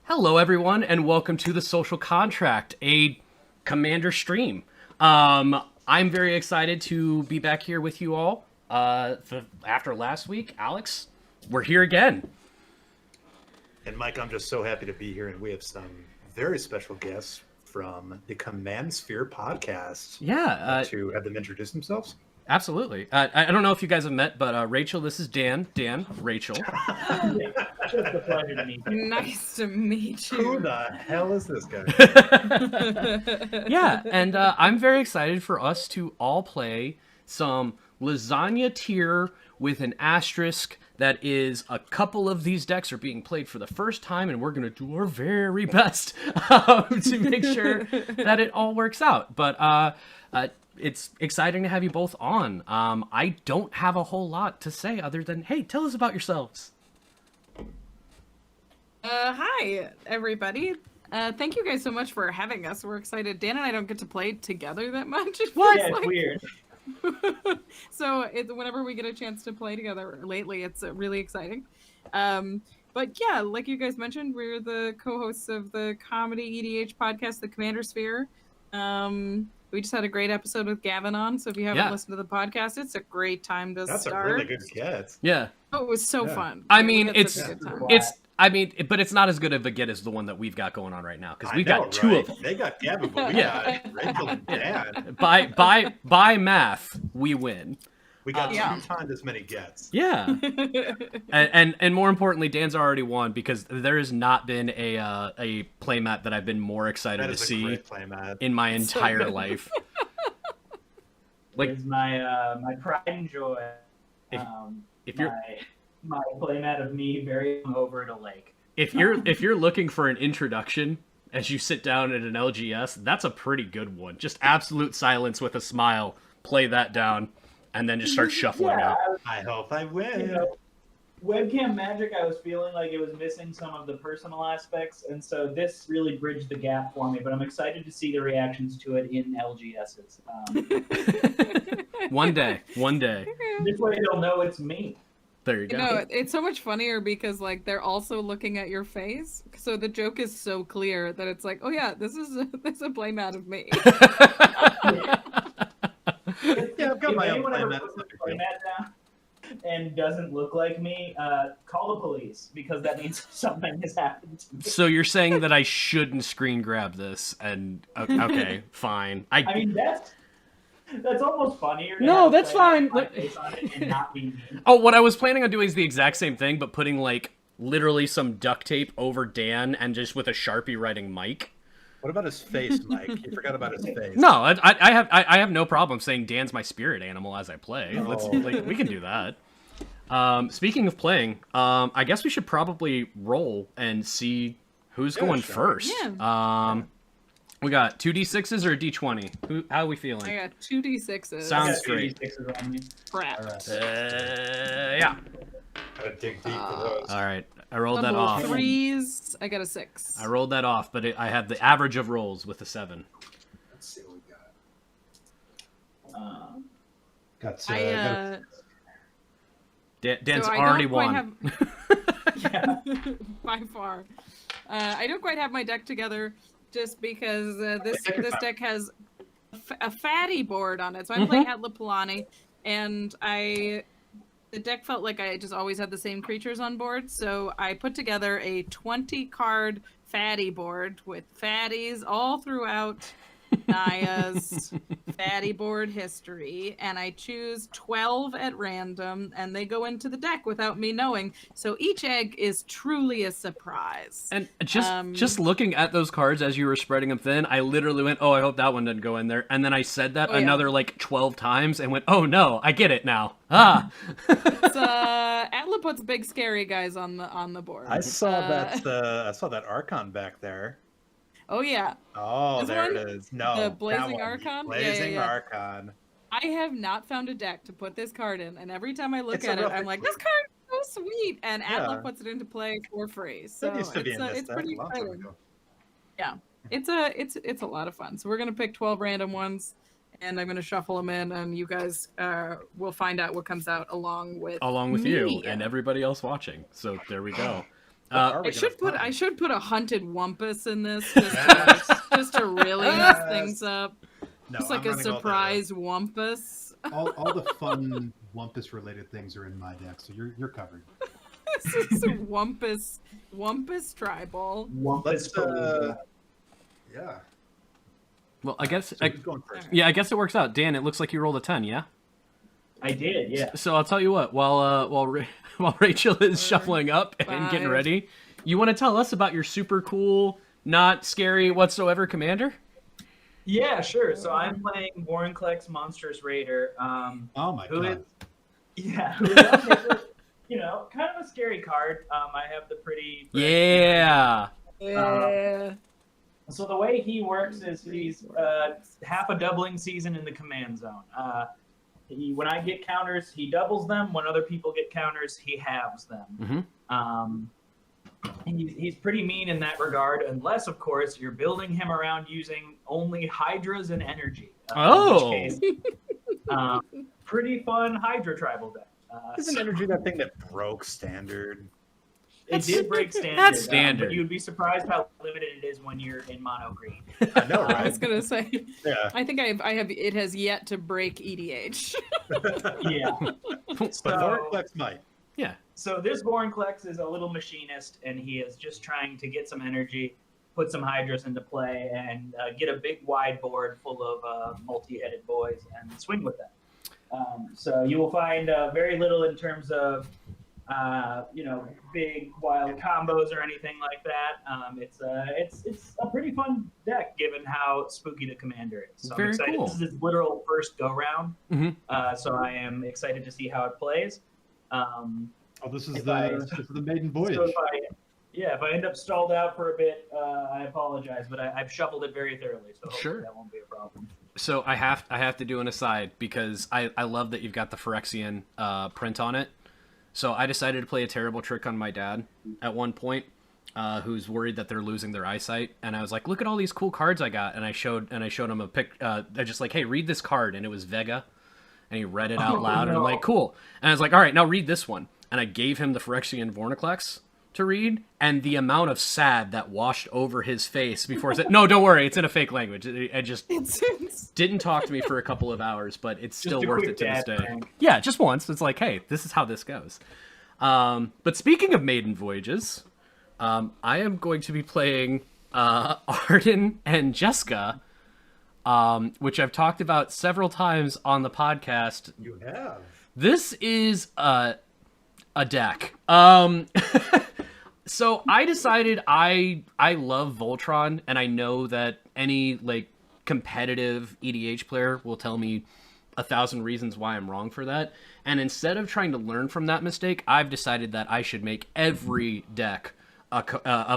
Hello, everyone, and welcome to the Social Contract, a Commander stream. I'm very excited to be back here with you all. After last week, Alex, we're here again. And Mike, I'm just so happy to be here, and we have some very special guests from the Command Sphere podcast. Yeah. To have them introduce themselves. Absolutely. I don't know if you guys have met, but Rachel, this is Dan. Dan, Rachel. Just a pleasure to meet you. Nice to meet you. Who the hell is this guy? Yeah, and I'm very excited for us to all play some lasagna tier with an asterisk. That is, a couple of these decks are being played for the first time, and we're going to do our very best to make sure that it all works out. But it's exciting to have you both on. I don't have a whole lot to say other than, hey, tell us about yourselves. Hi, everybody. Thank you guys so much for having us. We're excited. Dan and I don't get to play together that much. What? Yeah, it's weird. So whenever we get a chance to play together lately, it's really exciting. But yeah, like you guys mentioned, we're the co-hosts of the comedy EDH podcast, The Commander Sphere. We just had a great episode with Gavin on, so if you haven't listened to the podcast, it's a great time to That's start. a really good get. Yeah. Oh, it was so fun. I mean, We had such a good time. but it's not as good of a get as the one that we've got going on right now, because we've got two right? of them. They got Gavin, but we got Rachel and Dan. By math, we win. We got Yeah. 2 times as many gets. Yeah. and more importantly, Dan's already won, because there has not been a playmat that I've been more excited That to is a see great playmat. in my So entire good. life. It's my pride and joy. If you're my playmat of me very over at a lake. if you're looking for an introduction as you sit down at an LGS, that's a pretty good one. Just absolute silence with a smile. Play that down, and then just start shuffling Yeah, out. I hope I win. you know, webcam magic. I was feeling like it was missing some of the personal aspects, and so this really bridged the gap for me. But I'm excited to see the reactions to it in LGSs. One day. This way they'll know it's me. There you go. You know, it's so much funnier because like they're also looking at your face, so the joke is so clear that it's like, oh yeah, this is a playmat of me. Yeah, I've got If my own anyone ever playmat. puts a playmat down and doesn't look like me, call the police, because that means something has happened to me. So you're saying that I shouldn't screen grab this, and okay, fine. I mean, that's almost funnier. To No, have a that's playmat fine. with my face on it and not be me. Oh, what I was planning on doing is the exact same thing, but putting like literally some duct tape over Dan and just with a Sharpie writing Mike. What about his face, Mike? You forgot about his face. No, I have no problem saying Dan's my spirit animal as I play. Oh. We can do that. Speaking of playing, I guess we should probably roll and see who's going sure. first. Yeah. We got 2d6s or a d20. How are we feeling? I got 2d6s. Sounds I got great. 86s on me. Crap. All right. Yeah. Gotta dig deep for those. All right. I rolled that Double off. 3s. I got a 6. I rolled that off, but I have the average of rolls with a 7. Let's see what we got. Um, Got Dan's so I already don't quite won. yeah. by far. I don't quite have my deck together just because this deck has a fatty board on it. So I'm playing Atla Palani, and the deck felt like I just always had the same creatures on board. So I put together a 20-card fatty board with fatties all throughout Naya's fatty board history, and I choose 12 at random, and they go into the deck without me knowing. So each egg is truly a surprise. And just looking at those cards as you were spreading them thin, I literally went, "Oh, I hope that one doesn't go in there." And then I said that another like 12 times and went, "Oh no, I get it now." Ah. It's, Atla puts big scary guys on the board. I saw that Archon back there. Oh yeah. Oh, This there one? it is. No, The that Blazing one. Archon? Blazing Yeah. Archon. I have not found a deck to put this card in, and every time I look It's a at it, real I'm thing. like, this card is so sweet, and Atla Yeah. puts it into play for free. So That used to be in this it's deck pretty a long time exciting. ago. Yeah, it's a lot of fun. So we're gonna pick 12 random ones, and I'm gonna shuffle them in, and you guys will find out what comes out along with Along with me. you and everybody else watching. So there we go. I should put a hunted wumpus in this just to really mess things up. No, Just like I'm a running all the- surprise wumpus. All the fun Wumpus related things are in my deck, so you're covered. This is a wumpus tribal. Let's, yeah. Well, I guess So who's going first? I guess it works out. Dan, it looks like you rolled a 10, yeah? I did, yeah. So I'll tell you what, while Rachel is shuffling up and getting 5. ready, you want to tell us about your super cool, not scary whatsoever commander? Yeah, sure. So I'm playing Warrenclex Monstrous Raider. Oh my Who god. who is, you know, kind of a scary card. I have the pretty. Yeah. Yeah. So the way he works is he's half a doubling season in the command zone. When I get counters, he doubles them. When other people get counters, he halves them. Mm-hmm. He's pretty mean in that regard, unless, of course, you're building him around using only Hydras and energy. Oh. In which case, pretty fun Hydra tribal deck. Isn't energy that thing that broke standard? It did break standard. That's standard. But you'd be surprised how limited it is when you're in mono green. I know, I right? was gonna say. Yeah. I think I have. It has yet to break EDH. Yeah. But So- Vorplex might. Yeah. So this Vorinclex is a little machinist, and he is just trying to get some energy, put some Hydras into play, and get a big wide board full of multi-headed boys and swing with them. So you will find very little in terms of big wild combos or anything like that. It's a pretty fun deck given how spooky the commander is. So Very I'm excited. cool. This is his literal first go round. Mhm. So I am excited to see how it plays. This is If the maiden voyage. So if I end up stalled out for a bit, I apologize, but I've shuffled it very thoroughly, so hopefully Sure. that won't be a problem. So I have to do an aside because I love that you've got the Phyrexian print on it. So I decided to play a terrible trick on my dad at one point, who's worried that they're losing their eyesight, and I was like, "Look at all these cool cards I got," and I showed him a pic. They're just like, "Hey, read this card," and it was Vega, and he read it out loud, and I'm like, "Cool," and I was like, "All right, now read this one," and I gave him the Phyrexian Vorniclex to read, and the amount of sad that washed over his face before I said, "No, don't worry, it's in a fake language." I just didn't talk to me for a couple of hours, but it's still a worth quick it to this dad day. prank. Yeah, just once. It's like, hey, this is how this goes. But speaking of maiden voyages, I am going to be playing Arden and Jessica, which I've talked about several times on the podcast. You have. This is a deck. So I decided I love Voltron, and I know that any competitive EDH player will tell me 1,000 reasons why I'm wrong for that. And instead of trying to learn from that mistake, I've decided that I should make every deck a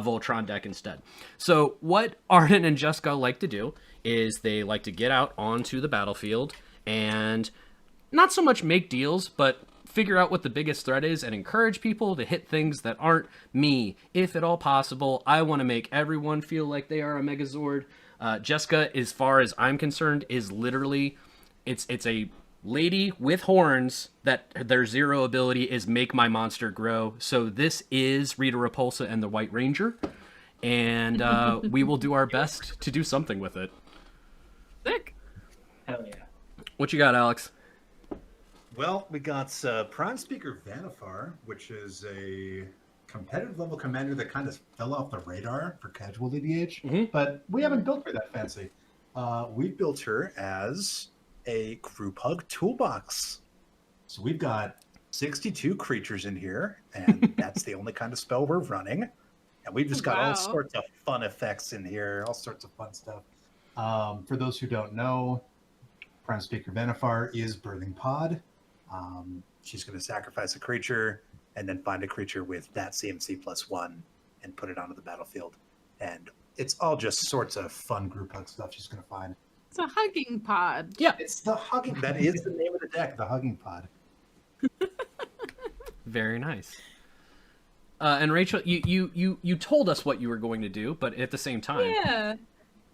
Voltron deck instead. So what Arden and Jessica like to do is they like to get out onto the battlefield and not so much make deals, but figure out what the biggest threat is and encourage people to hit things that aren't me. If at all possible, I want to make everyone feel like they are a Megazord. Jessica, as far as I'm concerned, is literally, it's a lady with horns that their zero ability is make my monster grow. So this is Rita Repulsa and the White Ranger, and we will do our best to do something with it. Sick. Hell yeah. What you got, Alex? Well, we got Prime Speaker Vanifar, which is a competitive level commander that kind of fell off the radar for casual EDH, but we haven't built her that fancy. We built her as a group hug toolbox. So we've got 62 creatures in here, and that's the only kind of spell we're running. And we've just got all sorts of fun effects in here, all sorts of fun stuff. For those who don't know, Prime Speaker Vanifar is Birthing Pod. She's going to sacrifice a creature and then find a creature with that CMC +1 and put it onto the battlefield. And it's all just sorts of fun group hug stuff she's going to find. It's a hugging pod. Yeah. It's the Hugging. That is the name of the deck, the Hugging Pod. Very nice. And Rachel, you told us what you were going to do, but at the same time, Yeah.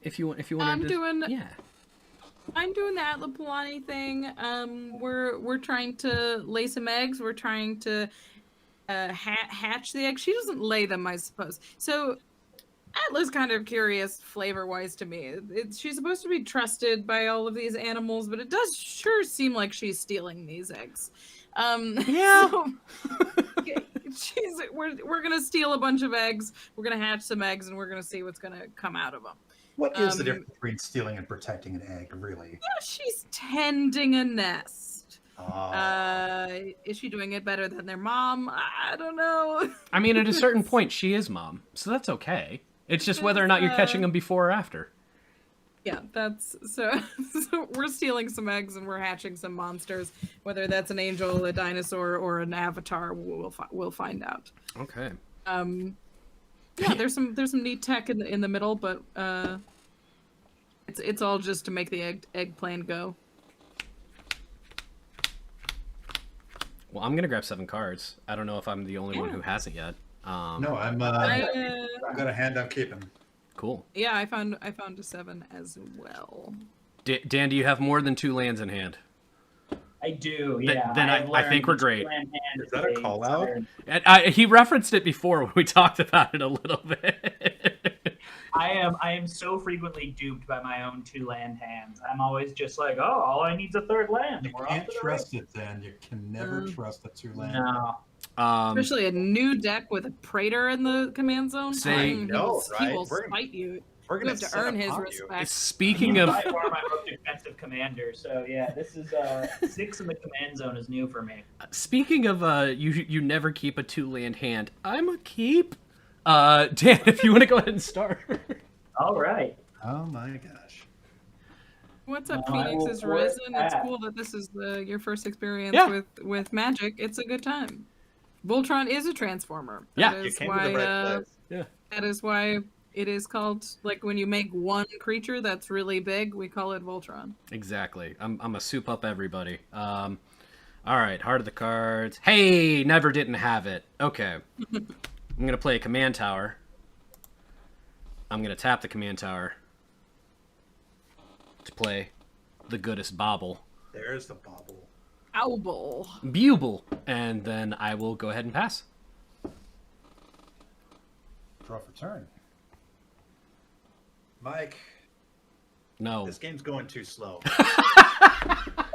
if you want to, I'm doing the yeah. thing. We're trying to lay some eggs. We're trying to hatch the eggs. She doesn't lay them, I suppose. So Atla's kind of curious flavor-wise to me. She's supposed to be trusted by all of these animals, but it does sure seem like she's stealing these eggs. Yeah. So, we're gonna steal a bunch of eggs. We're gonna hatch some eggs, and we're gonna see what's gonna come out of them. What is the difference between stealing and protecting an egg, really? Yeah, she's tending a nest. Oh. Is she doing it better than their mom? I don't know. I mean, at a certain point, she is mom, so that's okay. It's just whether or not you're catching them before or after. Yeah, that's so we're stealing some eggs and we're hatching some monsters. Whether that's an angel, a dinosaur, or an avatar, we'll find out. Okay. Yeah, there's some neat tech in the middle, but it's all just to make the egg plan go. Well, I'm gonna grab 7 cards. I don't know if I'm the only one who hasn't yet. No, I've got a hand I'm keeping. Cool. Yeah, I found a 7 as well. Dan, do you have more than 2 lands in hand? I do, yeah. Then I think we're great. Is that a call out? And he referenced it before when we talked about it a little bit. I am so frequently duped by my own 2 land hands. I'm always just like, oh, all I need is a 3rd land. You can't trust it, then. You can never trust a 2-land. No. Especially a new deck with a Praetor in the command zone. He will spite you. We're You gonna have to set earn up his on respect. Speaking of, By far my most expensive commander. So yeah, this is 6 in the command zone is new for me. speaking of, you never keep a 2-land hand. I'm a keep. Dan, if you want to go ahead and start. All right. Oh my gosh. What's up, No, I Phoenix will is force risen. It's that. cool that this is your first experience Yeah. with Magic. It's a good time. Voltron is a transformer. Yeah. That You is came why, to the right place. Yeah. That is why it is called, like, when you make one creature that's really big, we call it Voltron. Exactly. I'm a soup up everybody. All right, heart of the cards. Hey, never didn't have it. Okay. I'm gonna play a command tower. I'm gonna tap the command tower to play the goodest bobble. There's the bobble. Owlbull. Buble. And then I will go ahead and pass. Draw for turn. Mike, No. this game's going too slow.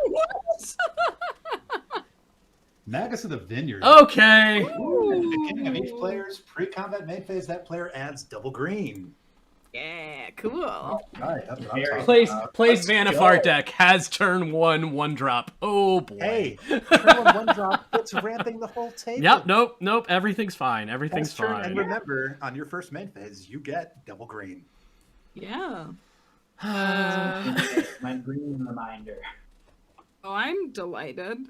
What? Magus of the Vineyard. Okay. At the beginning of each player's pre-combat main phase, that player adds double green. Yeah, cool. All right, that's what I'm Very talking Plays about. plays Let's Vanifar go. deck, has turn 1 drop. Oh boy. Hey, turn 1 drop. It's ramping the whole table. Yep, nope. Everything's fine. Everything's Next turn, and fine. remember, on your first main phase, you get double green. Yeah. My green reminder. Oh, I'm delighted.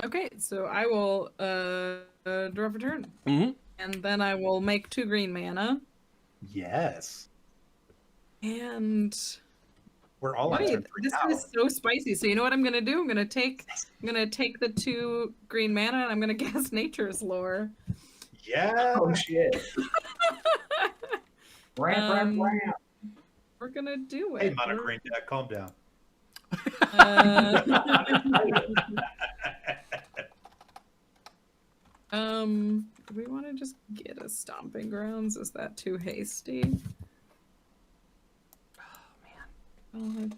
Okay, so I will draw for turn. Mm-hmm. And then I will make 2 green mana. Yes. And We're all on wait, turn 3 this now. is so spicy. So you know what I'm gonna do? I'm gonna take the 2 green mana and I'm gonna cast Nature's Lore. Yeah. Oh shit. Ramp. We're gonna do it. Hey, mono green deck, calm down. Uh, do we want to just get a Stomping Grounds? Is that too hasty? Oh man.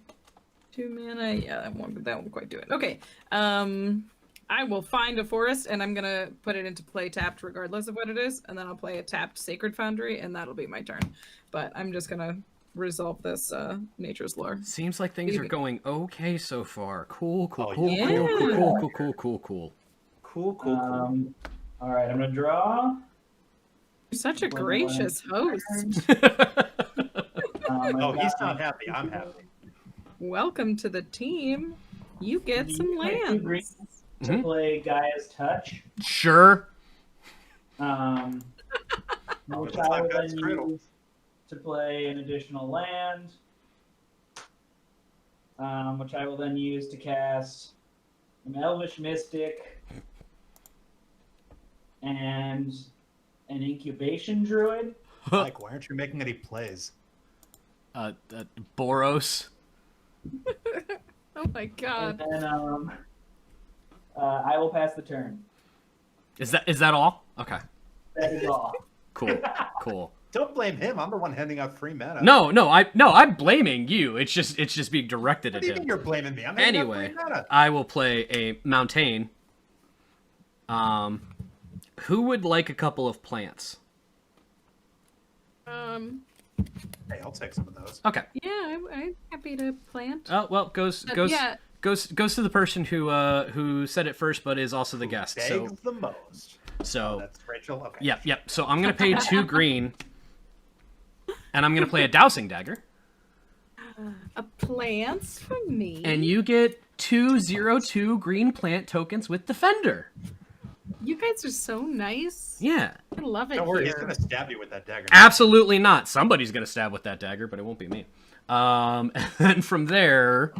2 mana. Yeah, that won't quite do it. Okay. I will find a forest and I'm gonna put it into play tapped regardless of what it is, and then I'll play a tapped Sacred Foundry, and that'll be my turn. But I'm just gonna resolve this Nature's Lore. Seems like things are Maybe. going okay so far. Cool. yeah. Cool. Cool. All right, I'm gonna draw. You're such a gracious host. Oh, he's not happy. I'm happy. Welcome to the team. You get some You get 2 lands. greens to Mhm. play Gaia's Touch. Sure. Which I will then use to play an additional land. Which I will then use to cast an Elvish Mystic and an Incubation Druid. Mike, why aren't you making any plays? Boros. Oh my god. And then I will pass the turn. Is that all? Okay. That is all. Cool. Don't blame him. I'm the one handing out free mana. No, I'm blaming you. It's just being directed What at do you him. mean you're blaming me? I'm handing out Anyway, free mana. I will play a mountain. Who would like a couple of plants? Hey, I'll take some of those. Okay. Yeah, I'm happy to plant. Oh well, goes yeah. goes to the person who said it first, but is also the guest. Begs So the most. Oh, that's Rachel. Okay. yep. So I'm gonna pay 2 green, and I'm gonna play a dowsing dagger, A plants for me. and you get 2/2 green plant tokens with Defender. You guys are so nice. Yeah. I love it. Don't worry, he's here. gonna stab you with that dagger. Absolutely not. Somebody's gonna stab with that dagger, but it won't be me. And then from there,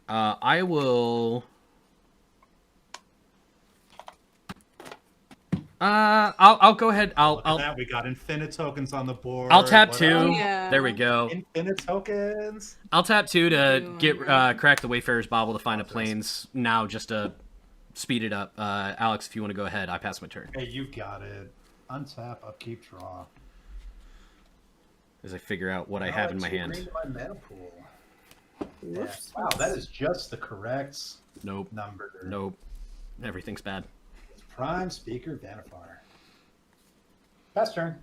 I will. I'll go ahead. Look at that. We got infinite tokens on the board. I'll tap What 2. else? Yeah. There we go. Infinite tokens. I'll tap 2 to get Yeah. crack the Wayfarer's Bauble to find a plains now, just to speed it up. Alex, if you want to go ahead, I pass my turn Hey, you got it. Untap, upkeep, draw. as I figure out what I have in my hand. Green to my mana pool. Yeah. Whoops. Wow, that is just the correct Nope. number. Nope. Everything's bad. Prime Speaker Vanifar. Pass turn.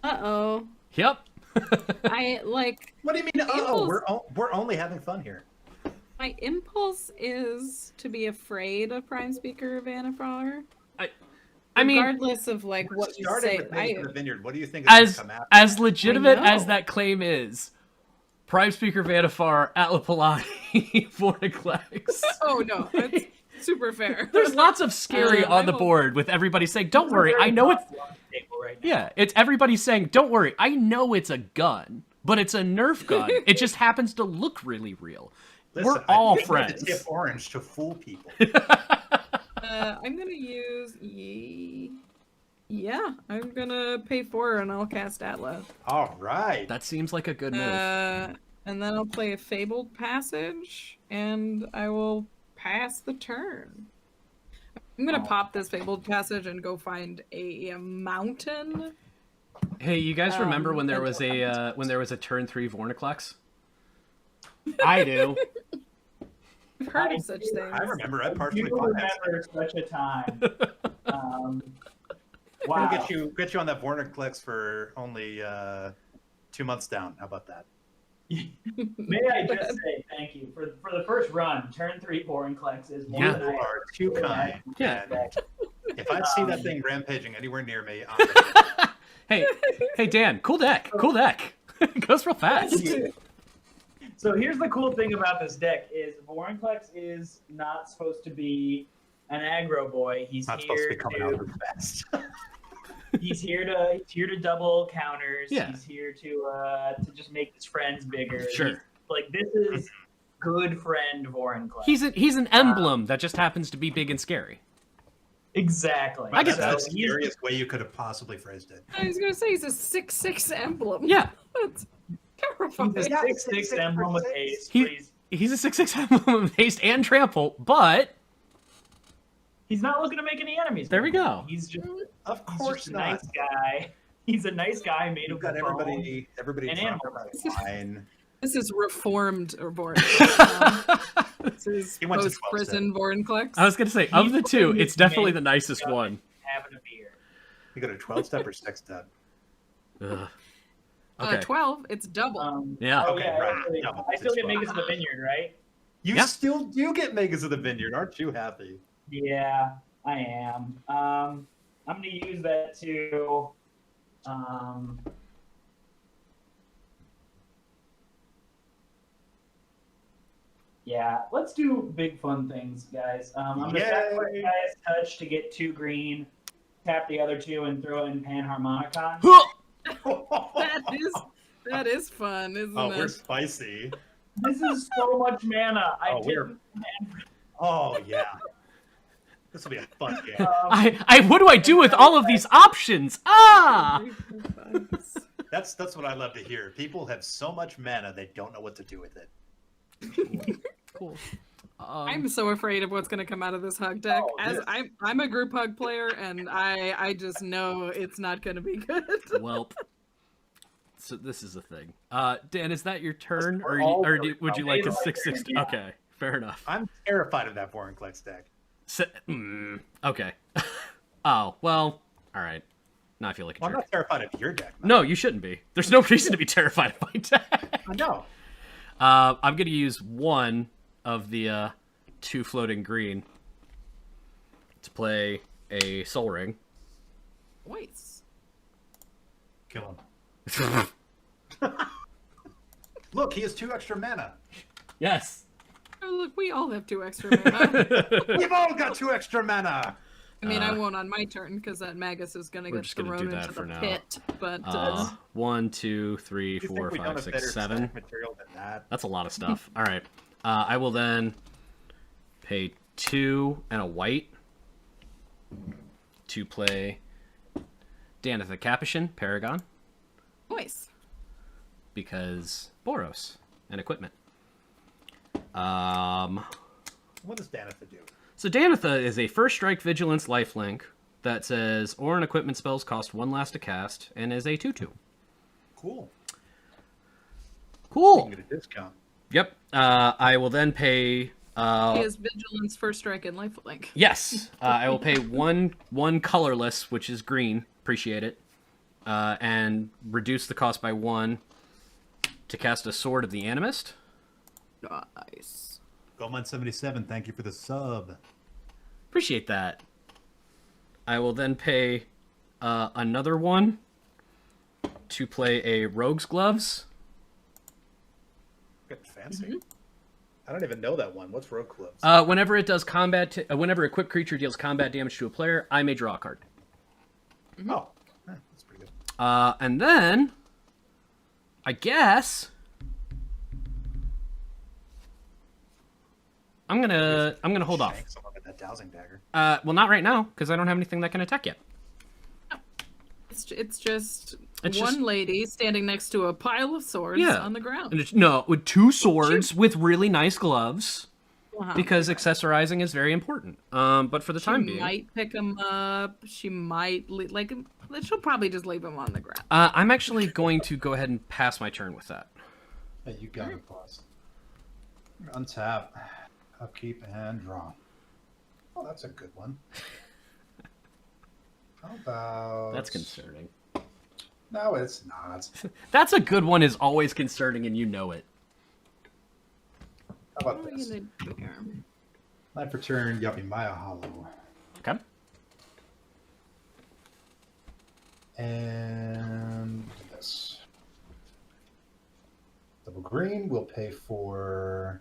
Uh-oh. Yep. I, like, What do you mean? Impulse- We're only having fun here. my impulse is to be afraid of Prime Speaker Vanifar. I mean, Regardless of, like, We're what you starting say. with Maze in the Vineyard. What do you think is as gonna come after? as legitimate I as know. that claim is, Prime Speaker Vanifar, Atlapalani, Vorticlex. Oh, no. That's super fair. There's lots of scary on I the will- board with everybody saying, "Don't worry, I know it's." Table right now. Yeah, it's everybody saying, "Don't worry, I know it's a gun, but it's a Nerf gun. It just happens to look really real." Listen, We're all I think friends. Tip orange to fool people. I'm gonna use yeah, I'm gonna pay 4 and I'll cast Atlas. All right. That seems like a good move. And then I'll play a Fabled Passage and I will pass the turn. I'm gonna pop this Fabled Passage and go find a mountain. Hey, you guys remember when there was a turn 3 Vorniclex? I do. I've heard of such things. I remember. I partially People financed it. remember such a time. We'll Wow. get you on that Vorniclex for only 2 months down. How about that? May I just say thank you for the first run. Turn 3 Vorinclex is more Yeah. than You I are too kind. Yeah. And if I see that thing rampaging anywhere near me, I'm gonna Hey, Dan, cool deck. It goes real fast. So here's the cool thing about this deck is Vorinclex is not supposed to be an aggro boy. He's not supposed to here be coming out of fast. he's here to double counters. Yeah. He's here to just make his friends bigger. Sure. He's, like this is good friend Vorinclex. He's an emblem that just happens to be big and scary. Exactly. I get That's that. the scariest way you could have possibly phrased it. I was gonna say he's a 6/6 emblem. Yeah. That's terrifying. He's a 6/6 emblem with haste. He- He's a 6/6 emblem of haste and trample, but He's not looking to make any enemies. there we go. He's just, Of he's course just a not. nice guy. He's a nice guy made You've of got bone. everybody and drunk animals. about wine. This is reformed Vorn. This is He went to 12 post-prison Vornclex. I was gonna say, of the two, He's it's definitely the made nicest of one. Having a beer. You got a 12-step or 6-step? Ugh. Okay. 12, it's double. Yeah. Oh, Okay, yeah, right. actually, Double. I still get It's Magus of the Vineyard, right? You Yeah. still do get Megas of the Vineyard, aren't you happy? Yeah, I am. I'm gonna use that to yeah, let's do big fun things, guys. I'm gonna sacrifice Yay. Gaia's Touch to get 2 green, tap the other 2 and throw in Panharmonicon. That is fun, isn't Oh, we're it? spicy. This is so much mana. I Oh, we're- didn't Oh, yeah. This will be a fun game. What do I do with all of these options? Ah! That's what I love to hear. People have so much mana they don't know what to do with it. Cool. I'm so afraid of what's going to come out of this hug deck. Oh, As yes. I'm a group hug player, and I just know it's not going to be good. Welp. So this is the thing. Dan, is that your turn, We're or, all or very would you well. like a It's my 6/6? turn, yeah. Okay, fair enough. I'm terrified of that Vorinclex deck. Okay. Oh well. All right. Now I feel like a Well, I'm jerk. not terrified of your deck. Man. No, you shouldn't be. There's no reason to be terrified of my deck. I know. I'm gonna use one of the 2 floating green to play a Soul Ring. Voice. Kill him. Look, he has 2 extra mana. Yes. Oh, look, we all have 2 extra mana. We've all got 2 extra mana. I mean, I won't on my turn because that Magus is going to we're get just gonna thrown do that into for the now. pit. But 1, 2, 3, You 4, think we don't 5, have 6, better 7. stack material than that? That's a lot of stuff. All right. I will then pay 2 and a white to play Daneth the Capuchin, Paragon, voice. because Boros and equipment. What does Danitha do? So Danitha is a first strike vigilance lifelink that says or an equipment spells cost 1 last to cast and is a 2/2. Cool. You Cool. can get a discount. Yep. I will then pay. He has Vigilance, First Strike, and Lifelink. Yes, I will pay one colorless, which is green. Appreciate it, and reduce the cost by 1 to cast a Sword of the Animist. Nice. Goldmine77, thank you for the sub. Appreciate that. I will then pay another 1 to play a Rogue's Gloves. Getting fancy. I don't even know that one. What's Rogue Clubs? Whenever it does combat, whenever a equipped creature deals combat damage to a player, I may draw a card. Oh, that's pretty good. And then, I guess I'm gonna hold off. Shank someone with that dowsing dagger. Well, not right now because I don't have anything that can attack yet. It's just It's one just- lady standing next to a pile of swords Yeah. on the ground. And no, with 2 swords with really nice gloves Uh-huh. because accessorizing is very important. But for the time She being, might pick him up. She might she'll probably just leave him on the ground. I'm actually going to go ahead and pass my turn with that. Hey, you got it, boss. Untap, upkeep, and draw. Oh, that's a good one. How about... That's concerning. No, it's not. That's a good one is always concerning, and you know it. How about What are this? you gonna do here? Life return, Yuppie Maya Hollow. Okay. And this. Double green will pay for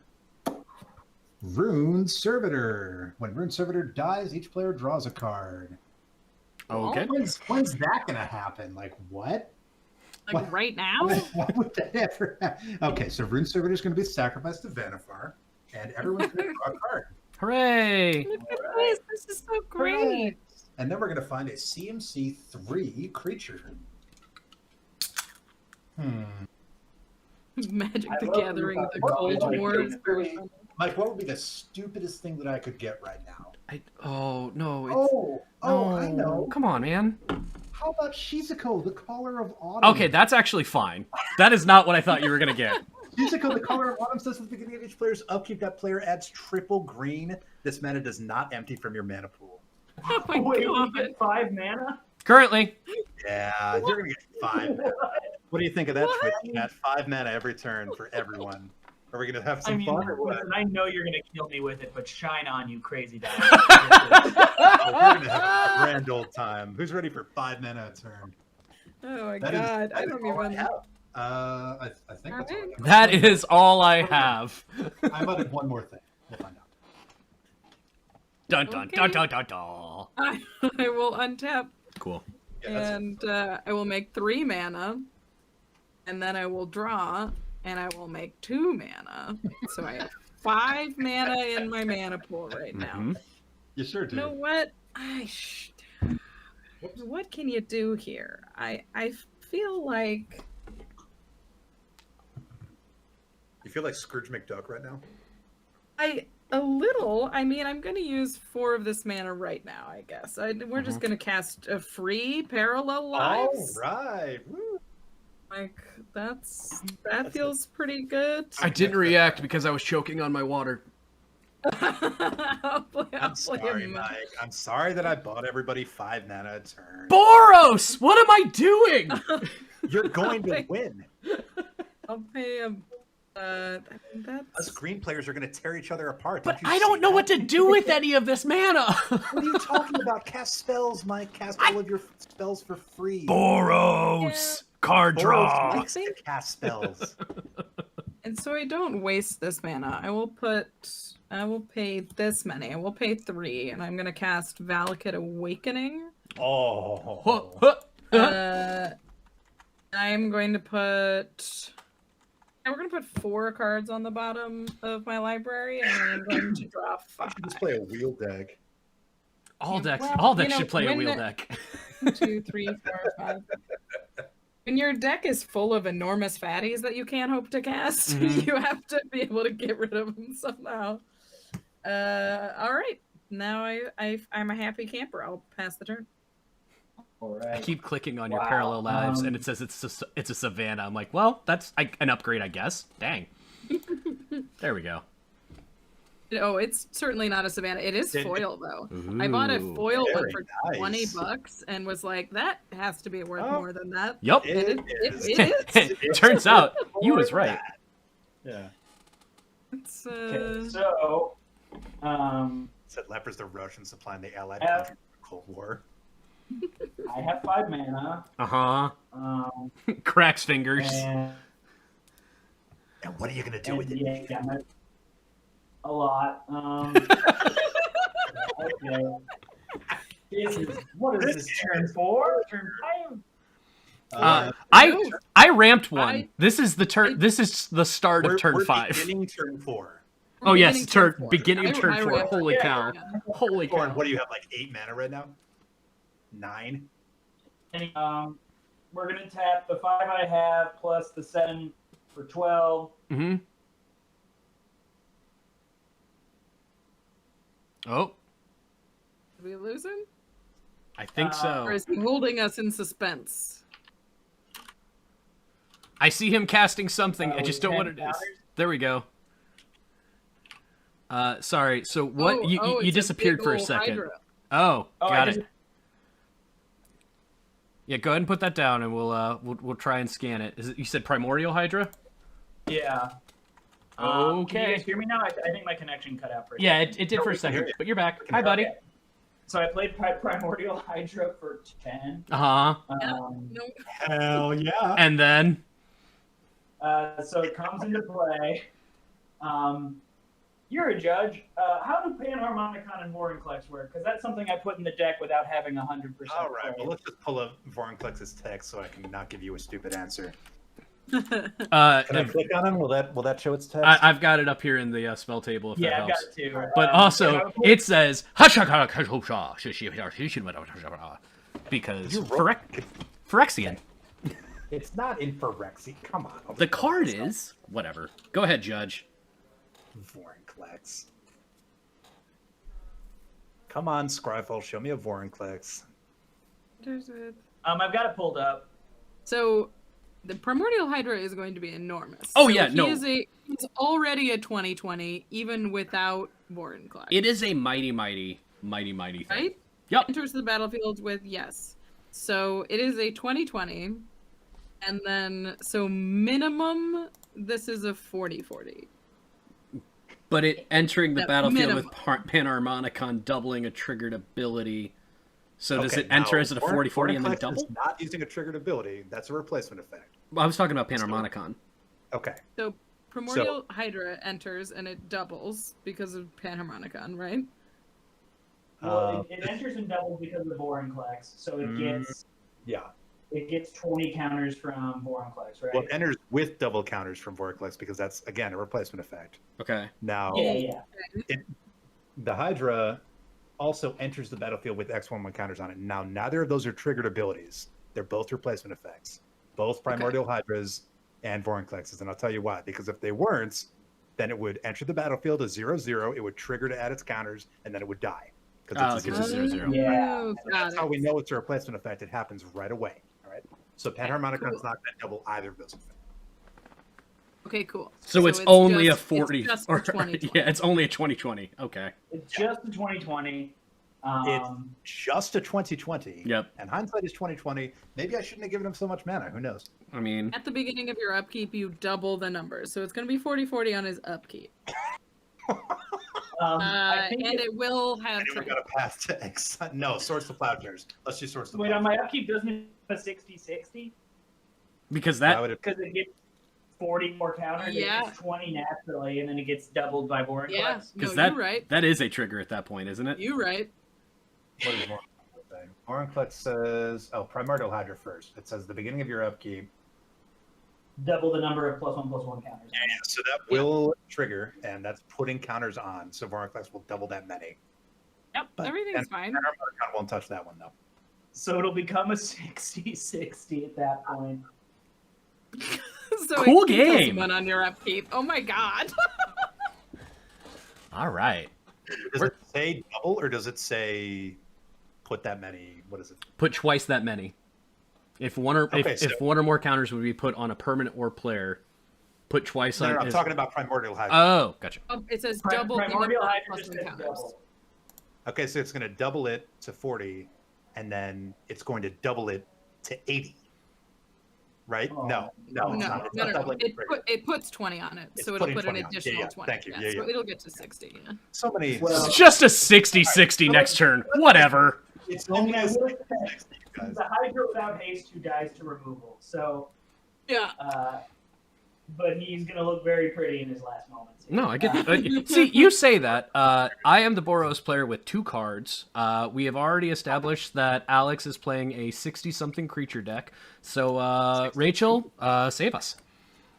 Rune Servitor. When Rune Servitor dies, each player draws a card. Okay. When's that gonna happen? Like what? Like What? right now? Why would that ever happen? Okay, so Rune Servitor is going to be sacrificed to Vanifar, and everyone's going to draw a card. Hooray! Look at this. This is so great. And then we're going to find a CMC 3 creature. Magic I the love Gathering, you. the What Cold would War. be very- Mike, what would be the stupidest thing that I could get right now? Oh no! It's, I know. Come on, man. How about Shizuko, the Caller of Autumn? Okay, that's actually fine. That is not what I thought you were gonna get. Shizuko, the Caller of Autumn says at the beginning of each player's upkeep, that player adds triple green. This mana does not empty from your mana pool. Oh my Wait, god. we get 5 mana? Currently, Yeah, you're going to get 5 mana. What do you think of that, What? Twitch chat? 5 mana every turn for everyone. Are we going to have some I mean, fun or what? listen, I know you're gonna kill me with it, but shine on, you crazy guy. Oh, we're going to have a grand old time. Who's ready for 5 mana a turn? Oh my That is- god. that I is don't all I even. have. I think that's all I have. that is all I have. I might have one more thing. We'll find out. Dun dun Okay. dun dun dun dun. I will untap Cool. Yeah, that's and I will make 3 mana, and then I will draw, and I will make 2 mana. So I have 5 mana in my mana pool right now. Mhm. You sure You do. know what? What can you do here? I feel like You feel like Scrooge McDuck right now? A little. I mean, I'm going to use 4 of this mana right now, I guess. We're just going to cast a free Parallel Lives. All right. Woo. Like, that feels pretty good. I didn't react because I was choking on my water. I'm sorry, Mike. I'm sorry that I bought everybody 5 mana a turn. Boros! What am I doing? You're going to win. I'll pay him. I mean, Us that's... green players are going to tear each other apart. But you I see don't know that? what to do with any of this mana. What are you talking about? Cast spells, Mike. Cast all of your spells for free. Boros! Card Boros draw! likes to cast spells. And so I don't waste this mana. I will pay this many. I will pay 3, and I'm going to cast Valakut Awakening. Oh. I'm going to put... We're going to put 4 cards on the bottom of my library, and then I'm going to draw 5. Just play a wheel deck. All decks Well, should play a when wheel the- deck. 1, 2, 3, 4, 5. When your deck is full of enormous fatties that you can't hope to cast, Mhm. you have to be able to get rid of them somehow. All right. Now I'm a happy camper. I'll pass the turn. All I right. keep clicking on your Wow, parallel lives, and um, it says it's a savannah. I'm like, well, that's an upgrade, I guess. Dang. There we go. Oh, it's certainly not a savannah. It is Did- foil though. I bought a Ooh. foil one Very for nice. $20 and was like, that has to be worth Oh. more than that. Yep. It It is. Turns out you was right. Yeah. It's, Okay, so, Said lepers the Russians supplying the Allied Yeah. country in the Cold War. I have 5 mana. Uh huh. Um, Cracks fingers. and, And what are you going to do and with it? yeah, a lot. Okay. What is this? Turn 4? Turn 5? I ramped one. I- This is the turn. This is the start of turn 5. Beginning turn 4. Oh yes, four. beginning of turn I 4. ramped- Holy yeah. cow! Holy Thorn, cow! what do you have, like 8 mana right now? 9? We're gonna tap the 5 I have plus the 7 for 12. Mm-hmm. Oh, Did we lose him? I think Or so. is he holding us in suspense? I see him casting something. I we just don't know what have it is. counters? There we go. Sorry. So what? you it's a disappeared big for a ol' second. Hydra. Oh, Oh, got I it. just- Yeah, go ahead and put that down, and we'll try and scan it. Is it? You said Primordial Hydra? Yeah. Can Okay. you guys hear me now? I think my connection cut out for a Yeah, second. it did for a we can hear second, you. but you're back. Hi, buddy. Okay. So I played Primordial Hydra for 10. Uh huh. No, Hell yeah. And then. So it comes into play. You're a judge. How do Panharmonicon and Vorinclex work? Because that's something I put in the deck without having 100%. All right, play. well, let's just pull up Vorinclex's text so I can not give you a stupid answer. Can I I've click on him? Will that show its text? got it up here in the spell table. If Yeah, that I've helps. got it too. But and I also, would- it says because You wrote- Phyrexian. It's not in Phyrexia. Come on. The card is whatever. Go ahead, Judge. Vorinclex. Come on, Scryfall, show me a Vorinclex. I've got it pulled up. So the Primordial Hydra is going to be enormous. Oh, So yeah, no. he's already a 2020, even without Vorinclex. It is a mighty thing. right? Yep. Enters the battlefield with yes. So it is a 2020. And then so minimum this is a 40-40. But it entering the At battlefield minimum. with Panharmonicon doubling a triggered ability. So does Okay, it enter now, as a 40-40 and then Vorinclex double? is not using a triggered ability. That's a replacement effect. Well, I was talking about Panharmonicon. Okay. So Primordial Hydra enters and it doubles because of Panharmonicon, right? Well, it enters and doubles because of Vorinclex, so it gets Yeah. 20 counters from Vorinclex, right? Well, it enters with double counters from Vorinclex because that's, again, a replacement effect. Okay. Now, Yeah. the Hydra also enters the battlefield with X11 counters on it. Now, neither of those are triggered abilities. They're both replacement effects. Both Primordial Hydras and Vorinclexes. And I'll tell you why. Because if they weren't, then it would enter the battlefield as 0/0. It would trigger to add its counters, and then it would die. Oh, it's a 0/0. Yeah. Oh, got That's it. how we know it's a replacement effect. It happens right away. All right. So Panharmonicon cool. is not going to double either of those effects. Okay, cool. So it's only just- a 40. It's just for 2020. Yeah, it's only a 2020. Okay. It's just the 2020. It's just a 2020. Yep. And hindsight is 2020. Maybe I shouldn't have given him so much mana. Who knows? I mean, At the beginning of your upkeep, you double the numbers. So it's going to be 40/40 on his upkeep. I think And it will have And we trade. got to pass to no Swords to Plowshares. Let's do Swords to wait, on Plowshares. my upkeep doesn't it have a 60/60 because Why that would it- because it gets 40 more counters. Yeah. It gets 20 naturally, and then it gets doubled by Boring Yeah, Quest. no, because that you're right. that is a trigger at that point, isn't it? You're right. What is Vorinclex saying? Vorinclex says, Primordial Hydra first. It says the beginning of your upkeep. Double the number of +1/+1 counters. Yeah, so that will trigger, and that's putting counters on. So Vorinclex will double that many. Yep, But- everything's and fine. Panharmonicon won't touch that one, though. So it'll become a 60/60 at that point. So Cool it can kill game. someone on your upkeep. Oh my god. All right. Does it say double, or does it say put that many? What is it? Put twice that many. If one or Okay, if so- one or more counters would be put on a permanent or player, put twice No, on. no, I'm his- talking about Primordial Hydra. Oh, gotcha. It says Pri- double the number Primordial of Hydra plus just one says counters. double. Okay, so it's going to double it to 40, and then it's going to double it to 80. Right? Oh. No, No, it's no, not. It's no, not no. doubling the It puts 20 on it, It's so it'll putting put an 20 on it. additional Yeah, 20. thank you. Yeah, Yeah, so yeah. it'll get to 60. Yeah. So many. Well- It's just a 60/60 next turn. Whatever. It's I mean, only I a will 60, guys. The Hydra without haste who dies to removal. So, Yeah. but he's going to look very pretty in his last moments. No, I get. See, you say that. I am the Boros player with 2 cards. We have already established that Alex is playing a 60-something creature deck. So, Rachel, save us.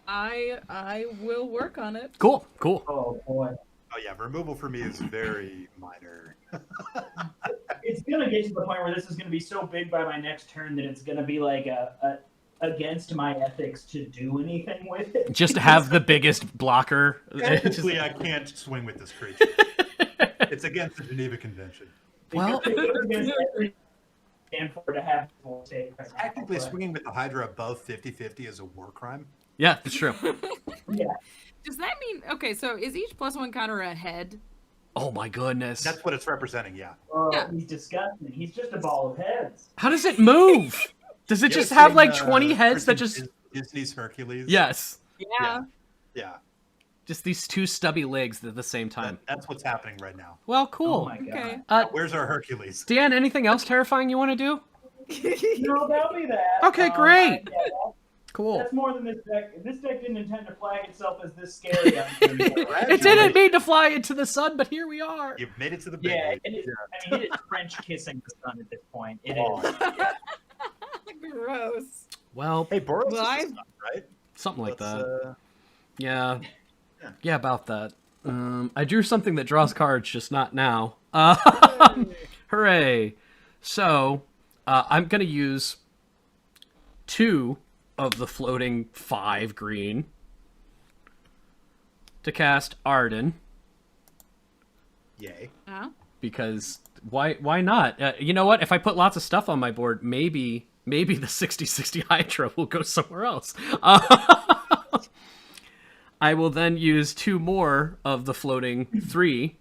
I will work on it. Cool, cool. Oh, boy. Oh, yeah, removal for me is very minor. It's going to get to the point where this is going to be so big by my next turn that it's going to be like a against my ethics to do anything with it. Just to have the biggest blocker. Technically, I can't swing with this creature. It's against the Geneva Convention. Well- Because it goes against every stand for to have full state. Technically, swinging with the Hydra above 50/50 is a war crime. Yeah, that's true. Yeah. Does that mean okay? So is each +1 counter a head? Oh my goodness. That's what it's representing, yeah. Oh, Yeah. he's disgusting. He's just a ball of heads. How does it move? Does it You just ever have seen, like 20 heads that Disney's- just? Disney's Hercules? Yes, Yeah. Yeah. just these 2 stubby legs at the same time. That's what's happening right now. Well, Oh cool. my Okay. god. Where's our Hercules? Dan, anything else terrifying you want to do? No, that'll be that. Okay, great. Yeah, Cool. that's more than this deck. This deck didn't intend to flag itself as this scary. It didn't mean to fly into the sun, but here we are. You've made it to the big Yeah, league. it is. I mean, it is French kissing the sun at this point. It Oh. is. Gross. Well, Hey, Boros Well, is the sun, right? something like Let's, that. Yeah. Yeah. Yeah, about that. I drew something that draws cards, just not now. Hooray. So, I'm going to use 2 of the floating 5 green to cast Arden, Yay. Huh? because why not? You know what? If I put lots of stuff on my board, maybe the 60/60 Hydra will go somewhere else. I will then use 2 more of the floating 3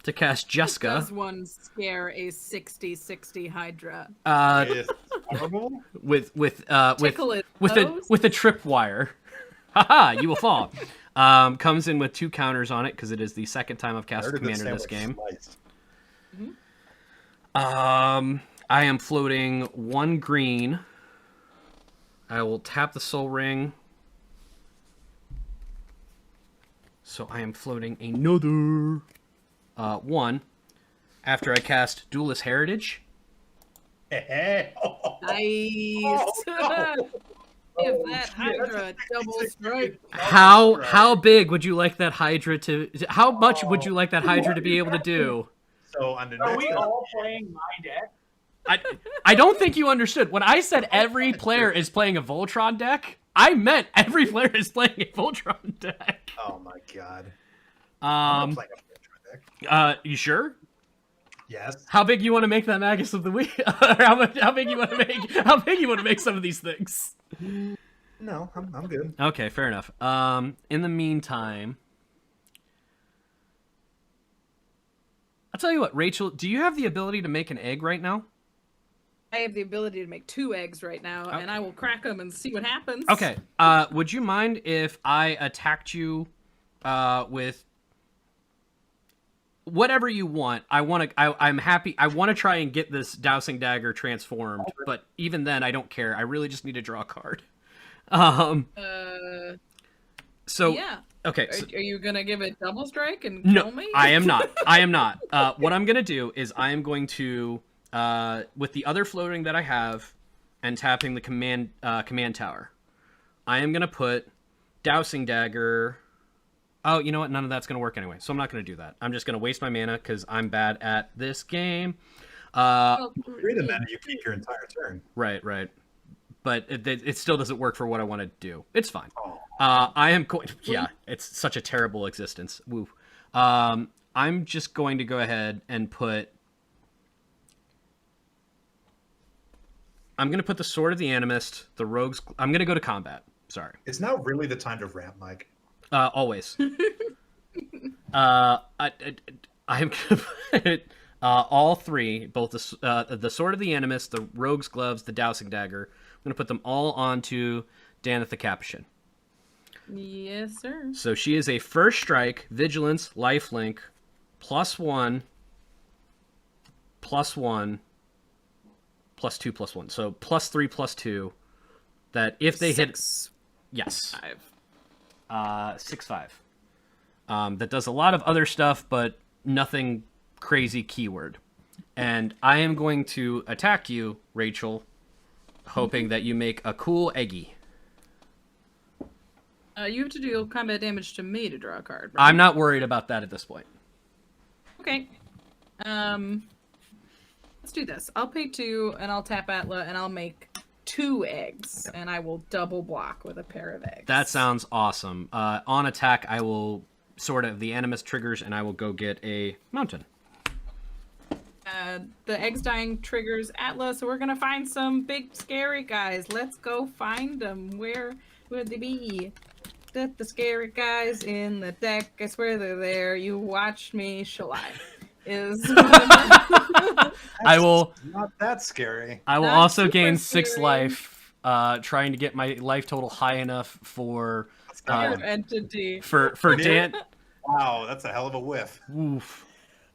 to cast Jessica. Does one scare a 60/60 Hydra? It's horrible. With Tickle its with toes? a tripwire. Haha, you will fall. Comes in with 2 counters on it because it is the second time I've I cast heard a a good commander this game. sandwich sliced. I am floating 1 green. I will tap the Soul Ring. So I am floating another 1 after I cast Duelist Heritage. Nice. If that Hydra double strike. How big would you like that Hydra to? How much would you like that Hydra to be able to do? So on the Are next we all playing my deck? I don't think you understood. When I said every player is playing a Voltron deck, I meant every player is playing a Voltron deck. Oh my god. I'm not playing a Voltron deck. You sure? Yes. How big you want to make that Magus of the Week? How big you want to make? How big you want to make some of these things? No, I'm good. Okay, fair enough. In the meantime, I'll tell you what, Rachel. Do you have the ability to make an egg right now? I have the ability to make 2 eggs right now, and I will crack them and see what happens. Okay. Would you mind if I attacked you with whatever you want? I'm happy. I want to try and get this dowsing dagger transformed, but even then, I don't care. I really just need to draw a card. So yeah. Okay. Are you gonna give it double strike and No, kill me? I am not. I am not. What I'm gonna do is I am going to, with the other floating that I have, and tapping the command tower, I am gonna put dowsing dagger. Oh, you know what? None of that's gonna work anyway, so I'm not gonna do that. I'm just gonna waste my mana because I'm bad at this game. Read a mana, you keep your entire turn. Right. But it still doesn't work for what I want to do. It's fine. Oh. I am going. Yeah, it's such a terrible existence. Woo. I'm just going to go ahead and put. I'm going to put the Sword of the Animist, the Rogues. I'm going to go to combat. Sorry. Is now really the time to ramp, Mike? Always. I am going to put all 3, both the Sword of the Animist, the Rogue's Gloves, the Dowsing Dagger. I'm going to put them all onto Daneth the Capuchin. Yes, sir. So she is a first strike, vigilance, lifelink, +1, +1, +2, +1. So +3, +2. That if they hit, yes, 6/5. That does a lot of other stuff, but nothing crazy keyword. And I am going to attack you, Rachel, hoping that you make a cool eggy. You have to deal combat damage to me to draw a card, right? I'm not worried about that at this point. Okay. Let's do this. I'll pay 2, and I'll tap Atla, and I'll make 2 eggs, and I will double block with a pair of eggs. That sounds awesome. On attack, I will sort of the Animus triggers, and I will go get a mountain. The eggs dying triggers Atla, so we're gonna find some big scary guys. Let's go find them. Where would they be? The scary guys in the deck. I swear they're there. You watched me. Shall I? Is I will. Not that scary. I will Not also super gain 6 scary. life, trying to get my life total high enough for your entity. for Dan. Wow, that's a hell of a whiff. Oof.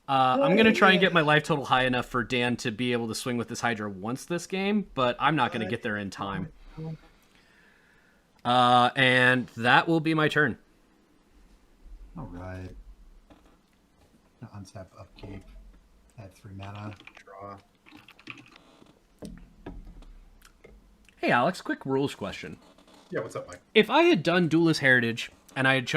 I'm gonna try and get my life total high enough for Dan to be able to swing with this Hydra once this game, but I'm not gonna get there in time. And that will be my turn. All right. Untap, upkeep. Add 3 mana. Draw. Hey Alex, quick rules question. Yeah, what's up, Mike? If I had done Duelist Heritage and I had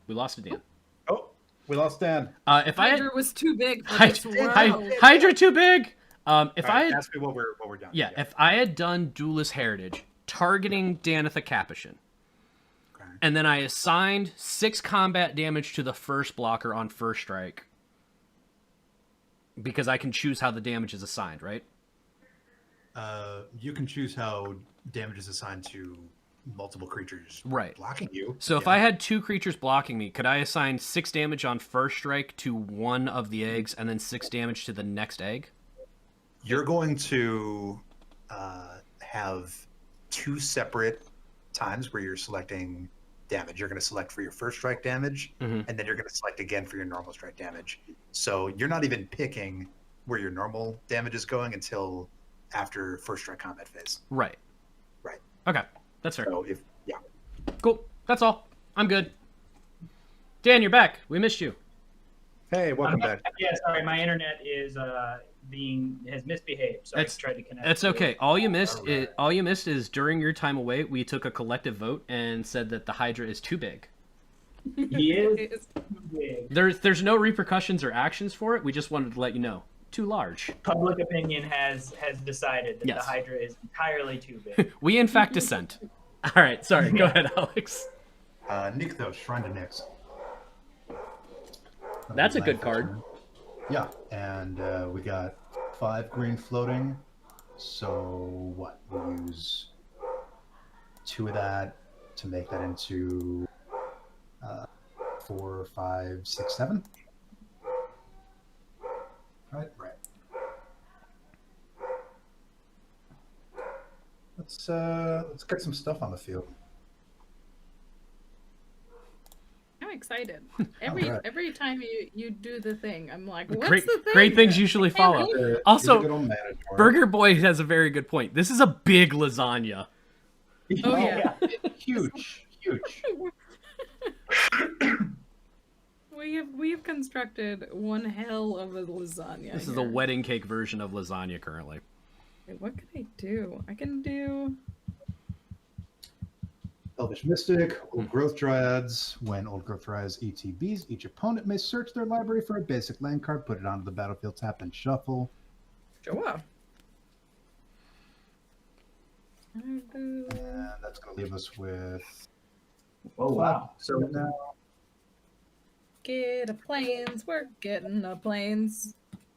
we lost a Dan. Oh, we lost Dan. If I had Hydra was too big for this world. Hydra too big. If All I right, had ask me what we're down. yeah, if I had done Duelist Heritage targeting Daneth the Capuchin, Okay. and then I assigned 6 combat damage to the first blocker on first strike, because I can choose how the damage is assigned, right? You can choose how damage is assigned to multiple creatures Right. blocking you. So if I had 2 creatures blocking me, could I assign 6 damage on first strike to one of the eggs and then 6 damage to the next egg? You're going to have 2 separate times where you're selecting damage. You're going to select for your first strike damage, Mhm. and then you're going to select again for your normal strike damage. So you're not even picking where your normal damage is going until after first strike combat phase. Right. Right. Okay. That's fair. So Cool. That's all. I'm good. Dan, you're back. We missed you. Hey, welcome back. Yeah, sorry, my internet is has misbehaved, so That's- I tried to connect. That's to okay. it. All you missed Alright. is during your time away, we took a collective vote and said that the Hydra is too big. He is big. There's no repercussions or actions for it. We just wanted to let you know. Too large. Public opinion has decided that Yes. the Hydra is entirely too big. We in fact dissent. All right, sorry. Go ahead, Alex. Nykthos, Shrine to Nyx. That's a good card. Yeah, and we got 5 green floating. So what? We'll use 2 of that to make that into 4, 5, 6, 7. Right. Let's get some stuff on the field. I'm excited. Every time you do the thing, I'm like, what's Great, the thing? great things usually follow. Also, He's a good old Matador. Burger Boy has a very good point. This is a big lasagna. Oh yeah. Huge. We've constructed one hell of a lasagna. This is a wedding cake version of lasagna currently. Wait, what can I do? I can do. Elvish Mystic, Old Growth Dryads. When Old Growth Dryads ETBs, each opponent may search their library for a basic land card, put it onto the battlefield, tap, and shuffle. Sure. And that's going to leave us with. Oh wow! So now. Get a planes. We're getting a planes.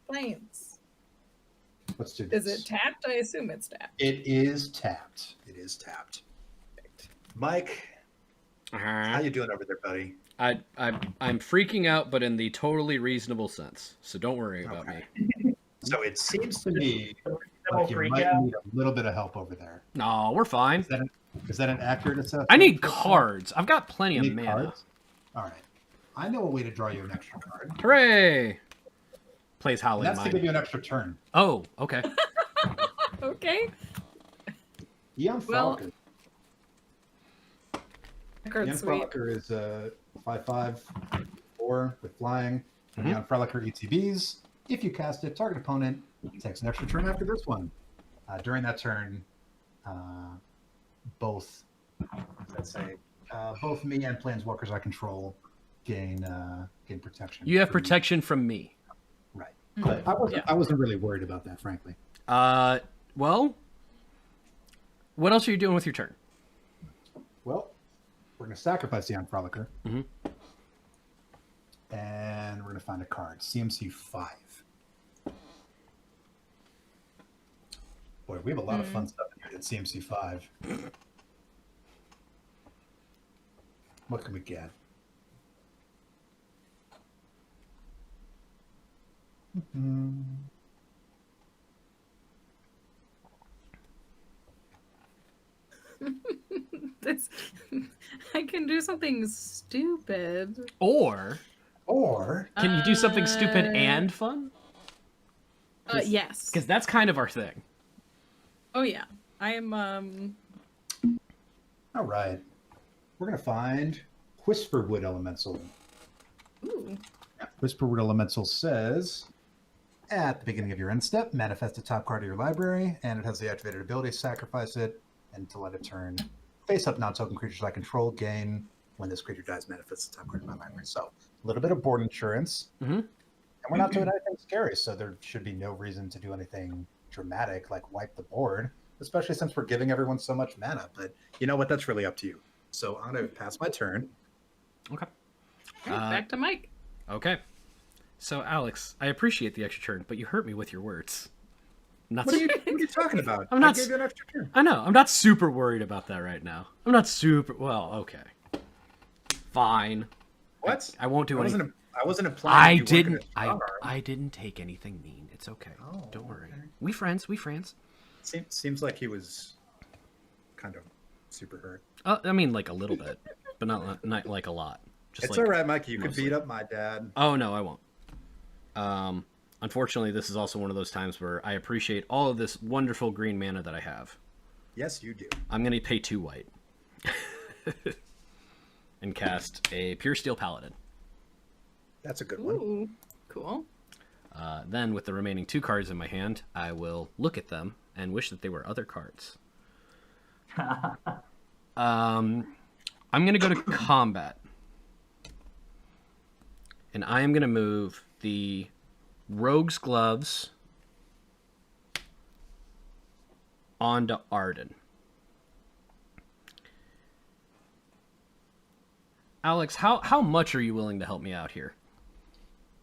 Planes. Let's do this. Is it tapped? I assume it's tapped. It is tapped. Mike, how you doing over there, buddy? I'm freaking out, but in the totally reasonable sense. So don't worry about me. So it seems to me Double like you freak might out. need a little bit of help over there. No, we're fine. Is that an accurate assessment? I need cards. I've got plenty You of need mana. cards? All right. I know a way to draw you an extra card. Hooray! Plays And Howling that's to give Mine. you an extra turn. Oh, okay. Okay. Eon Well, Frolicker. Card Eon sweep. Frolicker is a 5/5, 4 with flying. Mhm. Eon Frolicker ETBs. If you cast it, target opponent takes an extra turn after this one. During that turn, both me and planeswalkers I control gain protection. You have from- protection from me. Right. Mhm. But I wasn't really worried about that, frankly. Well, what else are you doing with your turn? Well, we're going to sacrifice the Eon Frolicker. Mhm. And we're going to find a card. CMC 5. Boy, we have a lot of fun stuff in here at CMC 5. What can we get? This, I can do something stupid. Or can you do something stupid and fun? Yes. Because that's kind of our thing. Oh yeah. I'm All right. We're going to find Whisperwood Elemental. Ooh. Whisperwood Elemental says, at the beginning of your end step, manifest the top card of your library, and it has the activated ability, sacrifice it, and to let it turn face up non-token creatures I control gain. When this creature dies, manifest the top card of my library. So a little bit of board insurance. Mhm. And we're not doing anything scary, so there should be no reason to do anything dramatic like wipe the board, especially since we're giving everyone so much mana. But you know what? That's really up to you. So I'm going to pass my turn. Okay. Back to Mike. Okay. So, Alex, I appreciate the extra turn, but you hurt me with your words. Not What are you talking about? I'm not I gave you an extra turn. I know. I'm not super worried about that right now. I'm not super. Well, okay. Fine. What? I won't do anything. I wasn't implying. I you weren't didn't. gonna strong arm. I didn't take anything mean. It's okay. Oh, Don't worry. okay. We friends. We friends. Seems like he was kind of super hurt. I mean, like a little bit, but not like a lot. Just It's like, all right, Mike. You mostly. could beat up my dad. Oh no, I won't. Unfortunately, this is also one of those times where I appreciate all of this wonderful green mana that I have. Yes, you do. I'm gonna pay 2 white and cast a Pure Steel Paladin. That's a good one. Ooh. Cool. Then, with the remaining 2 cards in my hand, I will look at them and wish that they were other cards. I'm gonna go to combat, and I am gonna move the Rogue's Gloves onto Arden. Alex, how much are you willing to help me out here?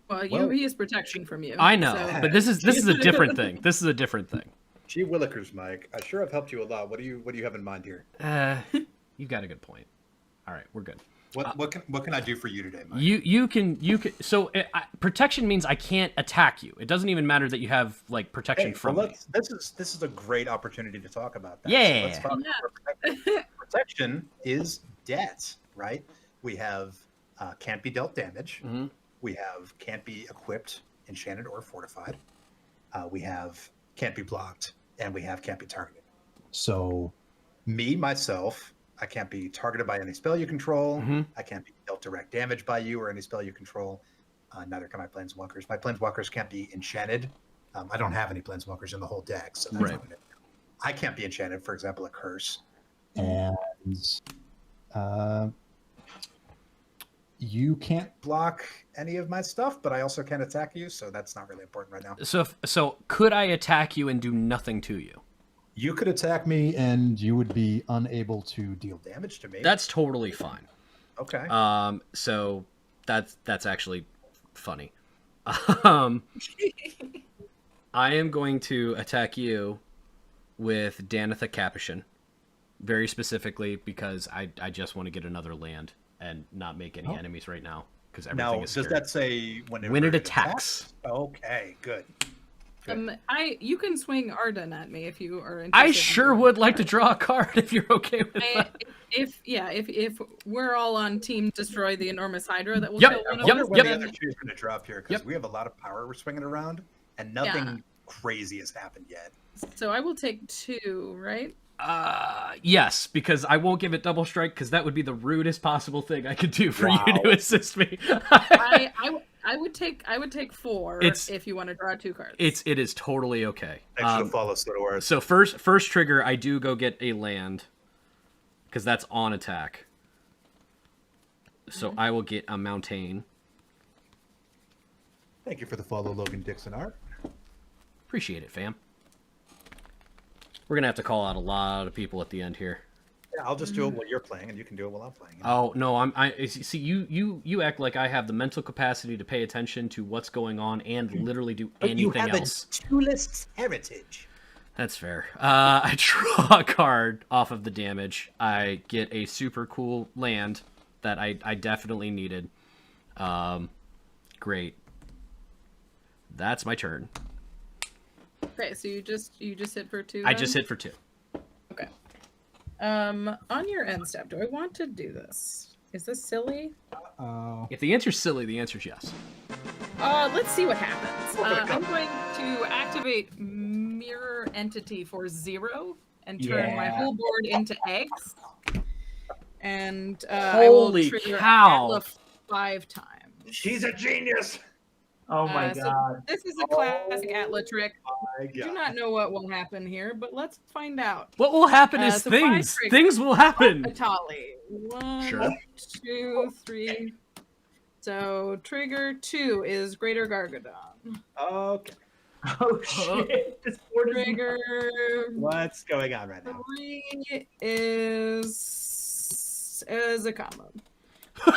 Well, he is protection from you. I know, so- but this is a different thing. This is a different thing. Gee willikers, Mike. I sure have helped you a lot. What do you have in mind here? You've got a good point. All right, we're good. What can I do for you today, Mike? You can so protection means I can't attack you. It doesn't even matter that you have like protection from me. This is a great opportunity to talk about that. Yeah. So let's talk about protection. Protection is debt, right? We have can't be dealt damage. Mhm. We have can't be equipped, enchanted, or fortified. We have can't be blocked, and we have can't be targeted. So, myself, I can't be targeted by any spell you control. Mhm. I can't be dealt direct damage by you or any spell you control. Neither can my planeswalkers. My planeswalkers can't be enchanted. I don't have any planeswalkers in the whole deck, so that's Right. not gonna, I can't be enchanted. For example, a curse. And you can't. Block any of my stuff, but I also can't attack you, so that's not really important right now. So could I attack you and do nothing to you? You could attack me, and you would be unable to deal damage to me. That's totally fine. Okay. So that's actually funny. I am going to attack you with Danitha Capuchin, very specifically because I just want to get another land and not make any enemies right now because everything Now, is does scary. that say When it attacks? Okay, good. You can swing Arden at me if you are interested. I sure would like to draw a card if you're okay with that. If we're all on team destroy the enormous Hydra that will Yep, kill one I of wonder us. when yep. the other two is going to drop here, because Yep. we have a lot of power we're swinging around, and nothing crazy has happened yet. So I will take 2, right? Yes, because I won't give it double strike because that would be the rudest possible thing I could do for you to assist me. I would take 4 It's- if you want to draw 2 cards. It is totally okay. Thanks for the follow, Sodor. So first trigger, I do go get a land because that's on attack. So I will get a mountain. Thank you for the follow, Logan Dixon Art. Appreciate it, fam. We're gonna have to call out a lot of people at the end here. Yeah, I'll just do it while you're playing, and you can do it while I'm playing. Oh no, I see. You act like I have the mental capacity to pay attention to what's going on and literally do anything else. Duelist's heritage. That's fair. I draw a card off of the damage. I get a super cool land that I definitely needed. Great. That's my turn. Okay, so you just hit for 2. I then? just hit for 2. Okay. On your end step, do I want to do this? Is this silly? If the answer's silly, the answer's yes. Let's see what happens. I'm going to activate Mirror Entity for 0 and turn my whole board into eggs. And I will Holy trigger cow. Atla 5 times. She's a genius. Oh my So god. this is a classic Atla trick. My I do God. not know what will happen here, but let's find out. What will happen is so 5 things. triggers. Things will happen. Atali. 1, Sure. 2, 3. So trigger 2 is Greater Gargadon. Okay. Oh shit. This board is Trigger What's going on right now? 3 is a combo. 4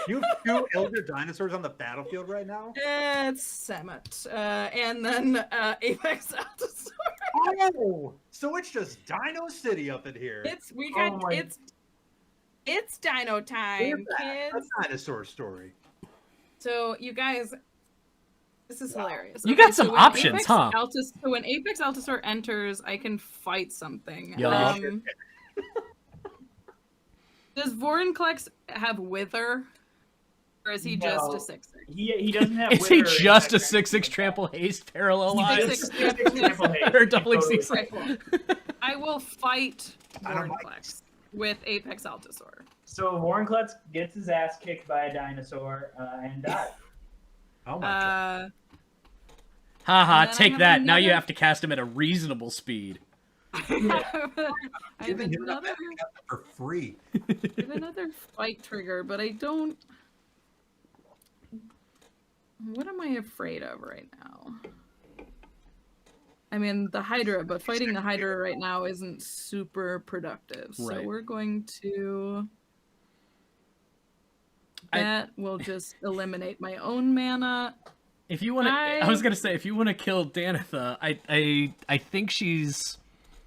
You have 2 elder dinosaurs on the battlefield right now? it's Samet. And then Apex Altosaur. Oh, so it's just Dino City up in here. It's Dino time, kids. A dinosaur story. So you guys, this is hilarious. You got some when options, Apex huh? So when Apex Altosaur enters, I can fight something. Yeah. Does Vorinclex have Wither? Or is he just No. a 6/6? he doesn't have. Is he Wither just a in that 6/6 trample haste parallel lines? 6/6 trample haste. Or doubling Totally. C6. Okay, cool. I will fight I don't like Vorinclex with Apex Altosaur. So Vorinclex gets his ass kicked by a dinosaur and dies. Oh my God. Haha, And then I take have that. Now you another- have to cast him at a reasonable speed. I have Giving him another, that for free. I have another fight trigger, but I don't. What am I afraid of right now? I mean, the Hydra, but fighting the Hydra right now isn't super productive. So Right. we're going to... That will just eliminate my own mana. If you want to, I was gonna say, if you want to kill Danitha, I think she's.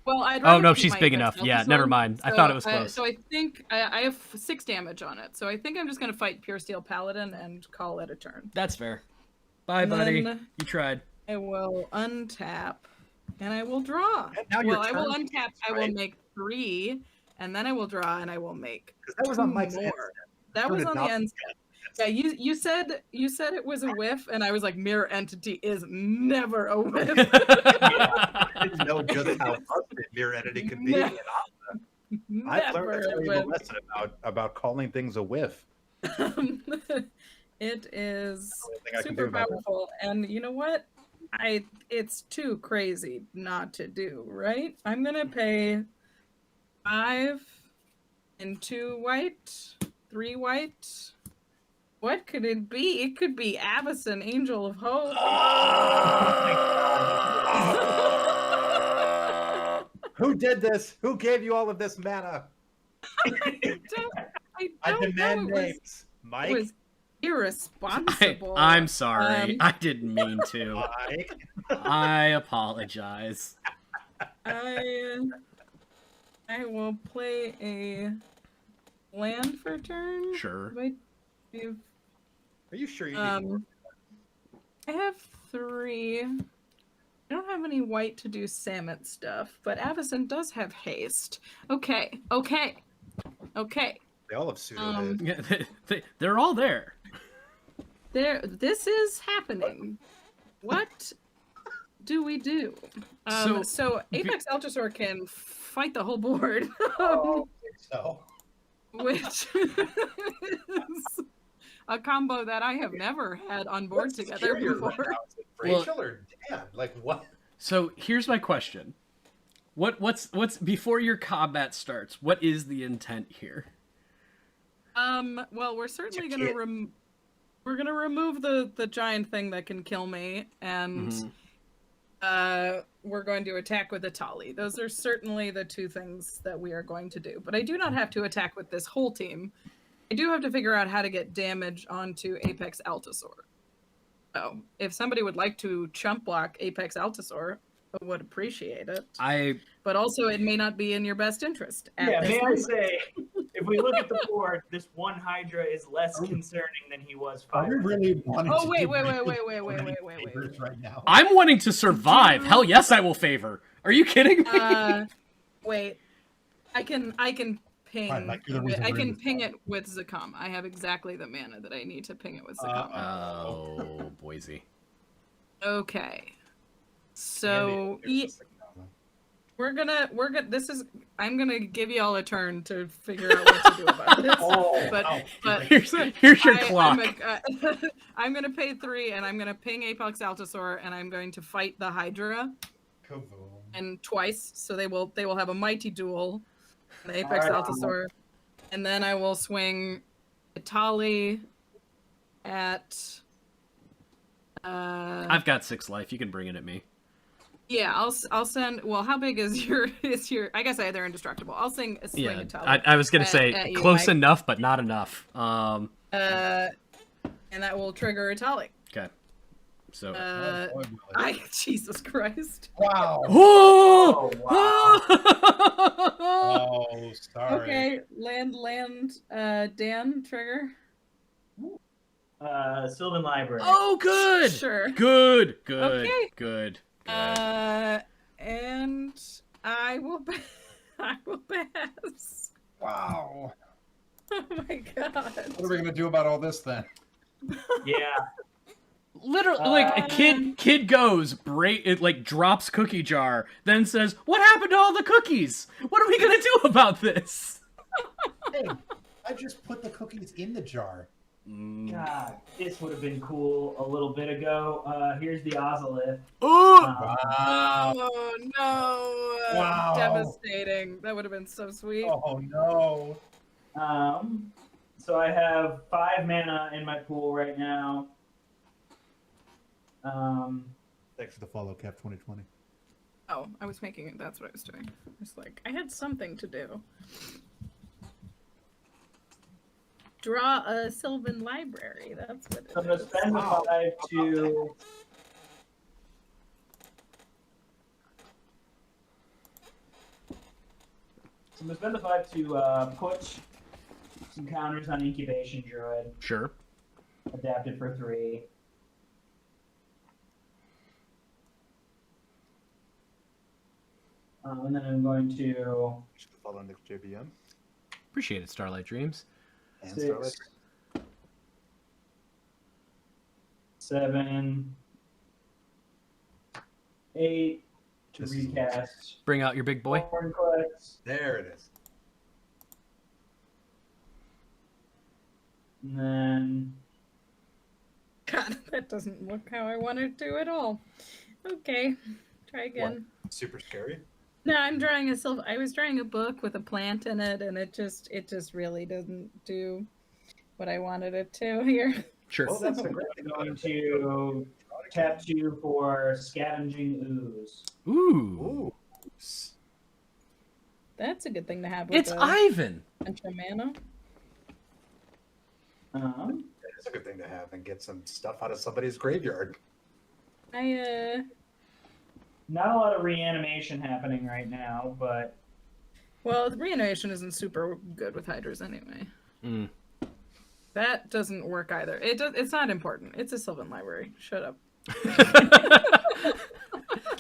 Well, I'd Oh rather no, keep she's my big Apex enough. Yeah, Alpha never Sword. mind. I thought it was close. So I think I have 6 damage on it. So I think I'm just gonna fight Pure Steel Paladin and call it a turn. That's fair. Bye, And buddy. then- You tried. I will untap, and I will draw. And now your Well, I will turn untap. begins, I will right? make 3, and then I will draw, and I will make 'Cause that was on 2 Mike's more. end. That Turn was it on the not- end. Yeah, you said it was a whiff, and I was like, mirror entity is never a whiff. I didn't know just how busted mirror entity could be. Never. I've Never learned a a valuable whiff. lesson about calling things a whiff. It is Only thing I can do super about that. powerful, and you know what? It's too crazy not to do, right? I'm gonna pay 5 and 2 white, 3 white. What could it be? It could be Avacyn, Angel of Hope. Who did this? Who gave you all of this mana? I I don't demand know. names. Mike. It was irresponsible. I'm sorry. Um, I didn't mean to. Mike. I apologize. I will play a land for turn. Sure. Wait, if, Are you sure you need more? I have 3. I don't have any white to do Samet stuff, but Avacyn does have haste. Okay. They all have pseudo um, hit. Yeah, they're all there. This is happening. What do we do? So Apex Altosaur can fight the whole board, Oh, I think so. which is a combo that I have never had on board What's together scarier before. right now? Is it Well- Rachel or Dan? Like what? So here's my question: what's before your combat starts? What is the intent here? Well, we're certainly To gonna get- we're gonna remove the giant thing that can kill me, and we're going to attack with a Tali. Those are certainly the 2 things that we are going to do. But I do not have to attack with this whole team. I do have to figure out how to get damage onto Apex Altosaur. So if somebody would like to chump block Apex Altosaur, I would appreciate it. But also, it may not be in your best interest. at Yeah, this may I moment. say, if we look at the board, this one Hydra is less concerning than he was Are 5 we really wanting Oh, to wait, give wait, Rachel wait, wait, wait, so many wait, wait, wait, favors wait. right now? I'm wanting to survive. Hell yes, I will favor. Are you kidding me? Wait. I can ping. Fine, like, you're the reason I we're can in this ping problem. it with Zakam. I have exactly the mana that I need to ping it with Zakam. Oh, Boise. Okay. So we're gonna I'm gonna give you all a turn to figure out what to do about this. But Here's your clock. I'm gonna pay 3, and I'm gonna ping Apex Altosaur, and I'm going to fight the Hydra, Kaboom. and twice, so they will have a mighty duel. The Apex Alright. Altosaur, and then I will swing Itali at. I've got 6 life. You can bring it at me. Yeah, I'll send. Well, how big is your? I guess they're indestructible. I'll swing Yeah, Itali. I was gonna at say you, close Mike. enough, but not enough. And that will trigger Itali. Okay. So. Jesus Christ. Wow. Oh! Oh, sorry. Okay, land. Dan trigger. Sylvan Library. Oh, good. Sure. Good. Okay. Good. And I will. I will pass. Wow. Oh my god. What are we gonna do about all this then? Yeah. Literally, like a kid goes it like drops cookie jar, then says, "What happened to all the cookies? What are we gonna do about this?" Hey, I just put the cookies in the jar. God, this would have been cool a little bit ago. Here's the Ozolith. Oh, Wow. Oh no! Wow. Devastating. That would have been so sweet. Oh no. So I have 5 mana in my pool right now. Thanks for the follow, Cap 2020. Oh, I was making it. That's what I was doing. I was like, I had something to do. Draw a Sylvan library. That's what it So I'm going to spend the 5 to. So I'm going to spend the 5 to put some counters on Incubation Druid, Sure. adapted for 3. And then I'm going to Should follow next JBM. Appreciate it, Starlight Dreams. And 6, Starlight. 7, 8 to This is- recast. Bring out your big boy. Hornclex. There it is. And then God, that doesn't look how I want it to at all. Okay, try again. Super scary. No, I'm drawing I was drawing a book with a plant in it, and it just really doesn't do what I wanted it to here. Sure. Well, that's the great I'm thing about going it. to tap 2 for Scavenging Ooze. Ooh. Ooh. That's a good thing to have with It's a Ivan. bunch of mana. It's a good thing to have and get some stuff out of somebody's graveyard. Not a lot of reanimation happening right now, but Well, the reanimation isn't super good with hydras anyway. Mm. That doesn't work either. It's not important. It's a Sylvan library. Shut up.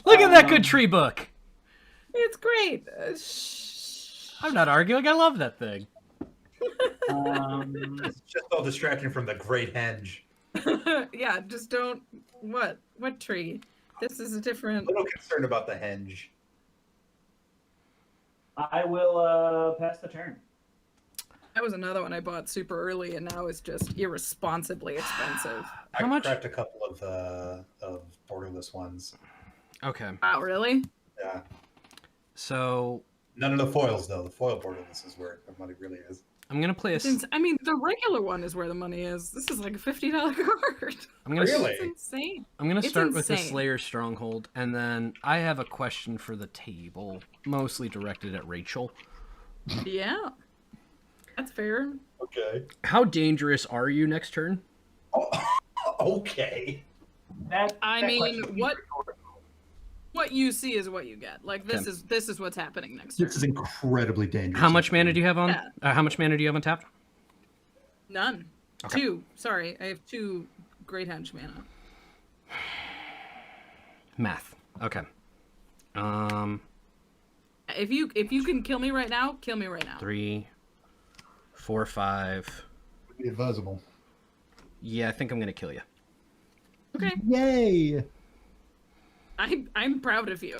Look at that good tree book. It's great. I'm not arguing. I love that thing. It's just all distracting from the great henge. Yeah, just don't. What tree? This is a A different. little concerned about the henge. I will pass the turn. That was another one I bought super early, and now it's just irresponsibly expensive. How I much? cracked a couple of borderless ones. Okay. Wow, really? Yeah. So None of the foils though. The foil borderless is where the money really is. I'm gonna play a. I mean, the regular one is where the money is. This is like a $50 card. I'm gonna. Really? It's insane. I'm gonna It's start with the insane. Slayer Stronghold, and then I have a question for the table, mostly directed at Rachel. Yeah, that's fair. Okay. How dangerous are you next turn? Okay. I That mean, question is what- rhetorical. What you see is what you get. Like this Okay. is what's happening next turn. This is incredibly dangerous. How much mana do you have on? Yeah. How much mana do you have on tap? None. Okay. 2. Sorry, I have 2 Great Henge mana. Math. Okay. If you can kill me right now, kill me right now. 3, 4, 5. Be advisable. Yeah, I think I'm gonna kill you. Okay. Yay! I'm proud of you.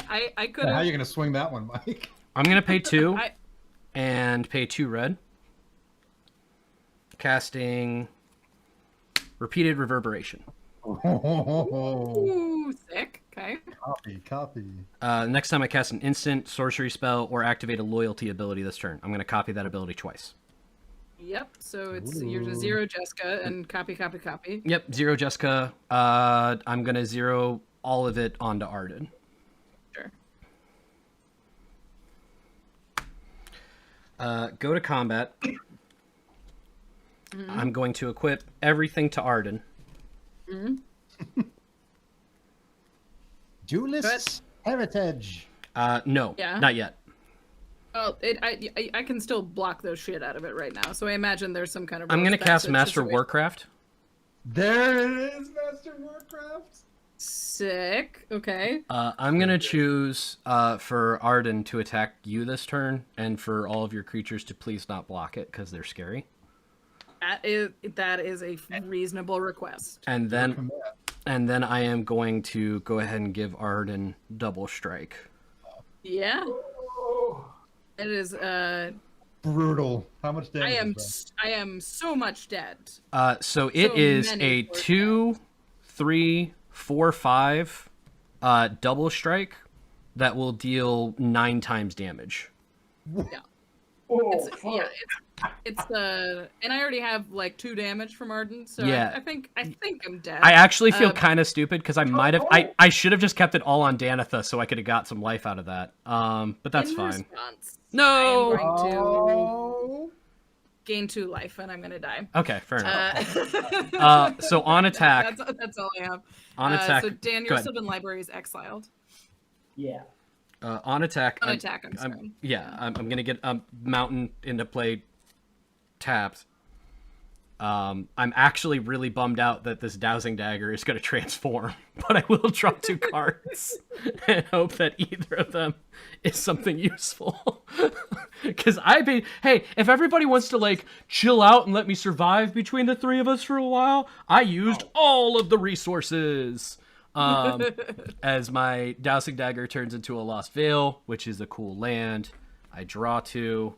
I could How are have. you going to swing that one, Mike? I'm gonna pay 2 I- and pay 2 red. Casting Repeated Reverberation. Ooh, sick. Okay. Copy. Next time I cast an instant, sorcery spell, or activate a loyalty ability this turn, I'm gonna copy that ability twice. Yep. So you're Ooh. to 0 Jessica and copy. Yep, 0 Jessica. I'm gonna 0 all of it onto Arden. Sure. Go to combat. I'm going to equip everything to Arden. Duelist Heritage. No, Yeah. not yet. Well, I can still block those shit out of it right now. So I imagine there's some kind of. I'm gonna rose cast passage Master situation. Warcraft. There it is, Master Warcraft. Sick. Okay. I'm gonna choose for Arden to attack you this turn, and for all of your creatures to please not block it because they're scary. That is a reasonable request. And then I am going to go ahead and give Arden double strike. Yeah. It is. Brutal. How much damage? I am so much dead. So it So is many a force 2, 3, 4, 5 double strike that will deal 9 times damage. Oh, It's, yeah, It's and I already have like 2 damage from Arden, so Yeah. I think I'm dead. I actually feel Um, kind of stupid because I might have. I should have just kept it all on Danitha so I could have got some life out of that. But that's in fine. response, No. I am going to Oh. gain 2 life and I'm gonna die. Okay, fair enough. So on attack. That's all I have. On attack. So Dan, go your ahead. Sylvan Library is exiled. Yeah. On attack. On attack, I'm sorry. I'm gonna get Mountain into play tapped. I'm actually really bummed out that this Dowsing Dagger is going to transform, but I will draw 2 cards and hope that either of them is something useful. Because hey, if everybody wants to like chill out and let me survive between the 3 of us for a while, I used all of the resources. As my Dowsing Dagger turns into a Lost Vale, which is a cool land. I draw 2,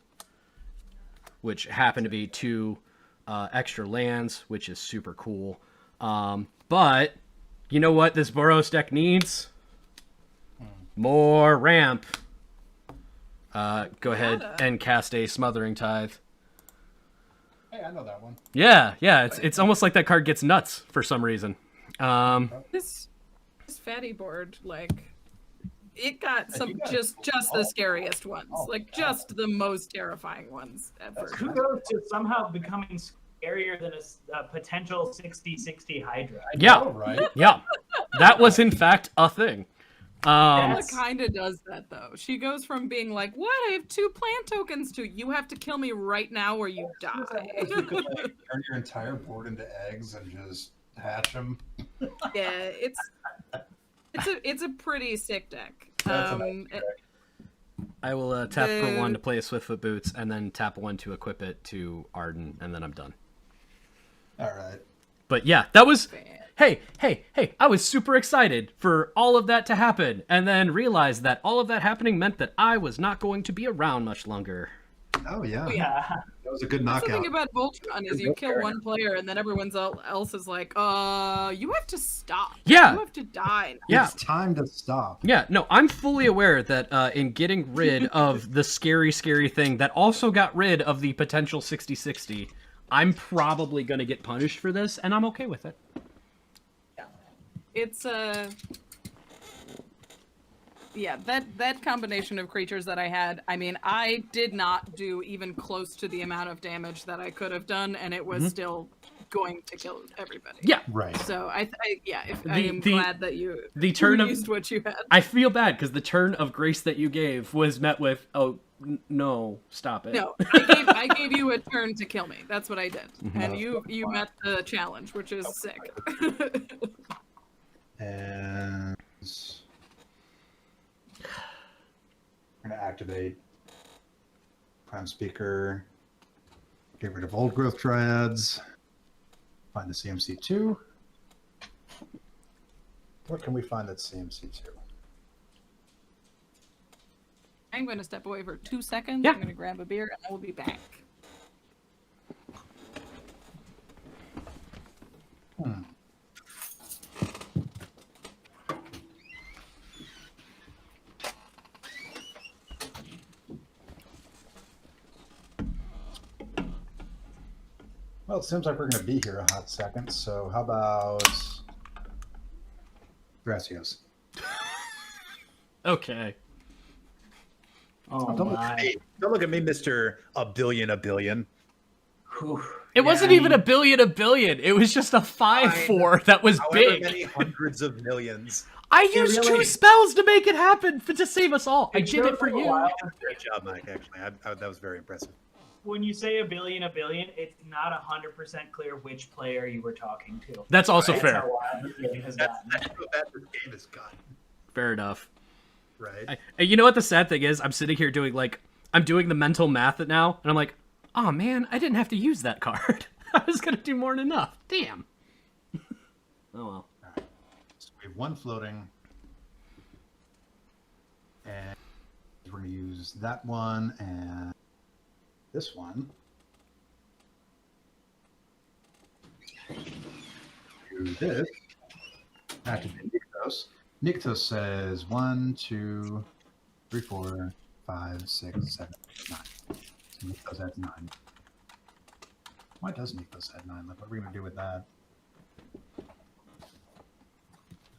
which happen to be 2 extra lands, which is super cool. But you know what this Boros deck needs? More ramp. Go ahead and cast a Smothering Tithe. Hey, I know that one. Yeah, it's almost like that card gets nuts for some reason. This fatty board, like, it got some just the scariest ones, like just the most terrifying ones ever. Kudos to somehow becoming scarier than a potential 60-60 Hydra. Yeah, Oh, right. yeah, that was in fact a thing. Ella kind of does that though. She goes from being like, "What? I have 2 plant tokens to you have to kill me right now or you die." You could like turn your entire board into eggs and just hatch them. Yeah, it's a pretty sick deck. That's a nice deck. I will tap for 1 to play a Swiftfoot Boots, and then tap 1 to equip it to Arden, and then I'm done. All right. But yeah, that was... Hey, I was super excited for all of that to happen, and then realized that all of that happening meant that I was not going to be around much longer. Oh, yeah. Yeah. That was a good That's the knockout. thing about Voltron is you kill one player and then everyone else is like, you have to stop. Yeah. You have to die now. Yeah. It's time to stop. Yeah, no, I'm fully aware that in getting rid of the scary thing that also got rid of the potential 60-60, I'm probably going to get punished for this, and I'm okay with it. It's yeah, that combination of creatures that I had, I mean, I did not do even close to the amount of damage that I could have done, and it was still going to kill everybody. Yeah. Right. So I am glad that you used what you had. I feel bad because the turn of grace that you gave was met with, no, stop it. No, I gave you a turn to kill me. That's what I did, and you met the challenge, which is sick. And we're going to activate Prime Speaker, get rid of Old Growth Triads, find the CMC2. Where can we find that CMC2? I'm going to step away for 2 seconds. Yeah. I'm going to grab a beer, and I will be back. Well, it seems like we're going to be here a hot second, so how about Gracias? Okay. Oh Don't my. look at me, Mr. A billion. Whew. It wasn't even a billion. It was just a 5/4 that was However big. many hundreds of millions. I used really- 2 spells to make it happen to save us all. I did it for you. Great job, Mike. Actually, that was very impressive. When you say a billion, it's not 100% clear which player you were talking to. That's also That's fair. how wild this game has That's gotten. how bad this game has gotten. Fair enough. Right. And you know what the sad thing is? I'm sitting here doing I'm doing the mental math now, and I'm like, oh man, I didn't have to use that card. I was gonna do more than enough. Damn. Oh well. All right. So we have 1 floating. And we're going to use that one and this one. Do this. Activate Nykthos. Nykthos says 1, 2, 3, 4, 5, 6, 7, 9. So Nykthos adds 9. Why does Nico's head 9? Like, what are we going to do with that?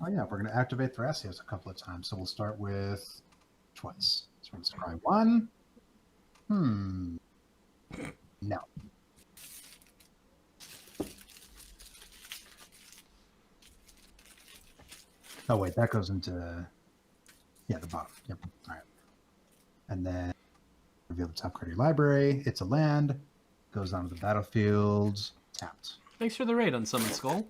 Oh, yeah, we're going to activate Thrasios a couple of times. So we'll start with twice. So we're going to scry 1. No. Oh, wait, that goes into... Yeah, the bottom. Yep. All right. And then reveal the top card of your library. It's a land. Goes onto the battlefield. Tapped. Thanks for the raid on Summon Skull.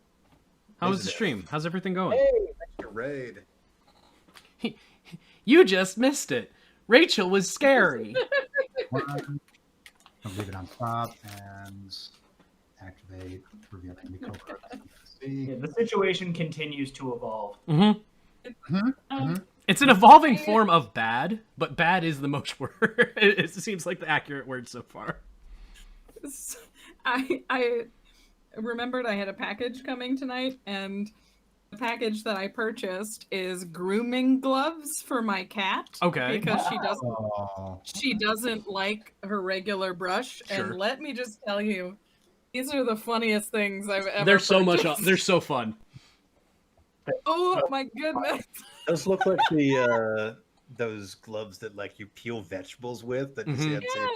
How was the stream? How's everything going? Hey, thanks for raid. You just missed it. Rachel was scary. One. I'll leave it on top and activate reveal any card. Yeah, the situation continues to evolve. It's an evolving form of bad, but bad is the most word. It seems like the accurate word so far. I remembered I had a package coming tonight, and the package that I purchased is grooming gloves for my cat. Okay. Because Oh, she doesn't like her regular brush. Sure. And let me just tell you, these are the funniest things I've ever They're so much. purchased. They're so fun. Oh my goodness. Those look like the those gloves that like you peel vegetables with. That you see on TV.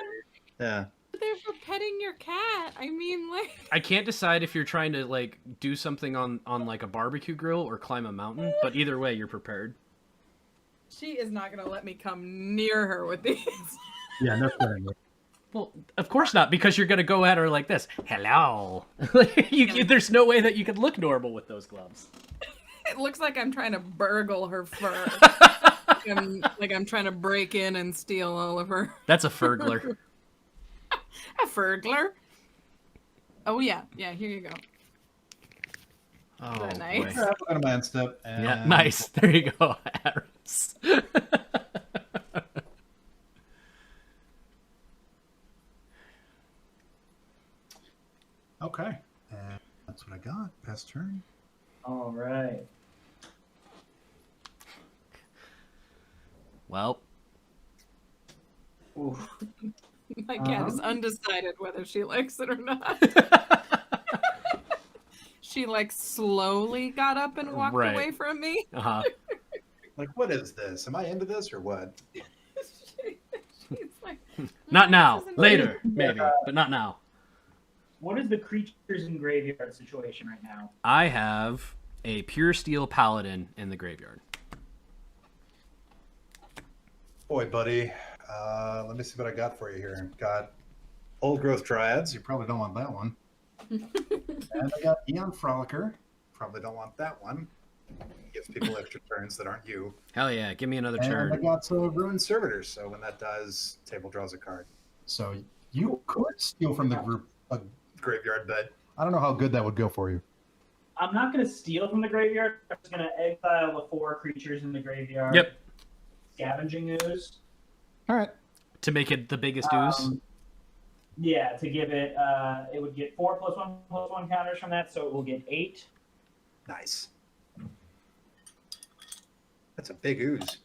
Yeah. They're for petting your cat. I mean, like, I can't decide if you're trying to like do something on like a barbecue grill or climb a mountain, but either way, you're prepared. she is not gonna let me come near her with these. yeah, no kidding. Well, of course not, because you're gonna go at her like this. Hello. There's no way that you could look normal with those gloves. It looks like I'm trying to burgle her fur. Like I'm trying to break in and steal all of her. That's a furgler. A furgler? Oh yeah, yeah. Here you go. Oh, that nice? boy. Yeah, I'll go to my end step. And Yeah, nice. There you go, Aris. Okay. And that's what I got. Pass turn. All right. Well, Oof. My cat is undecided whether she likes it or not. She like slowly got up and walked Right. away from me. uh-huh. Like, what is this? Am I into this or what? She's like, Not now. this isn't Later, maybe, but not now. What is the creatures in graveyard situation right now? I have a pure steel paladin in the graveyard. Boy, buddy. Let me see what I got for you here. Got old growth dryads. You probably don't want that one. And I got Eon Frolicker. Probably don't want that one. Gives people extra turns that aren't you. Hell yeah, give me another And I turn. got Ruined Servitors. So when that does, table draws a card. So you could steal from the group. Graveyard bed. I don't know how good that would go for you. I'm not going to steal from the graveyard. I'm just going to exile the 4 creatures in the graveyard. Yep. Scavenging Ooze. All right. To make it the biggest ooze. Yeah, to give it, it would get 4+1/+1 counters from that, so it will get 8. Nice. That's a big ooze.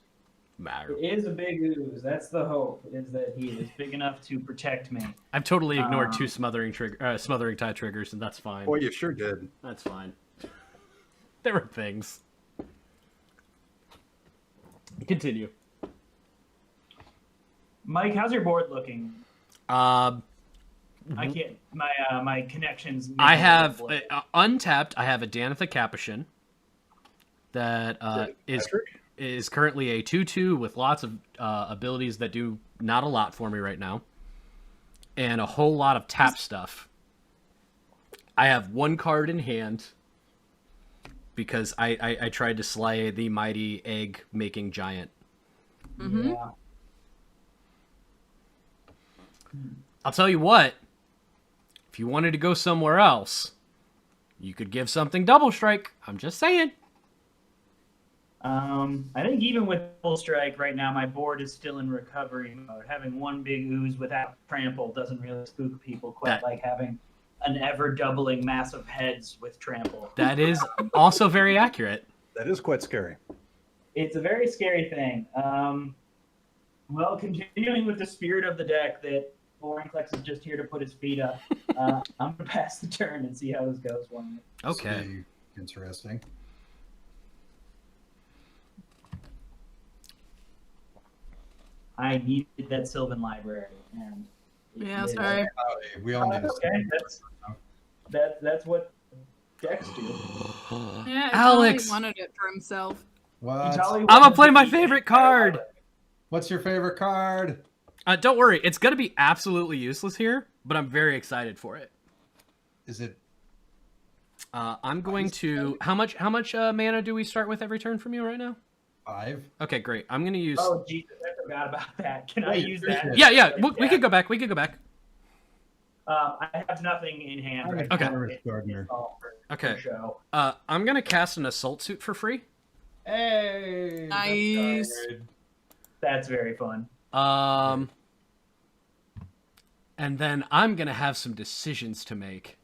It is a big ooze. That's the hope, is that he is big enough to protect me. I've totally ignored 2 smothering tie triggers, and that's fine. Boy, you sure did. That's fine. There were things. Continue. Mike, how's your board looking? I I can't. My connections. have untapped. I have a Danitha Capuchin that is currently a 2/2 with lots of abilities that do not a lot for me right now, and a whole lot of tap stuff. I have 1 card in hand because I tried to slay the mighty egg-making giant. Mm-hmm. Yeah. I'll tell you what, if you wanted to go somewhere else, you could give something double strike. I'm just saying. I think even with full strike right now, my board is still in recovery mode. Having 1 big ooze without trample doesn't really spook people quite like having an ever doubling mass of heads with trample. That is also very accurate. That is quite scary. It's a very scary thing. Well, continuing with the spirit of the deck that Vorinclex is just here to put his feet up. I'm gonna pass the turn and see how this goes. One. Okay. This will be interesting. I needed that Sylvan Library, and Yeah, sorry. We all need to okay. That's what decks do. Yeah, Alex! He wanted it for himself. What? Jolly I'm gonna wanted play to my be- favorite card. What's your favorite card? Don't worry, it's gonna be absolutely useless here, but I'm very excited for it. Is it? I'm going to. How much mana do we start with every turn from you right now? 5. Okay, great. I'm gonna use. Oh Jesus, I forgot about that. Can I Wait, use there's that? it. Yeah. We could go back. I have nothing in hand right Okay. now. Gardener. It's all for Okay. show. I'm gonna cast an assault suit for free. Hey. Nice. That's good. That's very fun. And then I'm gonna have some decisions to make.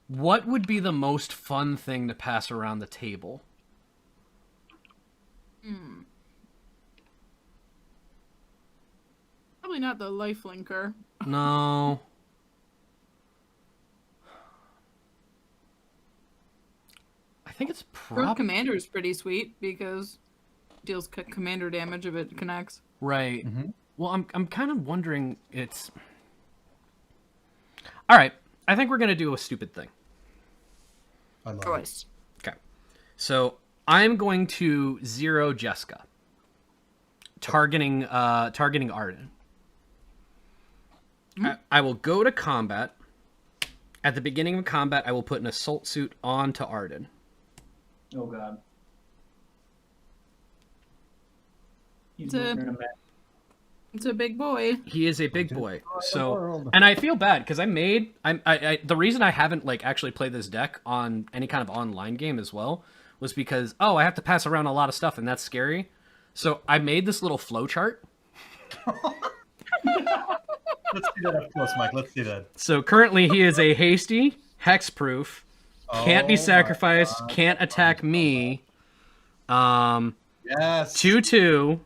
What would be the most fun thing to pass around the table? Probably not the lifelinker. No. I think it's Rogue probably Commander is pretty sweet because deals commander damage if it connects. right. Mm-hmm. Well, I'm kind of wondering. It's all right. I think we're gonna do a stupid thing. I love it. Choice. Okay. So I'm going to 0 Jessica. Targeting Arden. I will go to combat. At the beginning of combat, I will put an assault suit onto Arden. Oh God. He's It's a- moving in a mess. It's a big boy. He is a big boy. So, world. and I feel bad because I the reason I haven't like actually played this deck on any kind of online game as well was because I have to pass around a lot of stuff and that's scary. So I made this little flow chart. Let's see that up close, Mike. Let's see that. So currently he is a hasty, hexproof, can't be Oh my sacrificed, God. can't attack me. Yes. 2/2.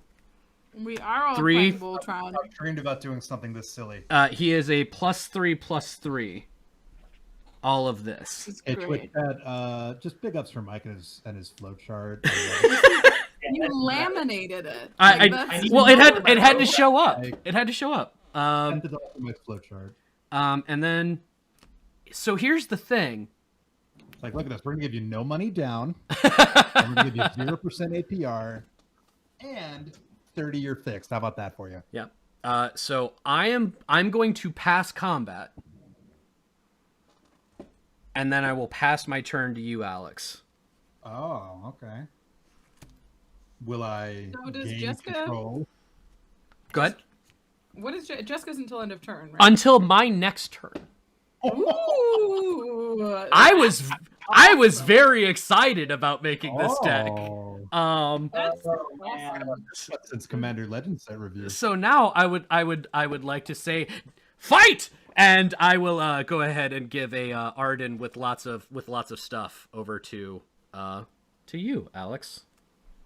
We are all 3. playing Voltron. I've dreamed about doing something this silly. He is a +3/+3. All of this. It's Hey, great. with that, just big ups for Mike and his flow chart. You laminated it. I that's- well, it had to show up. It had to show up. And the Mike's flow chart. And then, so here's the thing. It's like, look at this. We're gonna give you no money down. And we're gonna give you 0% APR and 30-year fixed. How about that for you? Yeah. So I'm going to pass combat, and then I will pass my turn to you, Alex. Oh, okay. Will I So does gain Jessica- control? Go ahead. What is Jessica's until end of turn, right? Until my next turn. Ooh, I was very excited about making this deck. Oh. That's Oh, man. awesome. Since Commander Legend set review. So now I would like to say, fight, and I will go ahead and give a Arden with lots of stuff over to you, Alex,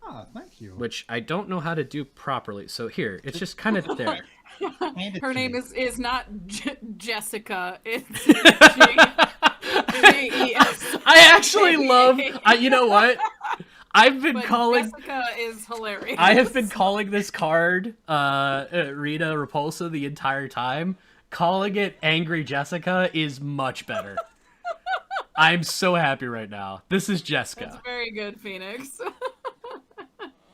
Ah, thank you. which I don't know how to do properly. So here, it's just kind of there. Hand it Her to name me. is not Jessica. It's Jes. I actually love. You know what? I've been But calling. Jessica is hilarious. I have been calling this card Rita Repulsa the entire time. Calling it Angry Jessica is much better. I'm so happy right now. This is That's Jessica. very good, Phoenix.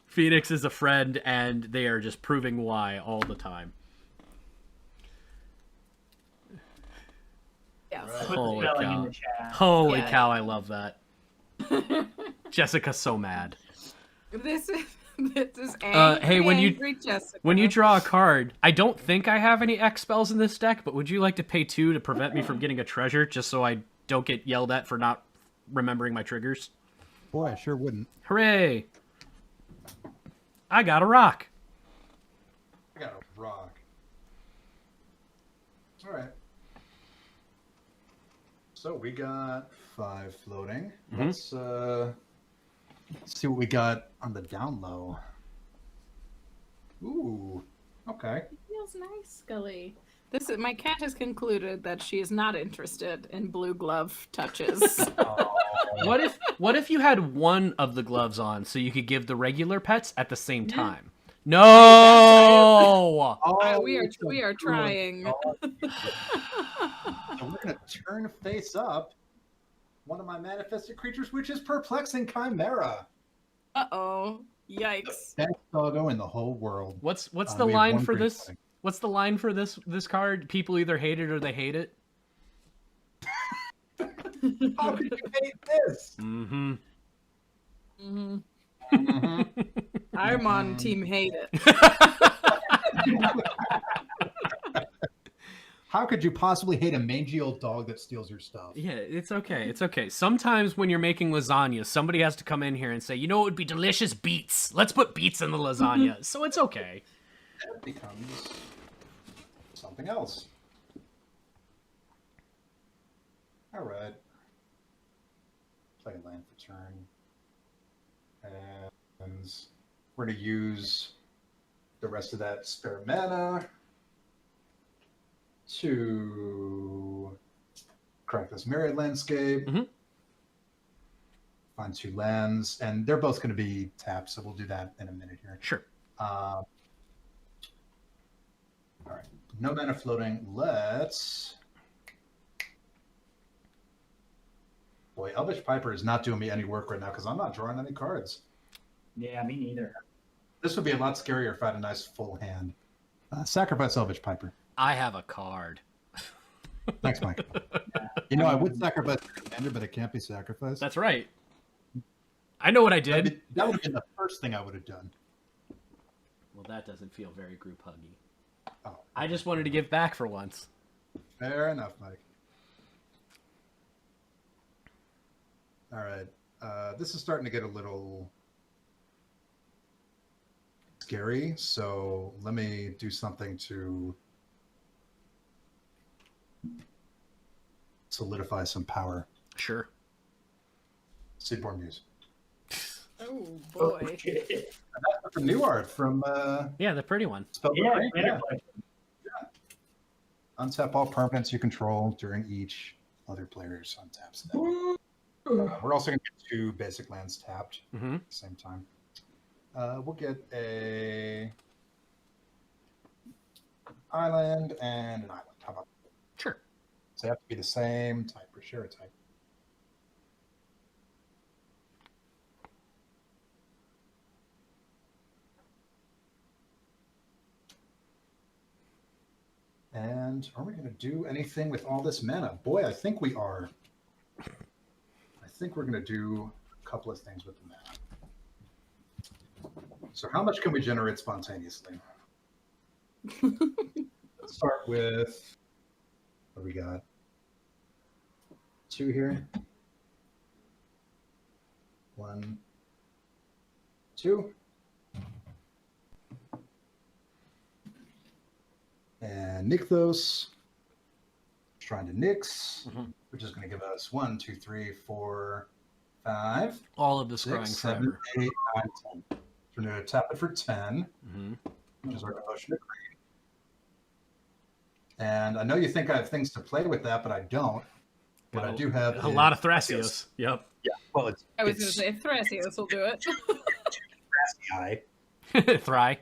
Phoenix is a friend, and they are just proving why all the time. Yes. Put the Holy spelling cow. in the chat. Holy Yeah. cow, I love that. Jessica's so mad. This is hey, when you- angry Jessica. When you draw a card, I don't think I have any X spells in this deck, but would you like to pay 2 to prevent me from getting a treasure, just so I don't get yelled at for not remembering my triggers? Boy, I sure wouldn't. Hooray! I got a rock. I got a rock. All right. So we got 5 floating. Mhm. Let's see what we got on the down low. Ooh, okay. feel smells nice, Scully. My cat has concluded that she is not interested in blue glove touches. What if you had one of the gloves on so you could give the regular pets at the same Yeah. time? No. We are trying. So we're gonna turn face up one of my manifested creatures, which is Perplexing Chimera. Uh-oh. Yikes. Best doggo in the whole world. What's the We have line one for green this? flag. What's the line for this card? People either hate it or they hate it. How could you hate this? Mm-hmm. Mm-hmm. Mhm. I'm on team hate it. How could you possibly hate a mangy old dog that steals your stuff? Yeah, it's okay. It's okay. Sometimes when you're making lasagna, somebody has to come in here and say, you know what would be delicious? Beets. Let's put beets in the lasagna. So it's okay. That becomes something else. All right. Play a land for turn. And we're going to use the rest of that spare mana to crack this Myriad landscape. Mhm. Find 2 lands, and they're both going to be tapped, so we'll do that in a minute here. Sure. All right. No mana floating. Let's. Boy, Elvish Piper is not doing me any work right now because I'm not drawing any cards. Yeah, me neither. This would be a lot scarier if I had a nice full hand. Sacrifice Elvish Piper. I have a card. Thanks, Mike. You know, I would sacrifice the commander, but it can't be sacrificed. That's right. I know what I did. That would have been the first thing I would have done. Well, that doesn't feel very group huggy. Oh, I just wanted to give back for once. fair enough, Mike. All right. This is starting to get a little scary, so let me do something to solidify some power. Sure. Seedborn Muse. Oh boy. That's the new art from Yeah, the pretty one. Spellbook Yeah, Rain. better play. Untap all permanents you control during each other player's untap step. We're also going to get 2 basic lands tapped Mm-hmm. at the same time. We'll get a island and an island. How about that? Sure. So they have to be the same type or share a type. And are we going to do anything with all this mana? Boy, I think we are. I think we're going to do a couple of things with the mana. So how much can we generate spontaneously? Let's start with, what do we got? 2 here. 1, 2. And Nykthos, trying to Nyx, Mhm. which is going to give us 1, 2, 3, 4, 5, All of the 6, scrying 7, forever. 8, 9, 10. We're going to tap it for 10, Mm-hmm. which is our devotion to greed. And I know you think I have things to play with that, but I don't. What I do have A lot of Thrasios. Yep. Yeah, well, it's I was going to say Thrasios will do it. Thrasii. Thry.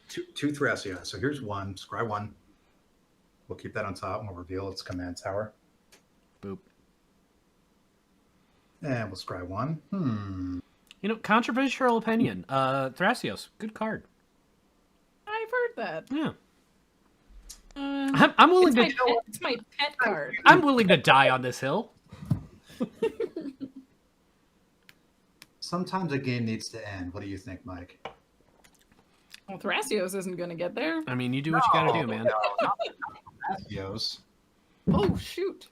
Two Thrasii. So here's 1, scry 1. We'll keep that on top and we'll reveal its command tower. Boop. And we'll scry 1. You know, controversial opinion. Thrasios, good card. I've heard that. Yeah. I'm willing to. It's my pet card. I'm willing to die on this hill. Sometimes a game needs to end. What do you think, Mike? Well, Thrasios isn't going to get there. I mean, you do what you gotta do, man. No, not Thrasios. Oh, shoot.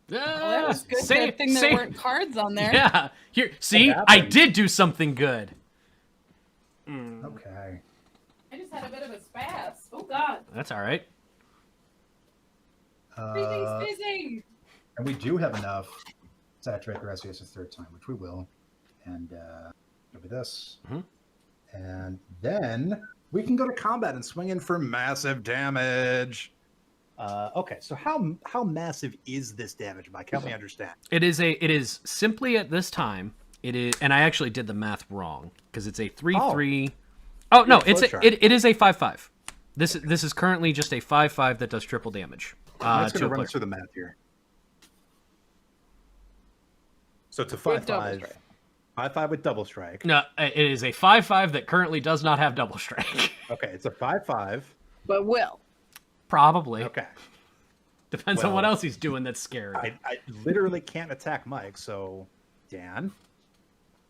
Well, that was good. Say- Good thing there say- weren't cards on there. Yeah. Here, see, happened? I did do something good. Okay. I just had a bit of a spaz. Oh, God. That's all right. Everything's fizzing. And we do have enough to saturate Thrasios a 3rd time, which we will. And it'll be this. Mhm. And then we can go to combat and swing in for massive damage. Okay, so how massive is this damage, Mike? Help me understand. It is simply at this time. It is, and I actually did the math wrong because it's a 3/3. Oh no, Yeah, it is a 5/5. This is currently just a 5/5 that does triple damage. I'm just to going a to run player. through the math here. So it's a With double 5/5. strike. 5/5 with double strike. No, it is a 5/5 that currently does not have double strike. Okay, it's a 5/5. But will. Probably. Okay. Depends on what Well, else he's doing that's scary. I literally can't attack Mike, so Dan,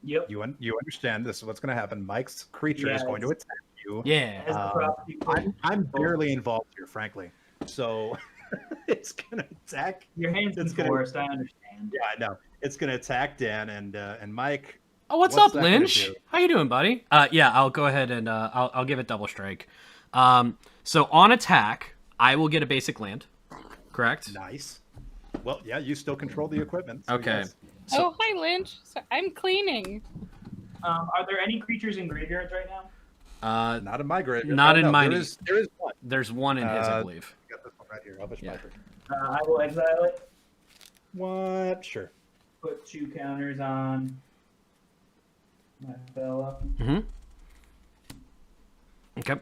Yep. you understand this is what's going to happen. Mike's creature is Yeah, going to it's- attack you. Yeah. As the property, I'm barely involved here, frankly. So it's going to attack. your hands it's in gonna- forest. I understand. Yeah, I know. It's going to attack Dan and Mike. Oh, what's What's up, that gonna Lynch? do? How you doing, buddy? Yeah, I'll go ahead and I'll give it double strike. So on attack, I will get a basic land. Correct? Nice. Well, yeah, you still control the equipment. so Okay. yes. So- Oh, hi, Lynch. So I'm cleaning. Are there any creatures in graveyards right now? Not in my grid. Not in mine. There is one. There's one in his, I Uh, believe. I got this one right here. Elvish Yeah. Viper. I will exile it. What? Sure. Put 2 counters on my fella. Mm-hmm. Okay.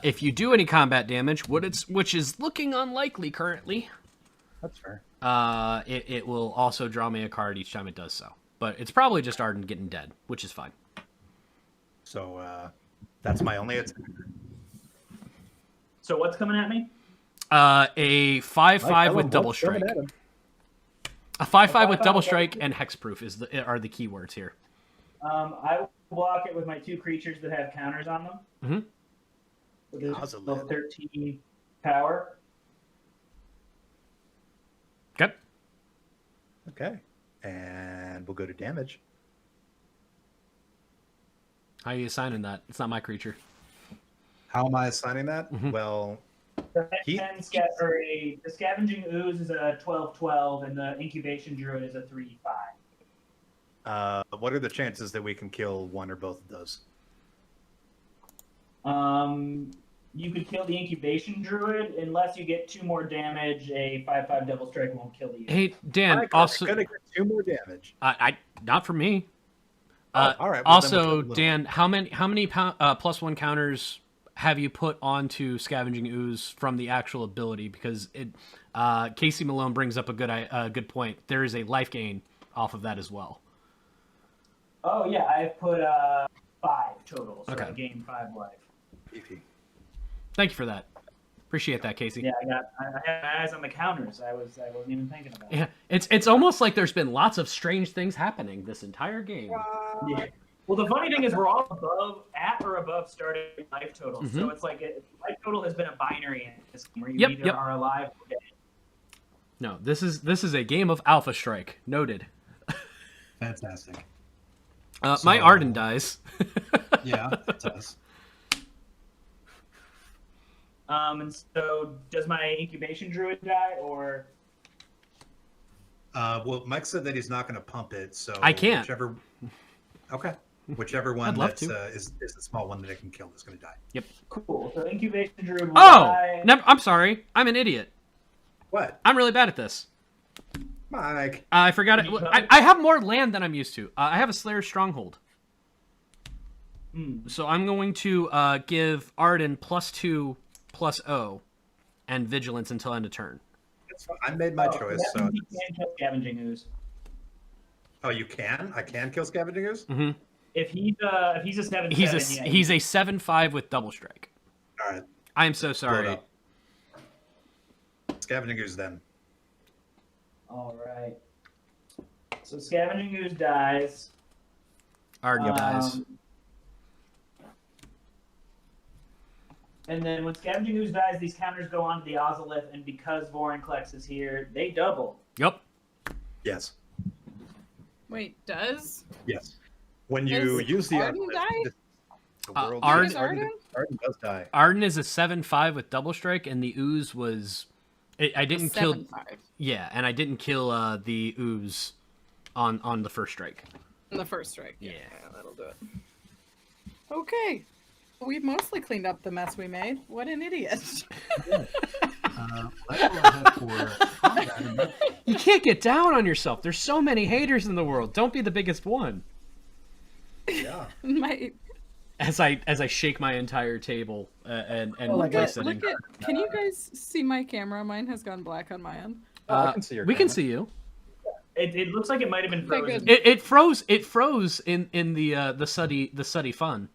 If you do any combat damage, which is looking unlikely currently, That's fair. it will also draw me a card each time it does so. But it's probably just Arden getting dead, which is fine. So that's my only attack. So what's coming at me? A 5/5 Mike, with tell double him what's coming strike. at him. A 5/5 with 5/5 double with strike double- and hexproof are the keywords here. I will block it with my 2 creatures that have counters on them. Mhm. With a How's it level lit? 13 power. Okay. Okay. And we'll go to damage. How are you assigning that? It's not my creature. How am I assigning that? Mhm. Well, The He- the Scavenging Ooze is a 12/12, and the Incubation Druid is a 3/5. what are the chances that we can kill one or both of those? You could kill the Incubation Druid unless you get 2 more damage. A 5/5 Double Strike won't kill you. Hey, Dan, Mike, also... gonna get 2 more damage. I not for me. Oh, all right. Well, then we'll Also, try a little. Dan, how many +1 counters have you put onto Scavenging Ooze from the actual ability? Because Casey Malone brings up a good point. There is a life gain off of that as well. Oh yeah, I've put 5 total, so Okay. I gained 5 life. Beefy. Thank you for that. Appreciate that, Casey. Yeah, I had my eyes on the counters. I wasn't even thinking about it. Yeah, it's almost like there's been lots of strange things happening this entire game. Yeah. Well, the funny thing is, we're all at or above starting life total. Mm-hmm. So it's like life total has been a binary in this game where you Yep, either yep. are alive or dead. No, this is a game of Alpha Strike. Noted. Fantastic. My So- Arden dies. Yeah, it does. And so does my Incubation Druid die, or Well, Mike said that he's not going to pump it, so I can't. Whichever one I'd love that's, to. is the small one that it can kill is going to die. cool? So Incubation Druid will Oh, die. I'm sorry. I'm an idiot. What, I'm really bad at this. Mike? I forgot it. I have more land than I'm used to. I have a Slayer's Stronghold. So I'm going to give Arden +2/+0 and Vigilance until end of turn. That's fine. I made my choice. That So, means you can kill Scavenging Ooze. oh, you can? I can kill Scavenging Ooze? Mm-hmm. If he's a 7/7, yeah, He's a 7/5 with double strike. All right. I am so Blow it sorry. up. Scavenging Ooze then. All right. So Scavenging Ooze dies. Arden dies. And then when Scavenging Ooze dies, these counters go on to the Ozolith, and because Vorinclex is here, they double. Yep. Yes. Wait, does? Yes. When you Does use the Arden Arbalest, die? the world Arden- Does Arden? Arden does die. Arden is a 7/5 with double strike, and the Ooze was. I didn't kill. 7/5 Yeah, and I didn't kill the Ooze on the first strike. in the first strike. Yeah. That'll do it. Okay. We've mostly cleaned up the mess we made. What an idiot. Let's go ahead for combat. And that's You can't get down on yourself. There's so many haters in the world. Don't be the biggest one. Yeah. My, As I shake my entire table and like place I it look in. at, can you guys see my camera? Mine has gone black on my end. I can see your We can camera. see you. It looks like it might have been Okay, frozen. good. It froze. It froze in the Suddy fun.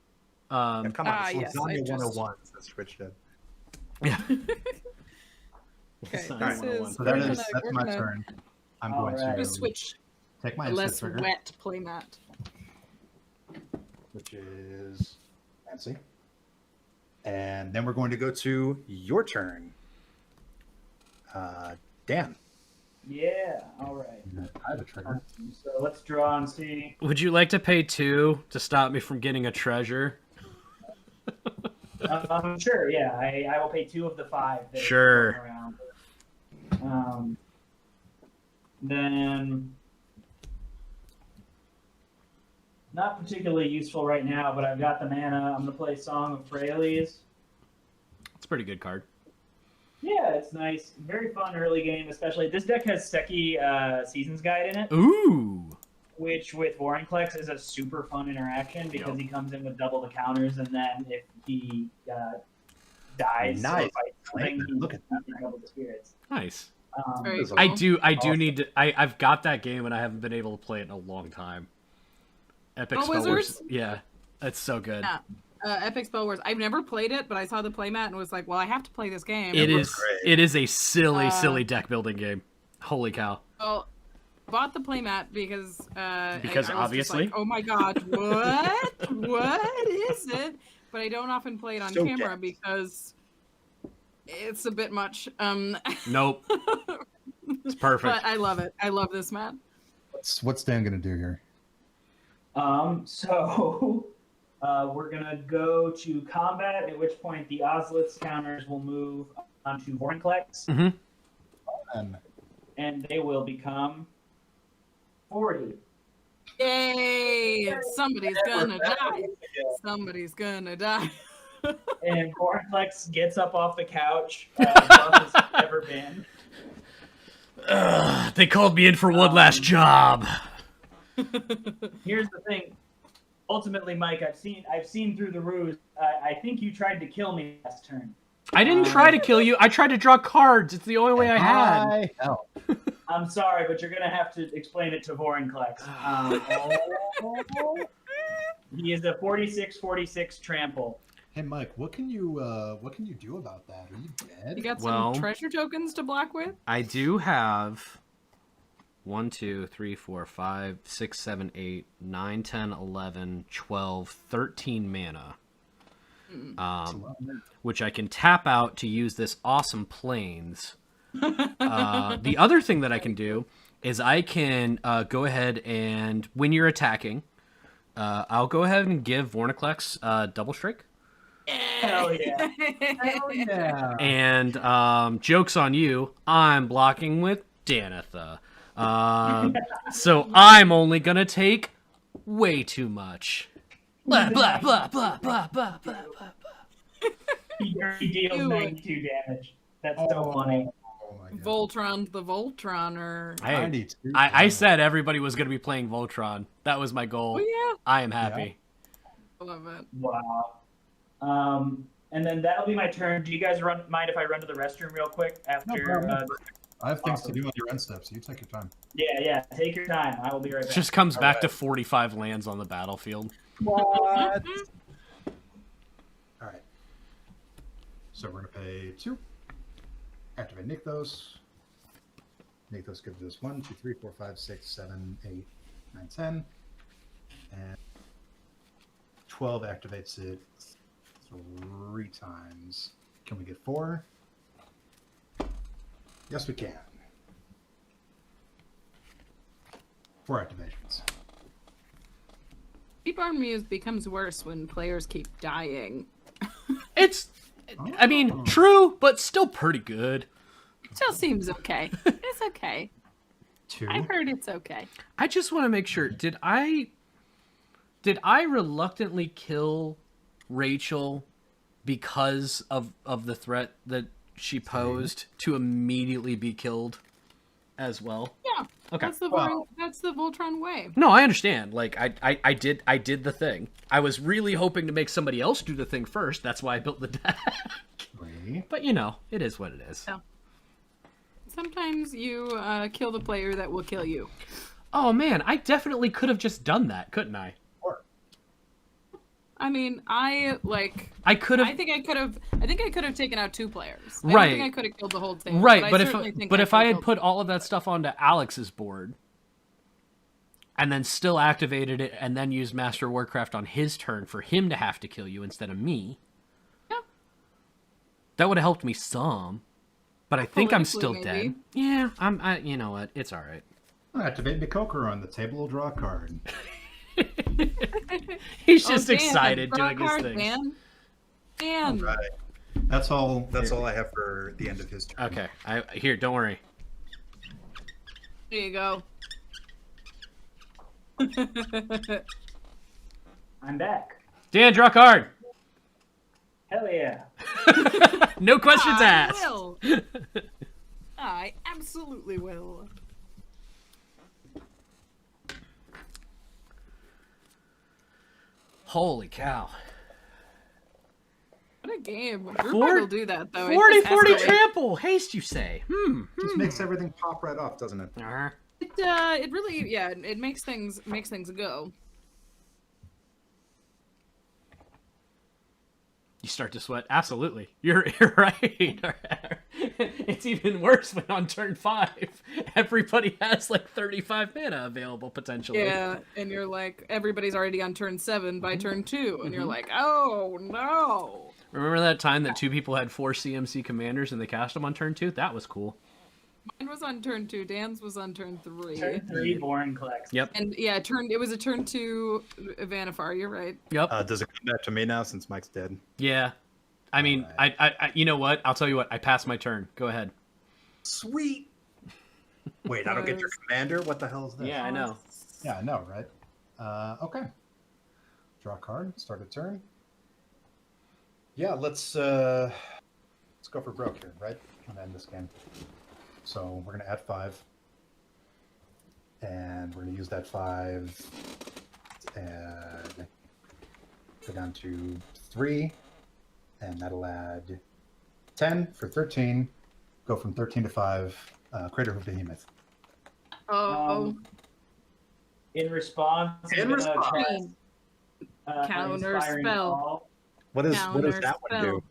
Yeah, come on, it's yes, I Lasagna just- 101 says Twitch did. Yeah. Okay, Sorry, this one on one. is. So that we're is, gonna- that's we're my gonna turn. I'm All going right. to switch take my a instant less trigger, wet playmat. which is fancy. And then we're going to go to your turn. Dan. Yeah. All right. I have a trigger. So let's draw and see. Would you like to pay 2 to stop me from getting a treasure? Sure. Yeah, I will pay 2 of the 5. that are Sure. going around. Then not particularly useful right now, but I've got the mana. I'm gonna play Song of Freyalise. It's a pretty good card. Yeah, it's nice. Very fun early game, especially. This deck has Seki Seasons Guide in it, Ooh. which with Vorinclex is a super fun interaction because Yep. he comes in with double the counters, and then if he dies Nice. or fights something, he Look at that. can double the spirits. Nice. Very Is cool. I do Awesome. need to. I've got that game and I haven't been able to play it in a long time. Epic Oh, Spell Wars. Wizards? Yeah, it's so good. Yeah. Epic Spell Wars. I've never played it, but I saw the playmat and was like, well, I have to play this game. It looks is. great. It is a silly, Uh, silly deck building game. Holy cow! Well, bought the playmat because Because I was obviously. just like, oh my god, what is it? But I don't often play it on So camera dense. because it's a bit much. Nope. It's perfect. But I love it. I love this mat. What's Dan going to do here? So we're gonna go to combat, at which point the Ozlit's counters will move onto Vorinclex, And and they will become 40. Yay! Somebody's gonna die. Somebody's gonna die. And Vorinclex gets up off the couch, buff as he's ever been. They called me in for one last job. Here's the thing. Ultimately, Mike, I've seen through the ruse. I think you tried to kill me last turn. I didn't try to kill you. I tried to draw cards. It's the only way I had. Hell. I'm sorry, but you're gonna have to explain it to Vorinclex. He is a 46/46 trample. Hey Mike, what can you do about that? Are you dead? You got some Well- treasure tokens to block with? I do have 1, 2, 3, 4, 5, 6, 7, 8, 9, 10, 11, 12, 13 mana. Which I can tap out to use this awesome planes. The other thing that I can do is I can go ahead and, when you're attacking, I'll go ahead and give Vorinclex double strike. Hell yeah! Hell yeah. And joke's on you, I'm blocking with Danitha. So I'm only gonna take way too much. Blah, blah, blah, blah, blah, blah, blah, blah. He deals Ew. 92 damage. That's so funny. Oh my god. Voltron, the Voltroner. Hey, 92. I said everybody was gonna be playing Voltron. That was my goal. Oh yeah, I am happy. I love it. Wow. And then that'll be my turn. Do you guys mind if I run to the restroom real quick after? problem. I have things to do on your end steps. You take your time. Yeah. Take your time. I will be right back. Just comes back to Alright. 45 lands on the battlefield. What? All right. So we're gonna pay 2. Activate Nykthos. Nykthos gives us 1, 2, 3, 4, 5, 6, 7, 8, 9, 10. And 12 activates it 3 times. Can we get 4? Yes, we can. 4 activations. Keep Arm Muse becomes worse when players keep dying. It's, I mean, true, but still pretty good. It still seems okay. It's okay. 2. I've heard it's okay. I just want to make sure. Did I reluctantly kill Rachel, because of the threat that she posed, to immediately be killed as well. Yeah. Okay. That's the Voltron way. No, I understand. Like I did the thing. I was really hoping to make somebody else do the thing first. That's why I built the deck. But you know, it is what it is. Yeah. Sometimes you kill the player that will kill you. Oh man, I definitely could have just done that, couldn't I? I mean, I could have. I think I could have taken out 2 players. I Right. don't think I could have killed the whole thing. Right, but if I had killed put all of that stuff onto Alex's board, and then still activated it, and then used Master Warcraft on his turn for him to have to kill you instead of me, Yeah. that would have helped me some. But I think I'm still Politically, dead. Yeah, I. You know what? It's all right. Activate Mikokoro on the table. Will draw a card. He's just Dan, excited draw a doing his card, things. Dan. Right. That's all I have for the end of his turn. Okay, here. Don't worry. There you go. I'm back. Dan, draw a card. Hell yeah. No questions asked. I will. I absolutely will. Holy cow. What a game. Groupon will do that, though. 40-40 trample. Haste, you say. Just makes everything pop right off, doesn't it? It really, yeah, it makes things go. You start to sweat. Absolutely. You're right. It's even worse when on turn 5, everybody has like 35 mana available potentially. Yeah, and you're like, everybody's already on turn 7 by turn 2, and you're like, oh no. Remember that time that 2 people had 4 CMC commanders and they cast them on turn 2? That was cool. Mine was on turn 2, Dan's was on turn 3. Turn 3, Boring collects. Yep. And yeah, it was a turn 2 Vanifar, you're right. Yep. Does it come back to me now since Mike's dead? Yeah. I mean, Alright. I you know what? I'll tell you what. I passed my turn. Go ahead. Sweet. Wait, I don't get your commander? What the hell is this? Yeah, I know. Yeah, I know, right? Okay. Draw a card. Start a turn. Yeah, let's go for broke here, right? And end this game. So we're gonna add 5, and we're gonna use that 5 and go down to 3, and that'll add 10 for 13. Go from 13 to 5. Crater Hoof Behemoth. Oh, In response, I'm gonna cast, Counter Inspiring spell. Call. What does Counter that one do?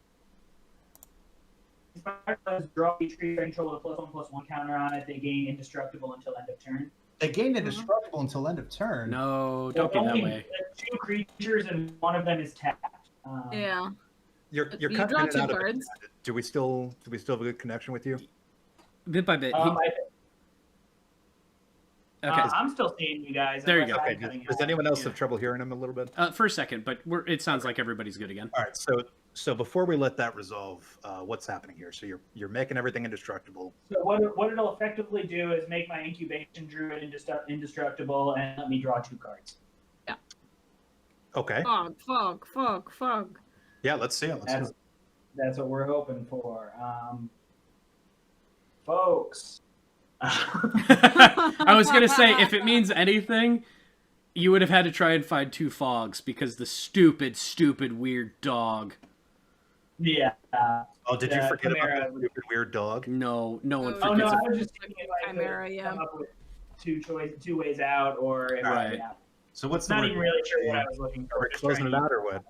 Inspiring Call is draw each creature control with a +1/+1 counter on it. They gain indestructible until end of turn. They gain indestructible until end of turn. No, don't be that Only way. 2 creatures and one of them is tapped. yeah. You're You cutting draw in and 2 out of it. cards. Do we still have a good connection with you? Bit by bit. Okay. I'm still seeing you guys. There you unless go. I'm Okay. cutting Does out. anyone else Yeah. have trouble hearing him a little bit? For a second, but it sounds like everybody's good again. All right. So before we let that resolve, what's happening here? So you're making everything indestructible. So what it'll effectively do is make my incubation druid indestructible and let me draw 2 cards. Okay. Fog. Yeah. Let's see it. Let's see it. That's what we're hoping for, folks. I was gonna say, if it means anything, you would have had to try and find 2 fogs because the stupid weird dog. Yeah. Oh, did you the forget Chimera about that stupid weird dog? No one Oh, Oh no, forgets I it. was just thinking if I Chimera, could yeah. come up with two ways out, or if Right. So what's Not the even really sure what I was looking Are for. we Just closing it trying out or what?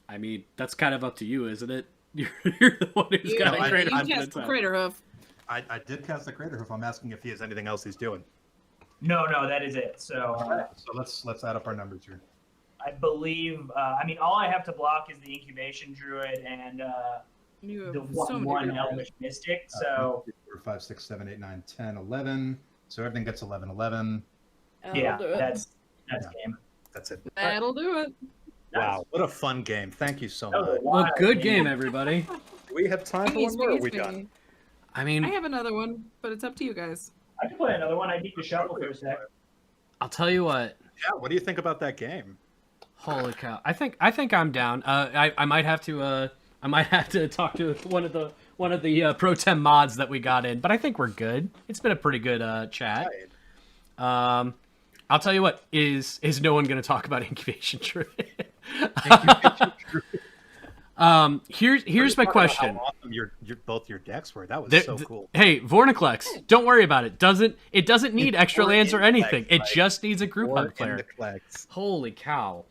I mean, that's kind of up to you, isn't it? You're the one who's got No, to I- create I'm You a cast the Crater Hoof. I did cast the Crater Hoof. I'm asking if he has anything else he's doing. No, that is it. So So let's add up our numbers here. I believe. All I have to block is the incubation druid and You have the so many one good elvish mystic. So 4, 5, 6, 7, 8, 9, 10, 11. So everything gets 11, 11. yeah, do it. that's Yeah. game. That's it. That'll do it. Wow, what a fun game! Thank you so That was a much. Well, wild good game, everybody. Do we have time for one more? Or are we done? I I mean, have another one, but it's up to you guys. I can play another one. I need to shuffle for a sec. I'll tell you what. Yeah. What do you think about that game? Holy cow! I think I'm down. I might have to talk to one of the pro tem mods that we got in, but I think we're good. It's been a pretty good chat. I'll tell you what, is no one going to talk about incubation druid? Here's my question. How awesome both your decks were. That was so cool. Hey, Vorniclex, don't worry about it. It doesn't need extra lands or anything. It just needs a group hug player. Holy cow.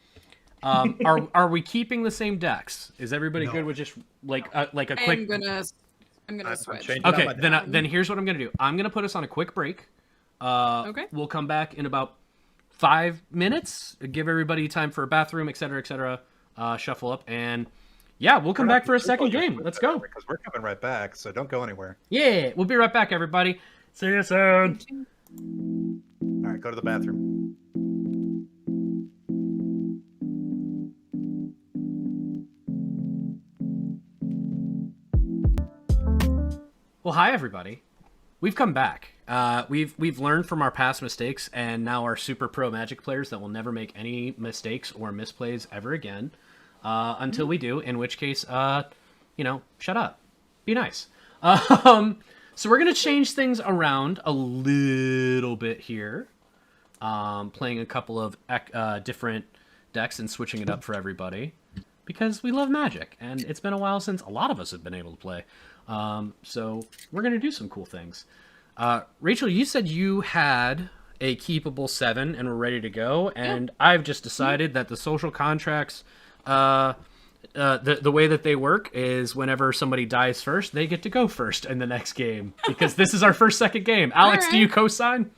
Are we keeping the same decks? Is everybody good with just like a quick? I'm gonna switch. Okay, then here's what I'm gonna do. I'm gonna put us on a quick break. Okay. We'll come back in about 5 minutes. Give everybody time for a bathroom, etc. Shuffle up, and yeah, we'll come back for a second game. Let's go. Because we're coming right back, so don't go anywhere. Yeah, we'll be right back, everybody. See you soon. All right, go to the bathroom. Well, hi everybody. We've come back. We've learned from our past mistakes, and now are super pro Magic players that will never make any mistakes or misplays ever again, until we do. In which case, shut up, be nice. So we're gonna change things around a little bit here, playing a couple of different decks and switching it up for everybody because we love Magic, and it's been a while since a lot of us have been able to play. So we're going to do some cool things. Rachel, you said you had a keepable 7 and were ready to go, and I've just decided that the social contracts, the way that they work is whenever somebody dies first, they get to go first in the next game, because this is our second game. Alex, do you co-sign?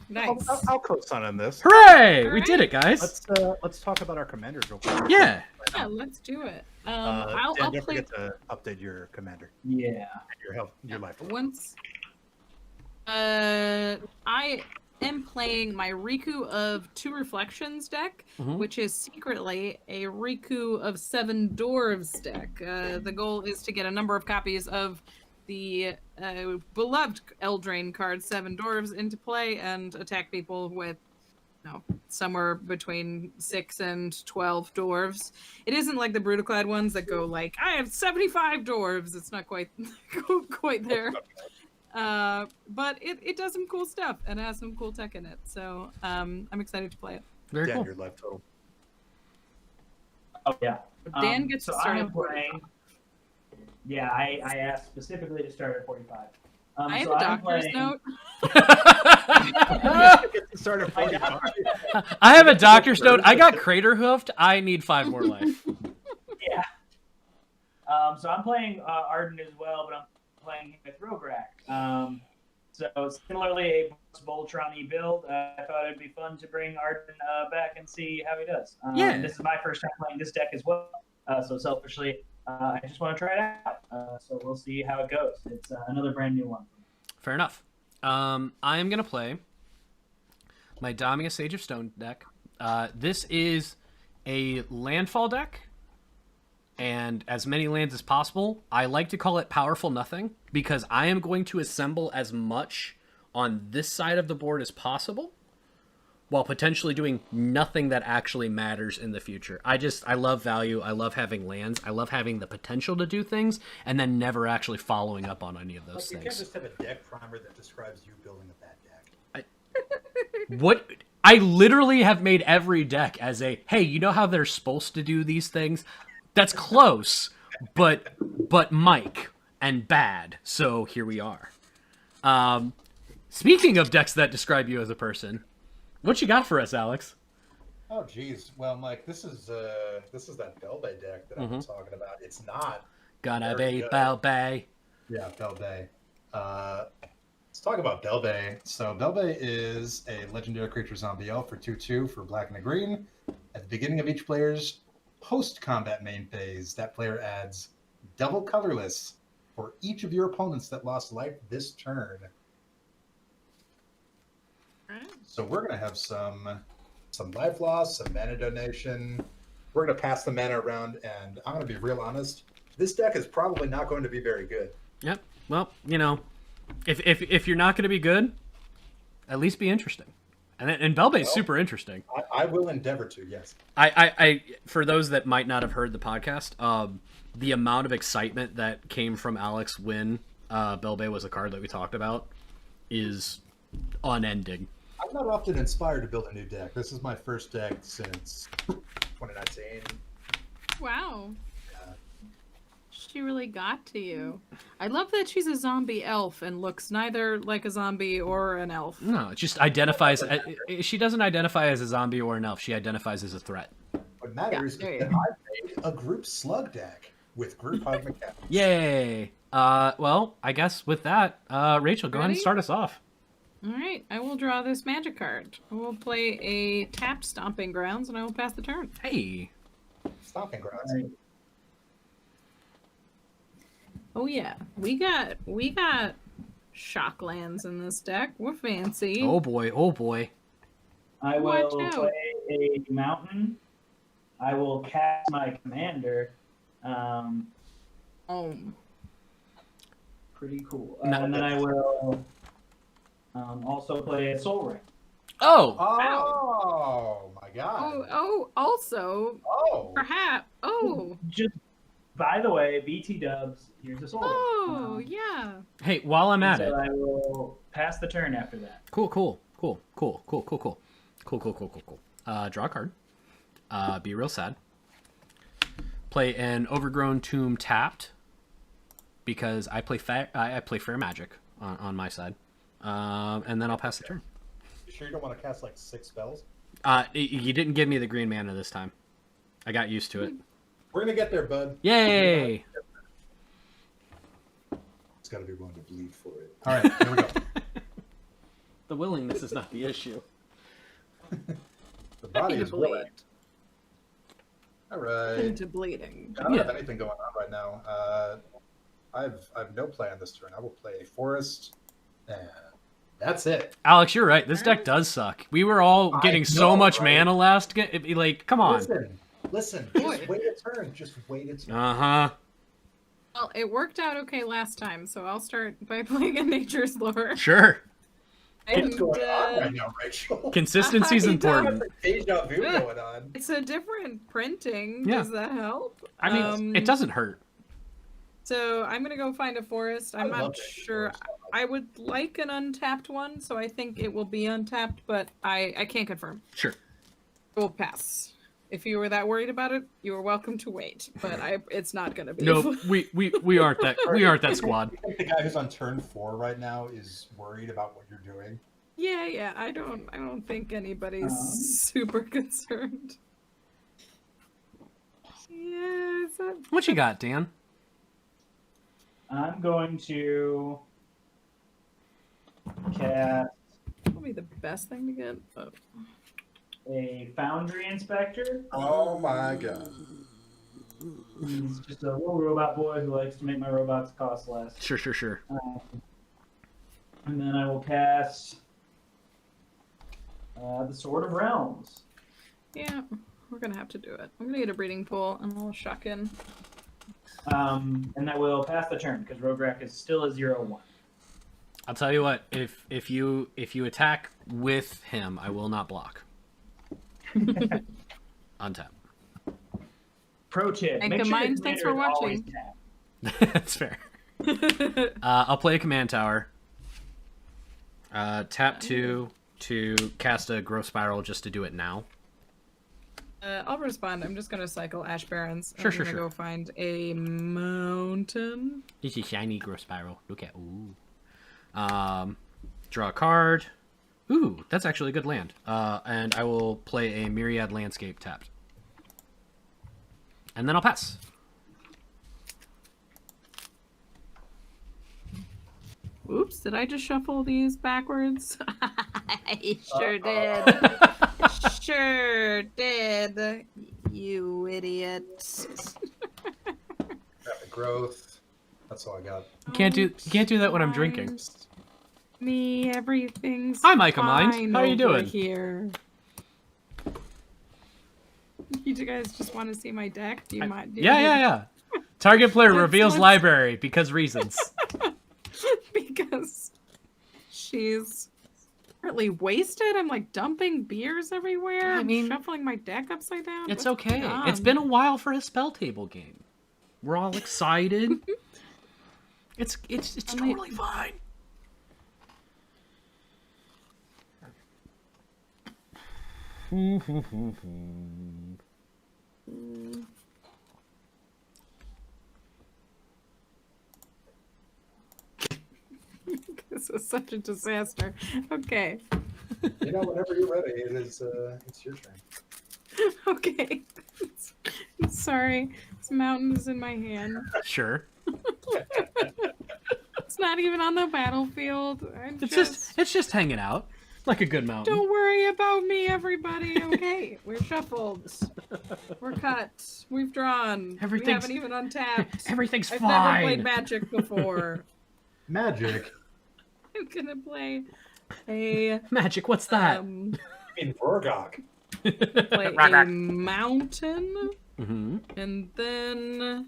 Nice. I'll co-sign on this. Hooray! All We did it, guys. Let's talk about our commanders real quick. Yeah. Yeah, let's do it. Dan, I'll don't play forget to update your commander. Yeah. Your life. once. I am playing my Riku of 2 Reflections deck, which is secretly a Riku of 7 Dwarves deck. The goal is to get a number of copies of the beloved Eldraine card 7 Dwarves into play and attack people with somewhere between 6 and 12 dwarves. It isn't like the Brutaclad ones that go like, I have 75 dwarves. It's not quite there. But it does some cool stuff and has some cool tech in it. So I'm excited to play it. Very cool. Your life total. Oh yeah. Dan gets to start at 45. Yeah, I asked specifically to start at 45. I have a doctor's note. I have a doctor's note. I got crater hoofed. I need 5 more life. Yeah. So I'm playing Arden as well, but I'm playing him with Rograk. So similarly, a Voltron build. I thought it'd be fun to bring Arden back and see how he does. Yeah. This is my first time playing this deck as well. So selfishly, I just want to try it out. So we'll see how it goes. It's another brand new one. Fair enough. I am going to play my Damia Sage of Stone deck. This is a landfall deck, and as many lands as possible. I like to call it Powerful Nothing, because I am going to assemble as much on this side of the board as possible, while potentially doing nothing that actually matters in the future. I love value. I love having lands. I love having the potential to do things and then never actually following up on any of those You things. can't just have a deck primer that describes you building a bad deck. What? I literally have made every deck as a, hey, you know how they're supposed to do these things? That's close, but Mike and bad. So here we are. Speaking of decks that describe you as a person, what you got for us, Alex? Oh, geez. Well, Mike, this is that Belbay deck that I've been talking about. It's not. Gotta very be good. Belbay. Yeah, Belbay. Let's talk about Belbay. So Belbay is a legendary creature zombie elf for 2/2 for black and a green. At the beginning of each player's post-combat main phase, that player adds double colorless for each of your opponents that lost life this turn. So we're going to have some life loss, some mana donation. We're going to pass the mana around, and I'm going to be real honest. This deck is probably not going to be very good. Yep. Well, you know, if you're not going to be good, at least be interesting. And Belbay's super interesting. I will endeavor to, yes. I for those that might not have heard the podcast, the amount of excitement that came from Alex when Belbay was a card that we talked about is unending. I'm not often inspired to build a new deck. This is my first deck since 2019. Wow. She really got to you. I love that she's a zombie elf and looks neither like a zombie or an elf. No, it just identifies. She doesn't identify as a zombie or an elf. She identifies as a threat. What matters is there you that I made a group slug deck with group hug mechanics. Yay! Well, I guess with that, Rachel, go ahead and Ready? start us off. All right, I will draw this magic card. I will play a tapped Stomping Grounds, and I will pass the turn. Hey. Stomping grounds. Oh yeah, we got shocklands in this deck. We're fancy. Oh boy. Oh boy. I Watch will out. play a mountain. I will cast my commander. Pretty cool. No. And then I will also play a soul ring. Oh. Oh my god. Also, Oh. perhaps. Just by the way, BT Dubs. Here's a soul ring. Oh, yeah. Hey, while I'm at So it. I will pass the turn after that. Cool. Draw a card. Be real sad. Play an Overgrown Tomb tapped because I play Fair Magic on my side, and then I'll pass the turn. You sure you don't want to cast like 6 spells? You didn't give me the green mana this time. I got used to it. We're gonna get there, bud. Yay! It's got to be willing to bleed for it. All right, here we go. The willingness is not the issue. The body Happy to is willing. bleed. All right. Into bleeding. I don't have Yeah. anything going on right now. I have no play on this turn. I will play a forest, and that's it. Alex, you're right. This deck does suck. We were all I getting so know, much right? mana last game. Like, come on. Listen. Boy. Just wait a turn. Just wait a turn. Uh-huh. Well, it worked out okay last time, so I'll start by playing a Nature's Lore. Sure. What's going on right now, Rachel? Consistency's I important. Deja vu going on. It's a different printing. Yeah. Does that help? I mean, it doesn't hurt. So I'm gonna go find a forest. I'm I love not Nature's sure. Lore. I would like an untapped one, so I think it will be untapped, but I can't confirm. Sure. We'll pass. If you were that worried about it, you are welcome to wait. But it's not gonna be. Nope. We aren't that squad. You think the guy who's on turn 4 right now is worried about what you're doing? Yeah. I don't think anybody's super concerned. Yeah. Is that... What you got, Dan? I'm going to cast That'll be the best thing to get. Oh. a Foundry Inspector. Oh my god. He's just a little robot boy who likes to make my robots cost less. Sure. And then I will cast the Sword of Realms. Yeah, we're gonna have to do it. I'm gonna get a breeding pool and we'll shuck in. And that will pass the turn because Rograk is still a 0/1. I'll tell you what. If you attack with him, I will not block. Untap. Pro tip: Thank make the sure your minds, thanks commander for is always watching. tapped. That's fair. I'll play a command tower. Tap 2 to cast a growth spiral just to do it now. I'll respond. I'm just gonna cycle Ash Barrens. Sure. I'm gonna go find a mountain. This is shiny growth spiral. Look at draw a card. Ooh, that's actually a good land. And I will play a Myriad Landscape tapped. And then I'll pass. Oops, did I just shuffle these backwards? I sure did. Sure did. You idiot. Rapid growth. That's all I got. You can't do that when I'm drinking. Me, everything's Hi, Micah Mind. fine How you over doing? Here. You guys just want to see my deck? Do you mind? Yeah. Target player Let's- reveals let's- library because reasons. Because she's desperately wasted. I'm like dumping beers everywhere. I mean, I'm shuffling my deck upside down. It's What's okay. going on? It's been a while for a spell table game. We're all excited. it's totally fine. This is such a disaster. Okay. You know, whenever you're ready, it's your turn. Okay. I'm sorry. This mountain is in my hand. Sure. It's not even on the battlefield. It's just hanging out like a good mountain. Don't worry about me, everybody. Okay, we're shuffled. We're cut. We've drawn. We haven't even untapped. Everything's I've fine. never played Magic before. Magic. I'm gonna play a Magic. What's that? In Vorgok. play a mountain, Mm-hmm. and then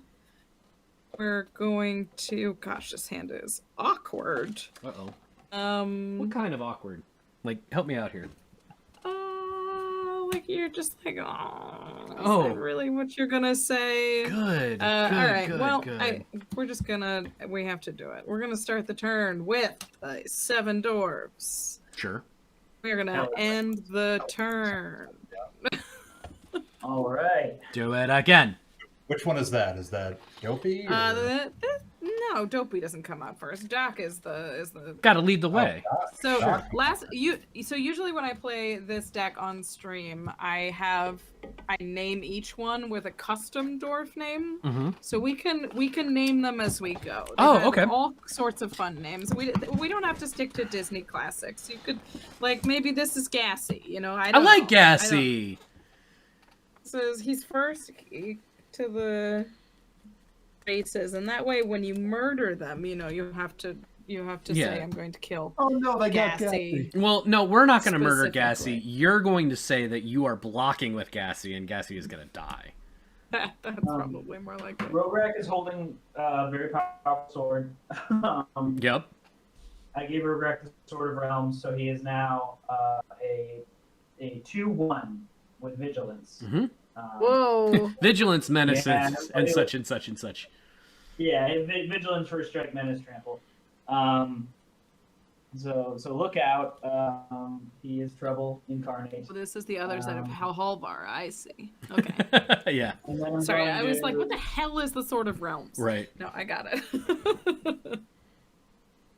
we're going to. Gosh, this hand is awkward. Uh-oh. Um, What kind of awkward? Like, help me out here. like you're just like, oh, is Oh. that really what you're gonna say? Good. All right. Good, Well, good. we're just gonna. We have to do it. We're gonna start the turn with 7 dwarves. Sure. We're gonna end the turn. All right. Do it again. Which one is that? Is that Dopey? Or... No, Dopey doesn't come out first. Doc is the. Got to lead the way. So Sure. So usually when I play this deck on stream, I name each one with a custom dwarf name. Mm-hmm. So we can name them as we go. They've Oh, got okay. All sorts of fun names. We don't have to stick to Disney classics. You could, like, maybe this is Gassy. You know, I like know. Gassy. So he's first to the faces, and that way when you murder them, you know, you have to Yeah. say I'm going to kill Oh no, they got Gassy. Gassy. Well, no, we're not going to murder Specifically. Gassy. You're going to say that you are blocking with Gassy, and Gassy is going to die. That's probably more like it. Rograk is holding a very powerful sword. Yep. I gave Rograk the Sword of Realms, so he is now a 2/1 with vigilance. Mm-hmm. Whoa. Vigilance, menace, Yeah, and such and such and such. Yeah, vigilance, first strike, menace, trample. So look out. He is trouble incarnate. So this is the other side of Halvar. I see. Okay. Yeah. And then I'm Sorry, going I was to- like, what the hell is the Sword of Realms? Right. No, I got it.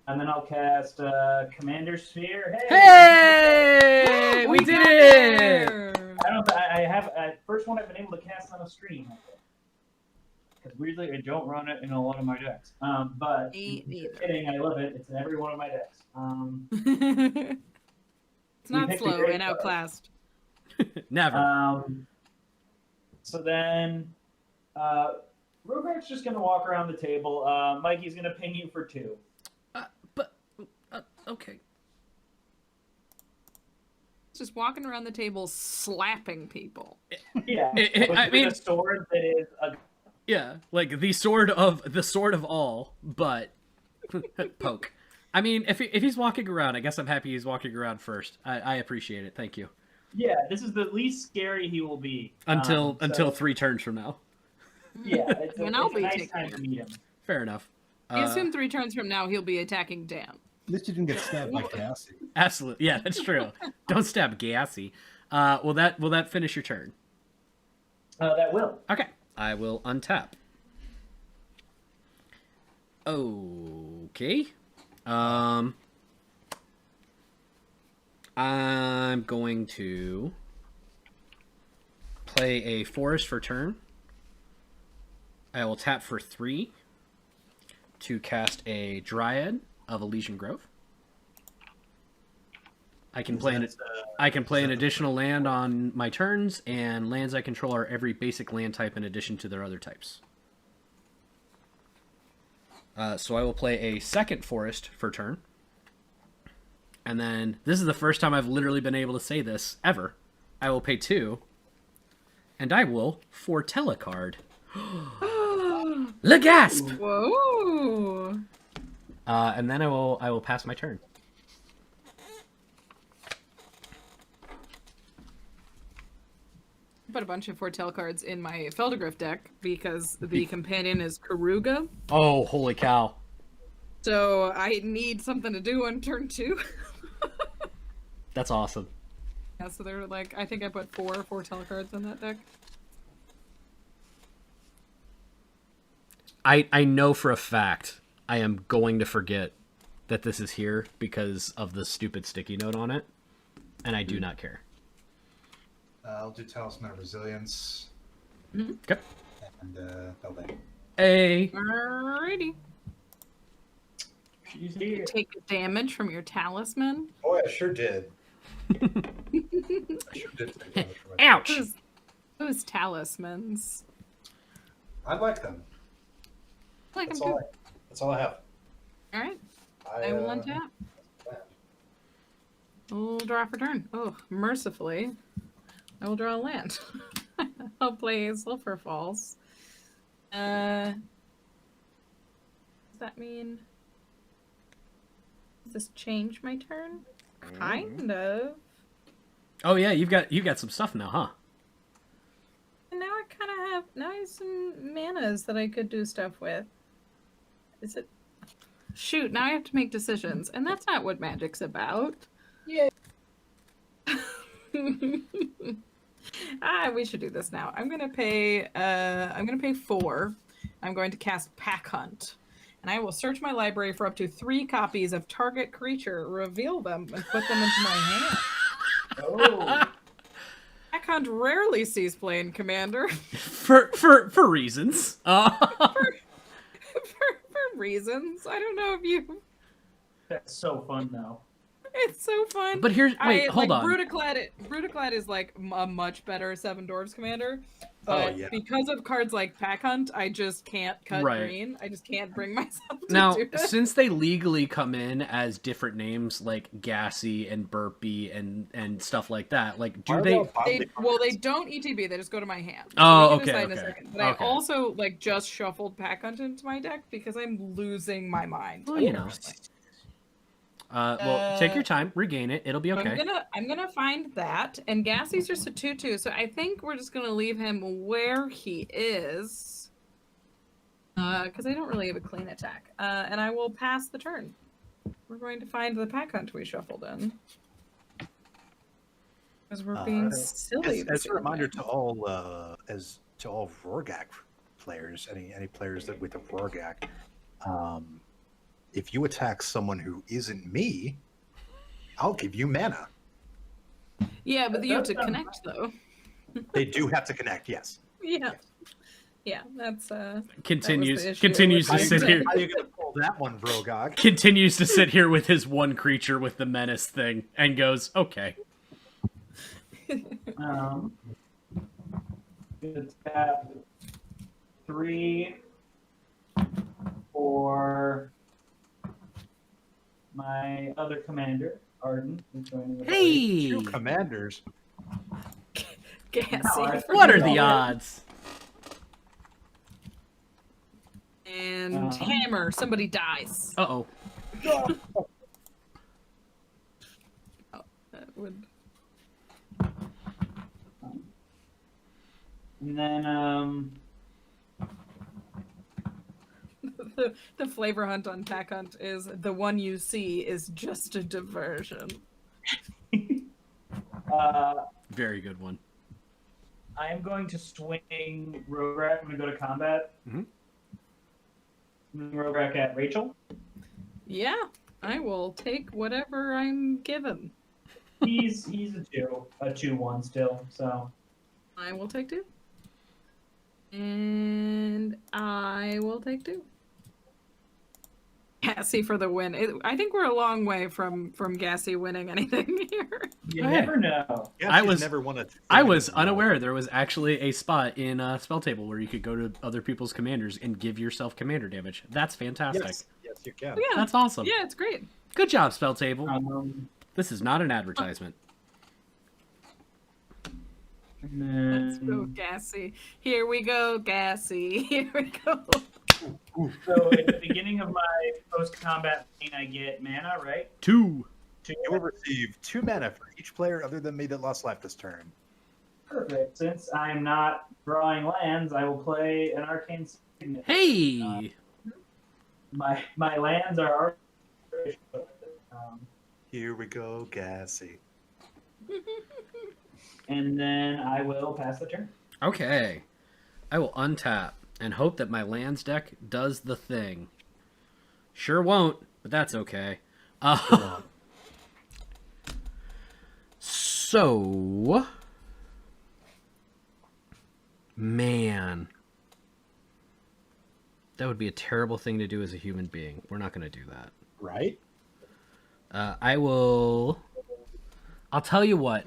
And then I'll cast Commander Sphere. Hey! We got did it! there! I have first one I've been able to cast on a stream. Because weirdly, I don't run it in a lot of my decks. But Me neither. kidding, I love it. It's in every one of my decks. It's not picked a slow great and card. outclassed. Never. So then, Rograk's just gonna walk around the table. Mikey's gonna ping you for 2. Okay. Just walking around the table slapping people. Yeah, I mean- a sword that is a Yeah, like the sword of all, but poke. I mean, if he's walking around, I guess I'm happy he's walking around first. I appreciate it. Thank you. yeah. This is the least scary he will be Until so, 3 turns from now. yeah. It's a, And I'll it's a be nice taking time it. to meet him. Fair enough. I assume 3 turns from now he'll be attacking Dan. At least you didn't get stabbed by Cassie. Absolutely. Yeah, that's true. Don't stab Gassy. Will that finish your turn? That will. Okay. I will untap. Okay. I'm going to play a forest for turn. I will tap for 3 to cast a Dryad of Elysian Grove. I can play an additional land on my turns, and lands I control are every basic land type in addition to their other types. So I will play a second forest for turn. And then, this is the first time I've literally been able to say this, ever. I will pay 2, and I will foretell a card. Le gasp! Whoa! And then I will pass my turn. put a bunch of Foretell cards in my Feldergriff deck because the companion is Karuga. Oh, holy cow. So I need something to do on turn 2. That's awesome. Yeah, so they're like, I think I put 4 Foretell cards in that deck. I know for a fact I am going to forget that this is here because of the stupid sticky note on it, and I do not care. I'll do Talisman of Resilience. Okay. And Beltane. Hey. Alrighty. She's here. Take damage from your talisman. Oh, I sure did. I sure did. take damage from it. Ouch. Those talismans. I like them. I like them That's too. that's all I have. Alright. I will untap. We'll draw for turn. Oh, mercifully, I will draw a land. I'll play Sulphur Falls. Does that mean... Does this change my turn? Kind of. Oh yeah, you've got some stuff now, huh? And now I kind of have... Now I have some manas that I could do stuff with. Is it... Shoot, now I have to make decisions. And that's not what Magic's about. Yeah. We should do this now. I'm gonna pay 4. I'm going to cast Pack Hunt. And I will search my library for up to 3 copies of target creature, reveal them, and put them into my hand. Oh. Pack Hunt rarely sees play in Commander. For reasons. for reasons. I don't know if you... That's so fun, though. It's so fun. But here's hold on. Brutaclad is like a much better Seven Dwarfs commander. But yeah. because of cards like Pack Hunt, I just can't cut Right. green. I just can't bring myself to Now, do it. since they legally come in as different names like Gassy and Burpee and stuff like that, like do they? They don't ETB. They just go to my hand. Oh, We can okay, decide in a okay, second. But okay. I also like just shuffled Pack Hunt into my deck because I'm losing my mind. Well, you know. Well, take your time, regain it. It'll be okay. I'm gonna find that, and Gassy's just a 2/2, so I think we're just gonna leave him where he is, because I don't really have a clean attack, and I will pass the turn. We're going to find the Pack Hunt we shuffled in, because we're being silly. As a reminder to all Rorgak players, any players that with a Rorgak, if you attack someone who isn't me, I'll give you mana. Yeah, but you have to connect though. They do have to connect, yes. Yeah, that's Continues that was the issue continues with to my sit deck. here. How are you going to pull that one, Rogog? Continues to sit here with his one creature with the menace thing, and goes, "Okay." Good tap. 3 for my other commander, Arden. Who's joining the party. Hey, 2 commanders. Gassy. what are the odds? And hammer. Somebody dies. Uh-oh. That would. And then, The flavor hunt on Pack Hunt is the one you see is just a diversion. Very good one. I am going to swing Rograk. I'm going to go to combat. Mhm. Rograk at Rachel. Yeah, I will take whatever I'm given. He's a 2/1 still, so. I will take 2. And I will take 2. Gassy for the win. I think we're a long way from Gassy winning anything here. You Hey. never know. Yeah, I she's was- never won a I was unaware there was actually a spot in Spell Table where you could go to other people's commanders and give yourself commander damage. That's fantastic. Yes, you can. Yeah, That's awesome. yeah, it's great. Good job, Spell Table. This is not an advertisement. Let's go, Gassy. Here we go, Gassy. Here we go. So at the beginning of my post-combat thing, I get mana, right? 2. You will receive 2 mana for each player other than me that lost life this turn. Perfect. Since I am not drawing lands, I will play an arcane signet. Hey! My lands are artificial. Here we go, Gassy. And then I will pass the turn. Okay. I will untap and hope that my lands deck does the thing. Sure won't, but that's okay. So... Man. That would be a terrible thing to do as a human being. We're not going to do that. Right? I'll tell you what.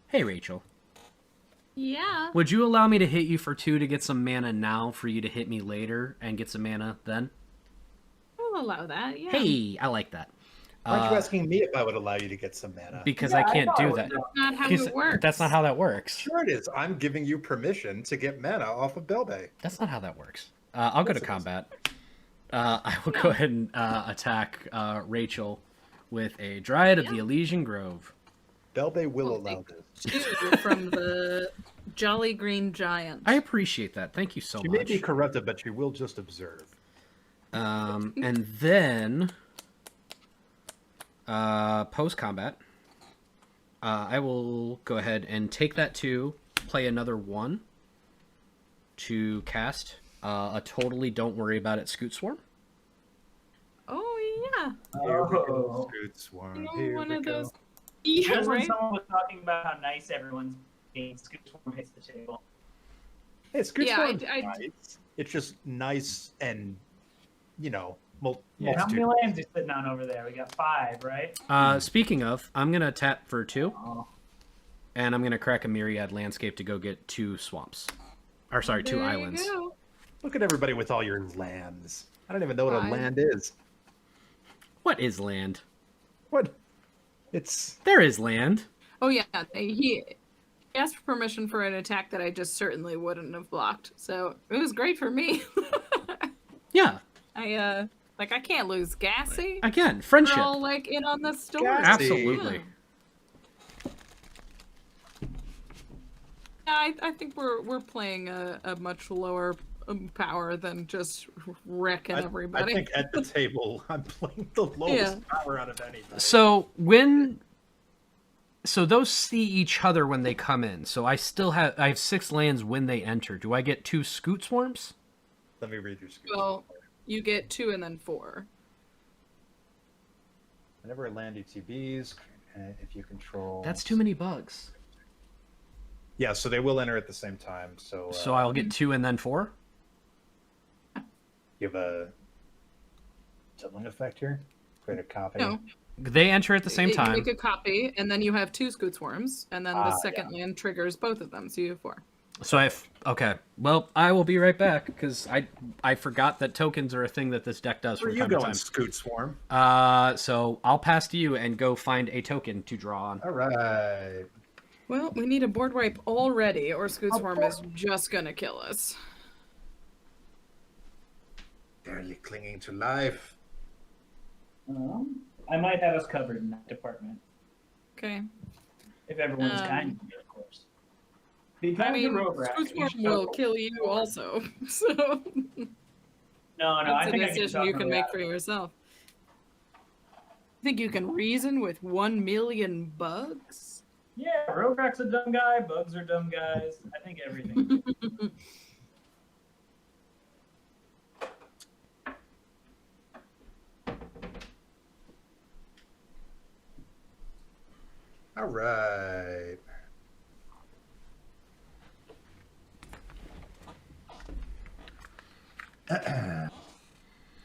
Hey, Rachel. Yeah. Would you allow me to hit you for 2 to get some mana now for you to hit me later and get some mana then? I'll allow that. Yeah. Hey, I like that. Aren't you asking me if I would allow you to get some mana? Because Yeah, I I can't thought do it that. was- That's not how Because it works. That's not how that works. Sure it is. I'm giving you permission to get mana off of Belbay. That's not how that works. I'll go to Yes, it is. combat. I will go ahead and attack Rachel with a Dryad of the Elysian Grove. Belbay will Oh, allow this. Two from the Jolly Green Giant. I appreciate that. Thank you so She may much. be corrupted, but she will just observe. And then post combat, I will go ahead and take that 2, play another 1 to cast a totally don't worry about it Scoot Swarm. Oh yeah. Here we go, Oh. Scoot Swarm. You know, Here one we of go. those. Yeah, Just when right. someone was talking about how nice everyone's being, Scoot Swarm hits the table. Hey, Scoot Yeah, Swarm's I- nice. It's just nice and, you know, How multitude. many lands are sitting on over there? We got 5, right? Speaking of, I'm going to tap for 2, Oh. and I'm going to crack a Myriad Landscape to go get 2 swamps. Or, sorry, 2 There you islands. go. Look at everybody with all your lands. I don't even know what a Fine. land is. What is land? What? It's There is land. Oh yeah, he asked for permission for an attack that I just certainly wouldn't have blocked. So it was great for me. Yeah. I can't lose Gassy. Again, We're friendship. all like in on this story. Gassy. Absolutely. Yeah, I think we're playing a much lower power than just wrecking I everybody. think at the table, I'm playing the lowest power out of anybody. So those see each other when they come in. So I have 6 lands when they enter. Do I get 2 Scoot Swarms? Let me read your Scoot. Well, you get 2 and then 4. Whenever a land UTBs, if you control. That's too many bugs. Yeah, so they will enter at the same time. So So I'll get 2 and then 4? you have a doubling effect here. Create a copy. No, They enter at the same you time. make a copy, and then you have 2 Scoot Swarms, and then the Ah, second land triggers both of them, so you have 4. So okay. Well, I will be right back because I forgot that tokens are a thing that this deck does Where from you time to going, time. Scoot Swarm? So I'll pass to you and go find a token to draw on. All right. Well, we need a board wipe already, or Scoot Swarm is just gonna kill us. Barely clinging to life. I might have us covered in that department. Okay. If everyone's Um, kind to me, of course. Because I mean, the road rat, Scoot you Swarm should will go- kill you also, so No, I that's a think I can decision you talk can her make out for of it. yourself. Think you can reason with 1 million bugs? Yeah, Rodrak's a dumb guy. Bugs are dumb guys. I think everything. All right.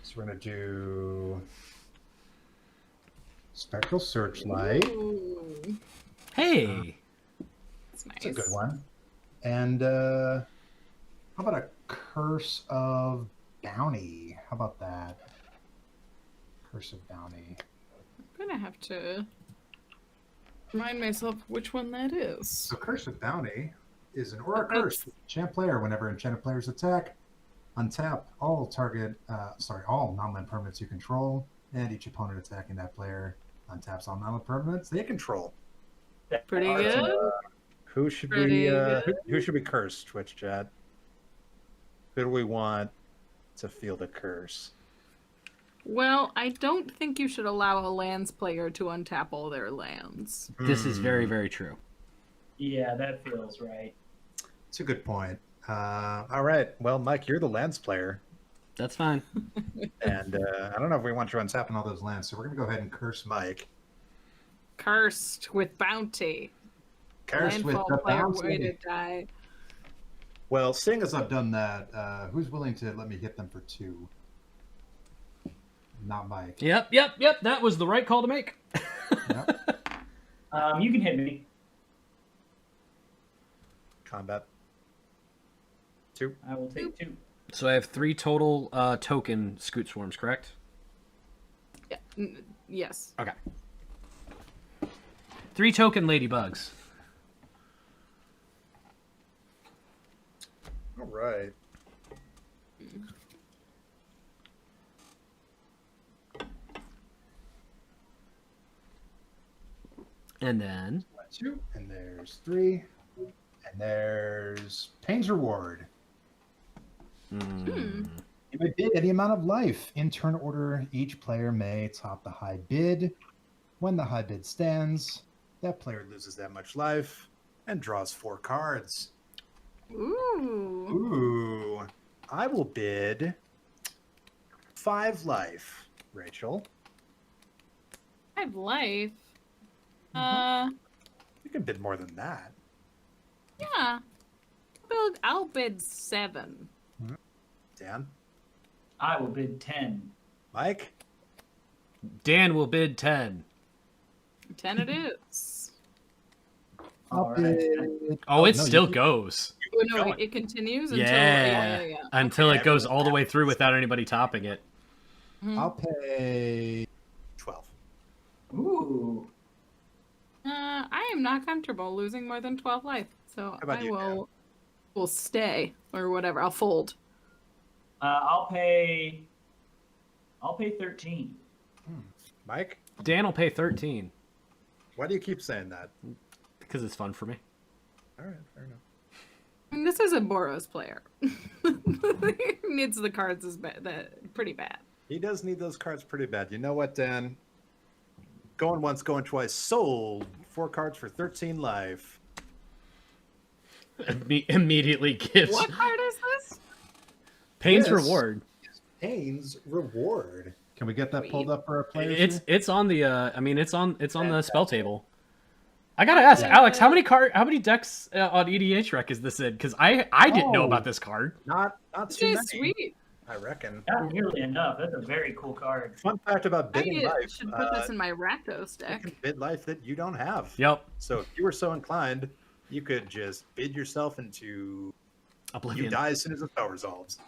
So we're gonna do Spectral Searchlight. Ooh, Hey, that's nice. It's a good one. And how about a Curse of Bounty? How about that? Curse of Bounty. I'm gonna have to remind myself which one that is. So Curse of Bounty is an aura That's- curse. Enchant player. Whenever enchanted players attack, untap all all non-land permanents you control, and each opponent attacking that player untaps all non-land permanents they control. Pretty Cards, good. Who should Pretty we good. who should we curse, Twitch chat? Who do we want to feel the curse? Well, I don't think you should allow a lands player to untap all their lands. This is very, very true. Yeah, that feels right. It's a good point. All right. Well, Mike, you're the lands player. That's fine. And I don't know if we want you untapping all those lands, so we're going to go ahead and curse Mike. Cursed with bounty. Cursed with Landfall the player bounty. way to die. Well, seeing Seeing as I've done that, who's willing to let me hit them for 2? Not Mike. Yep. That was the right call to make. Yep. You can hit me. combat 2. I will take 2. So I have 3 total token Scoot Swarms, correct? Yeah. Yes. Okay. 3 token Ladybugs. All right. And then 1, 2, and there's 3, and there's Pain's Reward. You may bid any amount of life. In turn order, each player may top the high bid. When the high bid stands, that player Player loses that much life and draws 4 cards. Ooh. Ooh. I will bid 5 life, Rachel. 5 life. You can bid more than that. Yeah. I'll bid 7. Dan? I will bid 10. Mike? Dan will bid 10. 10 it is. I'll All right. bid. Oh, it no, still you- goes. Oh, no, going. it continues until Yeah. Until Okay. it goes all the way through without anybody topping it. I'll pay. 12. Ooh. I am not comfortable losing more than 12 life, so about I you, will stay or whatever. I'll fold. I'll pay 13. Mike? Dan will pay 13 Why do you keep saying that? because it's fun for me. All right, fair enough. I mean, this is a Boros player. He needs the cards pretty bad. He does need those cards pretty bad. You know what, Dan? Going once, going twice. Sold 4 cards for 13 life. Immediately gives What card is this? Pain's Yes. Reward. Pain's Reward. Can we get that pulled up for our players? It's here? it's on the it's on the spell table. I gotta ask Alex, how many decks on EDH Rec is this in? Because I didn't know Oh. about this card. Not This too many, is sweet. I reckon. Not nearly enough. That's a very cool card. Fun fact about I bidding life. should put this in my Rakdos you deck. can bid life that you don't have. Yep, So if you were so inclined, you could just bid yourself into you Oblivion. die as soon as the spell resolves.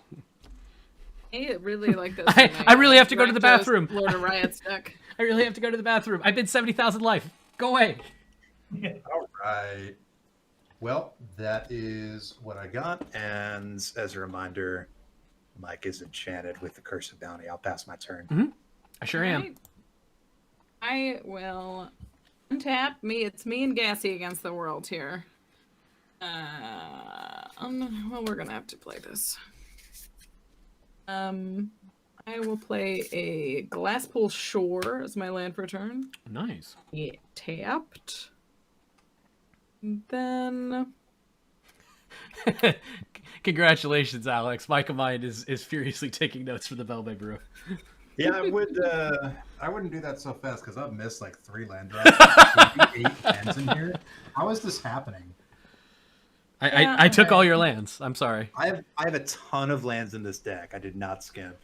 I really like this. I really have to go to the bathroom. Lord of Riots deck. I really have to go to the bathroom. I bid 70,000 life. Go away. All right. Well, that is what I got. And as a reminder, Mike is enchanted with the Curse of Bounty. I'll pass my turn. I sure am. Right. I will untap me. It's me and Gassy against the world here. Well, we're gonna have to play this. I will play a Glasspool Shore as my land for turn. Nice. It tapped. Then Congratulations, Alex. Micah Mind is furiously taking notes for the Velvet Brew. Yeah, I would. I wouldn't do that so fast because I've missed like 3 land drops. 8 lands in here. How is this happening? I took all your lands. I'm sorry. I have a ton of lands in this deck. I did not skimp,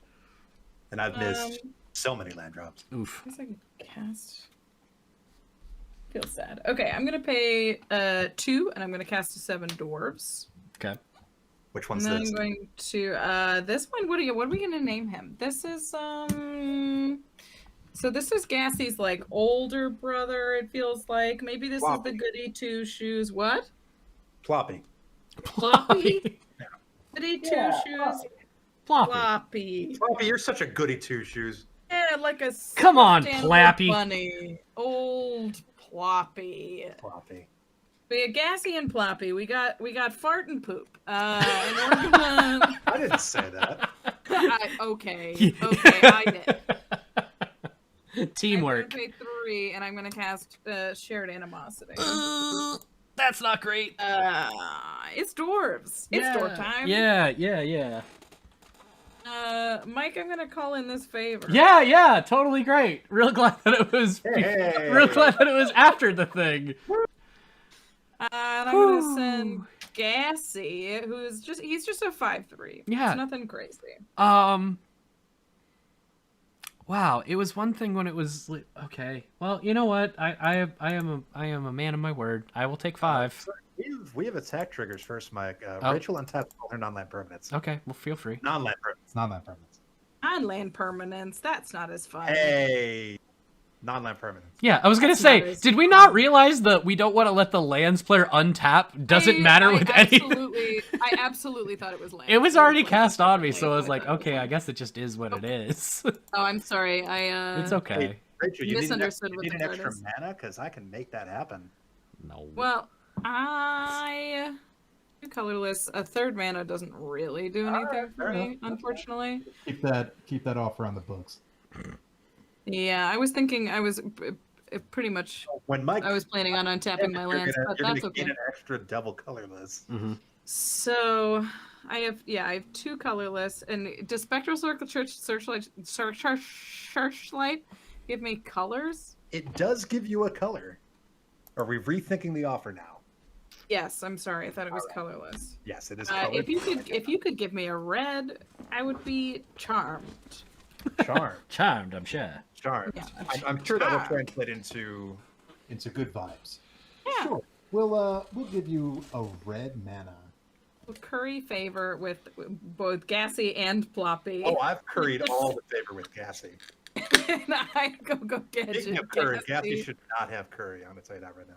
and I've missed so many land drops. Oof. I guess I can cast. Feels sad. Okay, I'm gonna pay 2, and I'm gonna cast 7 dwarves. Okay. Which And one's then this? I'm going to this one. What are we gonna name him? This is So this is Gassy's like older brother. It feels like maybe this is Floppy. the Goody Two Shoes. What? Ploppy. Floppy. Goody Two Yeah, Shoes. Floppy. Floppy. Ploppy, you're such a goody 2 shoes. Yeah, like a Come on, stuffed animal Plappy. bunny. Old Ploppy. Ploppy. We got Gassy and Ploppy. We got Fart and Poop. And we're gonna... I didn't say that. Okay, I did. Teamwork. I'm gonna pay 3, and I'm gonna cast Shared Animosity. That's not great. It's dwarves. It's dwarf time. Yeah. Mike, I'm gonna call in this favor. Yeah, totally great. Real glad that it was. Hey. Real glad that it was after the thing. And I'm gonna send Gassy, he's just a 5/3. Yeah. It's nothing crazy. Wow, it was one thing when it was okay. Well, you know what? I am a man of my word. I will take 5. We have attack triggers first, Mike. Oh. Rachel untaps all her non-land permanents. Okay, well, feel free. Non-land permanents. It's not that permanent. On-land permanence, that's not as fun. Hey, non-land permanents. Yeah, I was gonna That's not say, as did we not realize that we don't want to let the lands player untap? Doesn't matter with anything. I absolutely thought it was land. It was already cast on me, so I was like, okay, I guess it just is what it is. Oh, I'm sorry. It's okay. Hey, Rachel, you Misunderstood what need the an word extra is. mana because I can make that happen. No. Well, I colorless. A 3rd mana doesn't really do anything for fair me, enough. unfortunately. Keep that offer on the books. Yeah, I was thinking I was pretty much. When Mike, I was planning on untapping my lands, but that's okay. Get an extra double colorless. Mm-hmm. So I have 2 colorless, and does Spectral Searchlight give me colors? It does give you a color. Are we rethinking the offer now? Yes, I'm sorry. I thought it was colorless. Yes, it is color. If you could give me a red, I would be charmed. Charm. Charmed, I'm sure. Charm. Yeah, I'm sure that will charmed. translate into. Into good vibes. Yeah. Sure. We'll give you a red mana. Curry favor with both Gassy and Ploppy. Oh, I've curried all the favor with Gassy. And I go get Speaking you, of curry, Gassy. Gassy should not have curry. I'm gonna tell you that right now.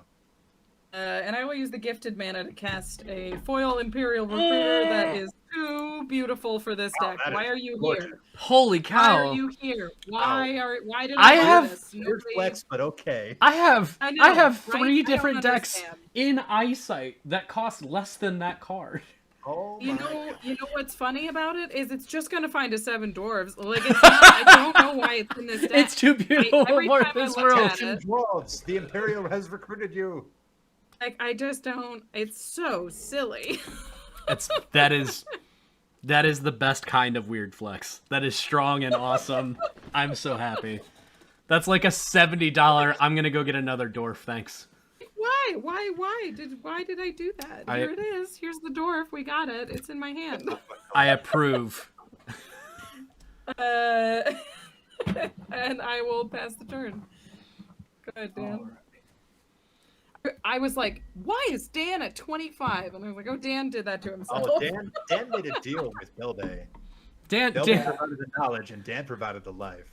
And I will use the gifted mana to cast a foil Imperial Recruiter that is too beautiful for this Wow, deck. that Why is are you gorgeous. here? Holy Why cow! are you here? Why did I I do have- this? Weird Nobody- flex, but okay. I have I know, I have right? 3 I don't different decks understand. in eyesight that cost less than that card. Oh You my know what's funny about it is it's just gonna find a 7 dwarves. Like it's not, I don't know why it's in this deck. It's too beautiful every for time I this look world. at Attention, it. dwarves! The Imperial has recruited you. Like I just don't. It's so silly. That is the best kind of weird flex. That is strong and awesome. I'm so happy. That's like a $70. I'm gonna go get another dwarf. Thanks. Why did I do that? Here it is. Here's the dwarf. We got it. It's in my hand. I approve. And I will pass the turn. Go ahead, Dan. I was like, why is Dan at 25? And I was like, oh, Dan did that to himself. Oh, Dan made a deal with Bilday. Dan, Bilday provided the knowledge, and Dan provided the life.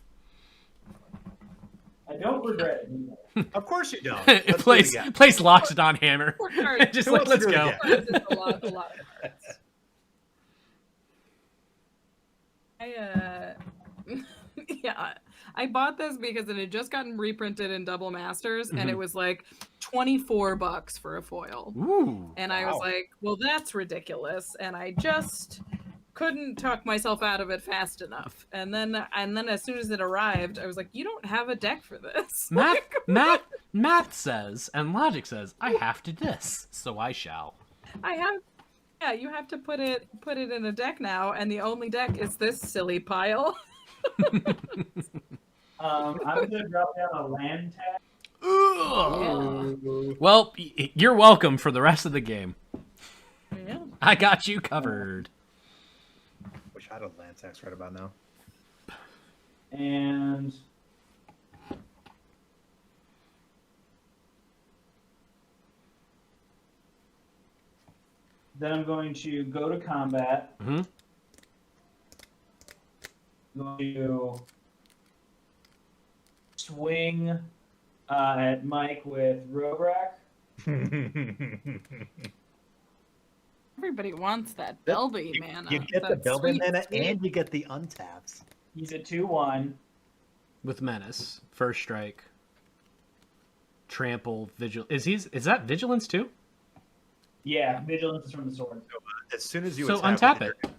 I don't regret it. Of course you don't. Let's do it place again. Loxodon Hammer. Four cards. Just Who like, wants let's to do it go. again? It's a lot of cards. I bought this because it had just gotten reprinted in Double Masters, and it was like $24 for a foil. Ooh. And I was Wow. like, well, that's ridiculous. And I just couldn't talk myself out of it fast enough. And then as soon as it arrived, I was like, you don't have a deck for this. Math says, and logic says, I have to this, so I shall. You have to put it in a deck now, and the only deck is this silly pile. I'm gonna drop down a land tag. Ugh. Well, you're welcome for the rest of the game. Yeah. I got you covered. Wish I had a land tax right about now. And then I'm going to go to combat. Mhm. Going to swing at Mike with Robrak. Everybody wants that Belby mana. You get the That building sweet, mana, sweet- and you get the untaps. He's at 2-1. With Menace. First strike. Trample, Vigil. Is that Vigilance too? Yeah, vigilance is from the sword. As soon as you So attack untap with it. You're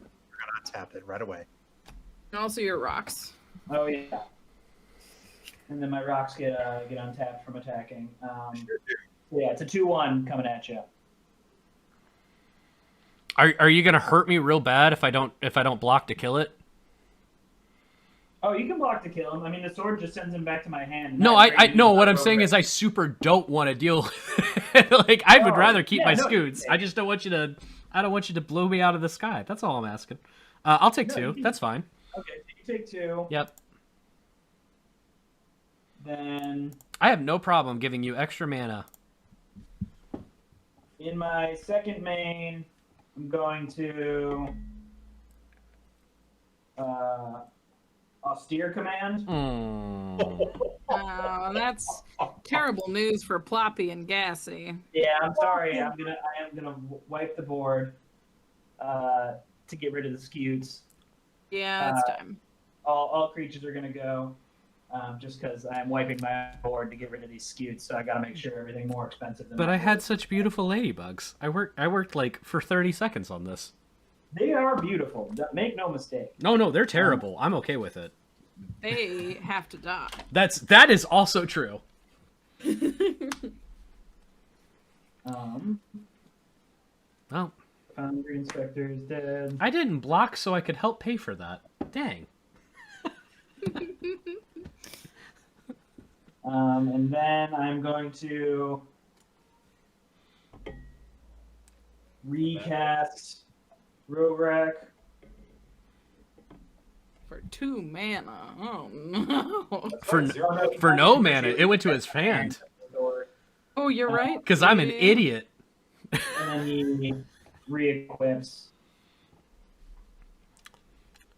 gonna untap it right away. And also your rocks. Oh yeah. And then my rocks get untapped from attacking. Yeah, it's a 2-1 coming at you. Are you gonna hurt me real bad if I don't block to kill it? Oh, you can block to kill him. I mean, the sword just sends him back to my hand. No, I no. What I'm saying is I super don't want to deal. Like I would Oh, rather keep yeah, my no, scoots. I just don't want you to. I don't want you to blow me out of the sky. That's all I'm asking. I'll take No, 2. you can- That's fine. Okay, so you take 2. Yep. Then I have no problem giving you extra mana. in my second main, I'm going to austere command. Mm. That's terrible news for Ploppy and Gassy. Yeah, I'm sorry. I am gonna wipe the board to get rid of the scutes. Yeah, it's time. All creatures are gonna go just because I'm wiping my board to get rid of these scutes. So I got to make sure everything more expensive than. But my I had board. such beautiful ladybugs. I worked like for 30 seconds on this. They are beautiful. Make no mistake. No, they're terrible. I'm okay with it. They have to die. That is also true. Oh, Foundry Inspector is dead. I didn't block so I could help pay for that. Dang. And then I'm going to recast Rograk. For 2 mana. Oh no. For no mana, it went to his hand. Oh, you're right. Because I'm an Yeah. idiot. And then he re-equips.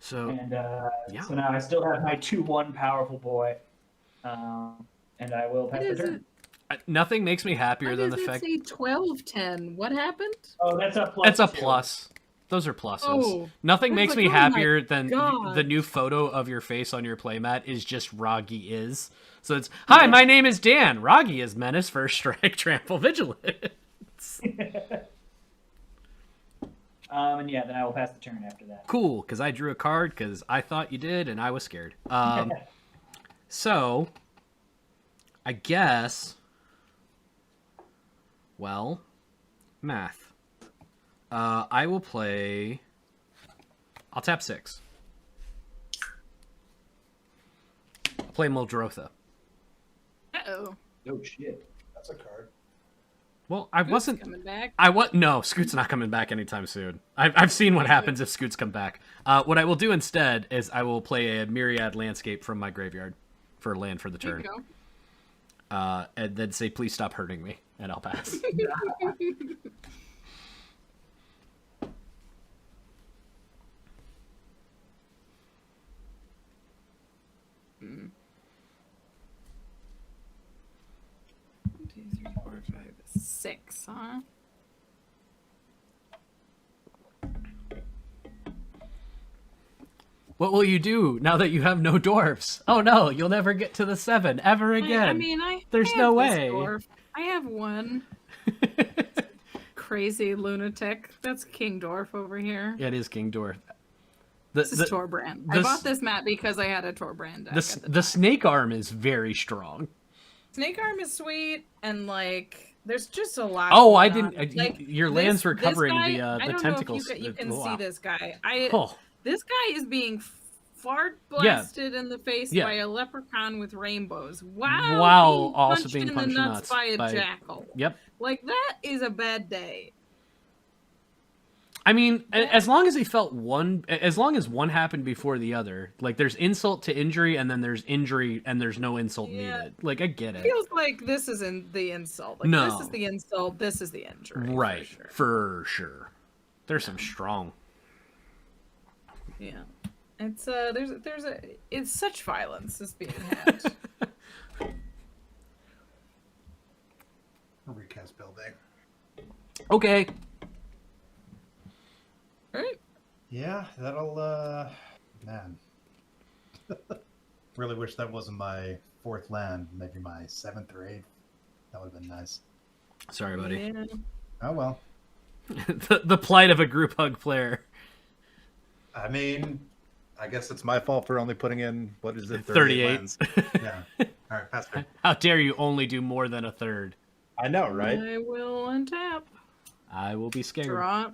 So And yeah. so now I still have my 2-1 powerful boy. And I will pass the What is turn. it? nothing makes me happier Why than does the it fact say 12-10? What happened? Oh, that's a plus. it's a 2. plus. Those are pluses. Oh. Nothing I was makes like, me oh my happier than God. the new photo of your face on your playmat is just Roggy is. So it's, hi, my name is Dan. Roggy is Menace, First Strike, Trample, Vigilance. And yeah, then I will pass the turn after that. Cool, because I drew a card because I thought you did and I was scared. So, I guess, well, math. I will play, I'll tap 6. I'll play Muldrotha. Uh-oh. Oh shit. That's a card. Well, I wasn't. Coming back. No, Scoot's not coming back anytime soon. I've seen what happens if Scoots come back. What I will do instead is I will play a Myriad Landscape from my graveyard for land for the There you turn. go. And then say, please stop hurting me, and I'll pass. Mm. 1, 2, 3, 4, 5, 6, huh? What will you do now that you have no dwarves? Oh no, you'll never get to the 7 ever again. I mean, There's I no have this way. dwarf. I have one crazy lunatic. That's King Dwarf over here. It is King Dwarf. This is Torbrand. I bought this map because I had a Torbrand deck. The snake arm is very strong. Snake Arm is sweet, and like, there's just a lot. Oh, I going didn't. on. Like, your lands were this covering guy, the I don't tentacles. know if you can Wow. see this guy. Oh. This guy is being fart blasted in the face Yeah. by a leprechaun with rainbows. Wow. While also being in punched the in nuts by a jackal. Yep. Like, that is a bad day. I mean, as long as as long as one happened before the other, like there's insult to injury, and then there's injury, and there's no insult needed. Like I get it. Feels like this isn't the insult. Like, No. this is the insult. This is the injury. Right, For sure. for sure. There's some strong. Yeah. It's it's such violence is being had. Recast building. Okay. Right? Yeah, that'll man. Really wish that wasn't my 4th land, maybe my 7th or 8th. That would have been nice. Sorry, buddy. Yeah. Oh well. the plight of a group hug player. I mean, I guess it's my fault for only putting in, what is it, 38. lands. Yeah. All right, pass turn. How dare you only do more than a third? I know, right? I will untap. I will be scared. Draw.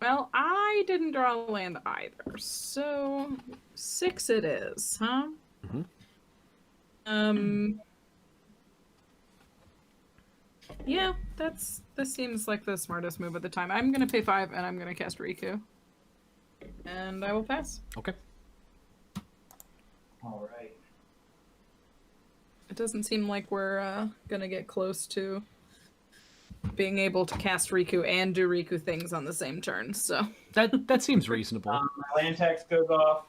Well, I didn't draw a land either, so 6 it is, huh? Yeah, this seems like the smartest move at the time. I'm gonna pay 5 and I'm gonna cast Riku. And I will pass. Okay. All right. It doesn't seem like we're gonna get close to being able to cast Riku and do Riku things on the same turn, so. That seems reasonable. My land tax goes off.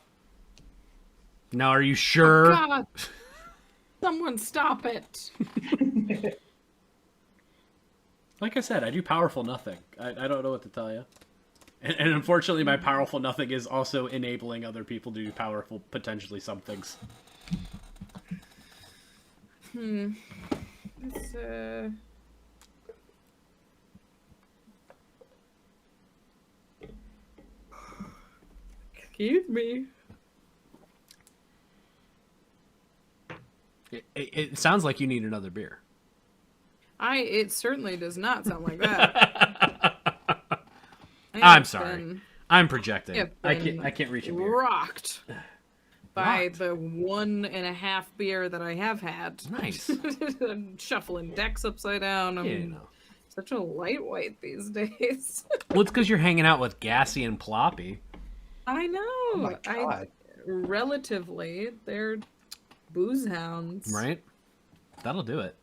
Now, are you sure? Oh, God. Someone stop it. Like I said, I do powerful nothing. I don't know what to tell you. And unfortunately, my powerful nothing is also enabling other people to do powerful, potentially somethings. It's, Excuse me. It sounds like you need another beer. It certainly does not sound like that. I'm sorry. I'm projecting. have I been can't reach a beer. Rocked by Rocked? the 1.5 beer that I have had. Nice. I'm shuffling decks upside down. I'm Yeah, you know. such a lightweight these days. Well, it's because you're hanging out with Gassy and Ploppy. I know. Oh my God. Relatively, they're booze hounds. Right? That'll do it.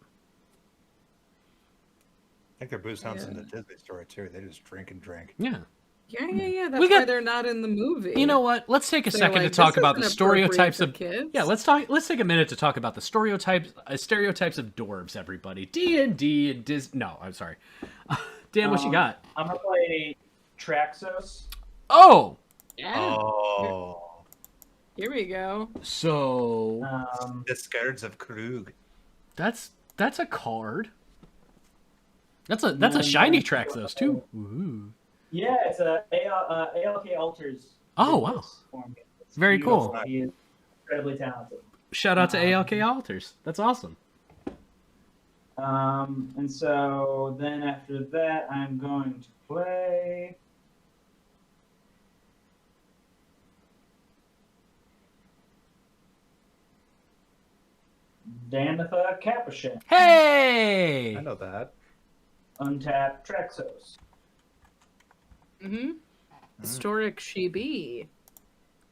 I think they're booze hounds in Yeah. the Disney story, too. They just drink and drink. Yeah. Yeah. That's We got- why they're not in the movie. You know what? Let's take a They're second to like, talk "This about the isn't appropriate stereotypes for of kids." Yeah, let's take a minute to talk about the stereotypes of dwarves, everybody. D&D and Dis No, I'm sorry. Dan, what you got? I'm gonna play Traxos. Oh, Yeah. Oh. Here we go. so The Scourge of Krug. that's a card. That's a shiny Traxos too. Ooh. Yeah, it's a ALK Altars. Oh, wow. form. It's Very beautiful. cool. He is incredibly talented. Shout out to ALK Altars. That's awesome. And so then after that, I'm going to play. Danitha Capuchin. Hey! I know that. Untap Traxos. Mm-hmm. Historic she be.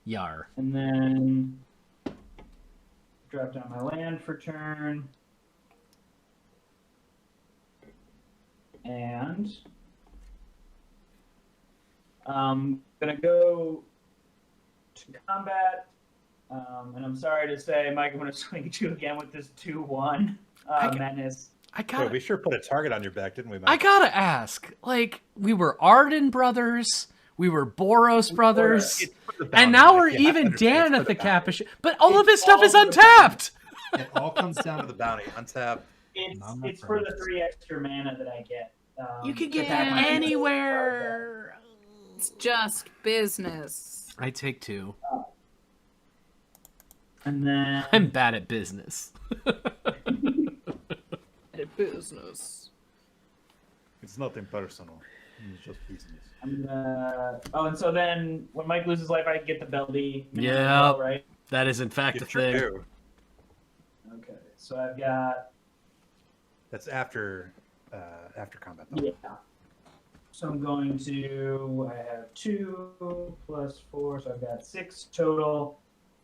Yar. And then drop down my land for turn. And gonna go to combat. And I'm sorry to say, Mike, I'm gonna swing at you again with this 2/1 menace. Wait, we sure put a target on your back, didn't we, Mike? I gotta ask. Like, we were Arden brothers, we were Boros brothers, It's for the bounty, and now Mike. we're You have to even understand, Dan it's at for the bounty. Capuchin. But all of his It's stuff all is for the untapped. It all comes down to the bounty. Untap. It's for the 3 extra mana that I get. You could to get attack my anywhere. It's just business. I take 2. And then I'm bad at business. Business. It's nothing personal. It's just business. I'm gonna. Oh, and so then when Mike loses life, I get the belly. Yep. Right. That is in fact You a sure thing. do. Okay. So I've got. That's after combat. Though. Yeah. So I'm going to. I have 2 plus 4, so I've got 6 total.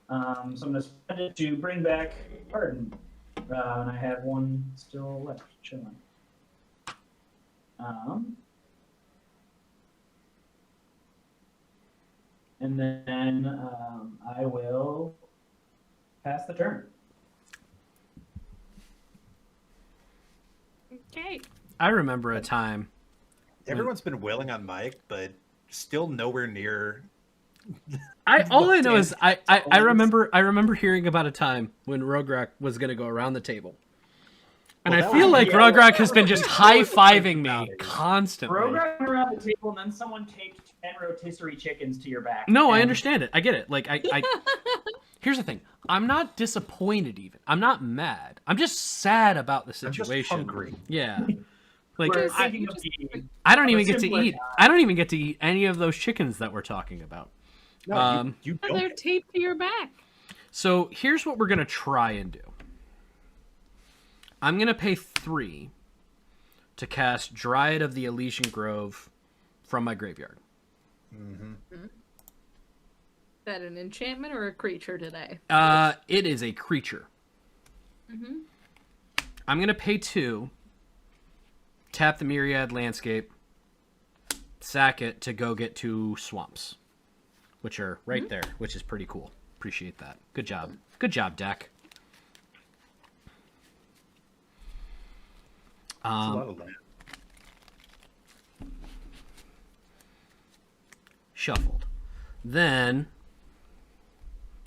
So I'm going to spend it to bring back Arden. And I have 1 still left, chilling. And then I will pass the turn. Okay. I remember a time. Everyone's been wailing on Mike, but still nowhere near. All I know is I remember hearing about a time when Rograk was gonna go around the table. And Well, I that feel was- like yeah, Rogrok that has been was- just that was high-fiving me about it. constantly. Rogrok went around the table, and then someone taped 10 rotisserie chickens to your back. No, I And understand it. I get it. Like, I here's the thing. I'm not disappointed even. I'm not mad. I'm just sad about the I'm just situation. hungry. Yeah. Like, We're Just- I, thinking of just- the I don't a even get to simpler eat. time. I don't even get to eat any of those chickens that we're talking about. No, you But don't. they're taped to your back. So here's what we're gonna try and do. I'm gonna pay 3 to cast Dryad of the Elysian Grove from my graveyard. Is that an enchantment or a creature today? It is a creature. Mm-hmm. I'm gonna pay 2, tap the Myriad Landscape, sack it to go get 2 swamps, which are right there, which is pretty cool. Appreciate that. Good job. Good job, deck. It's a lot of land. Shuffled. Then,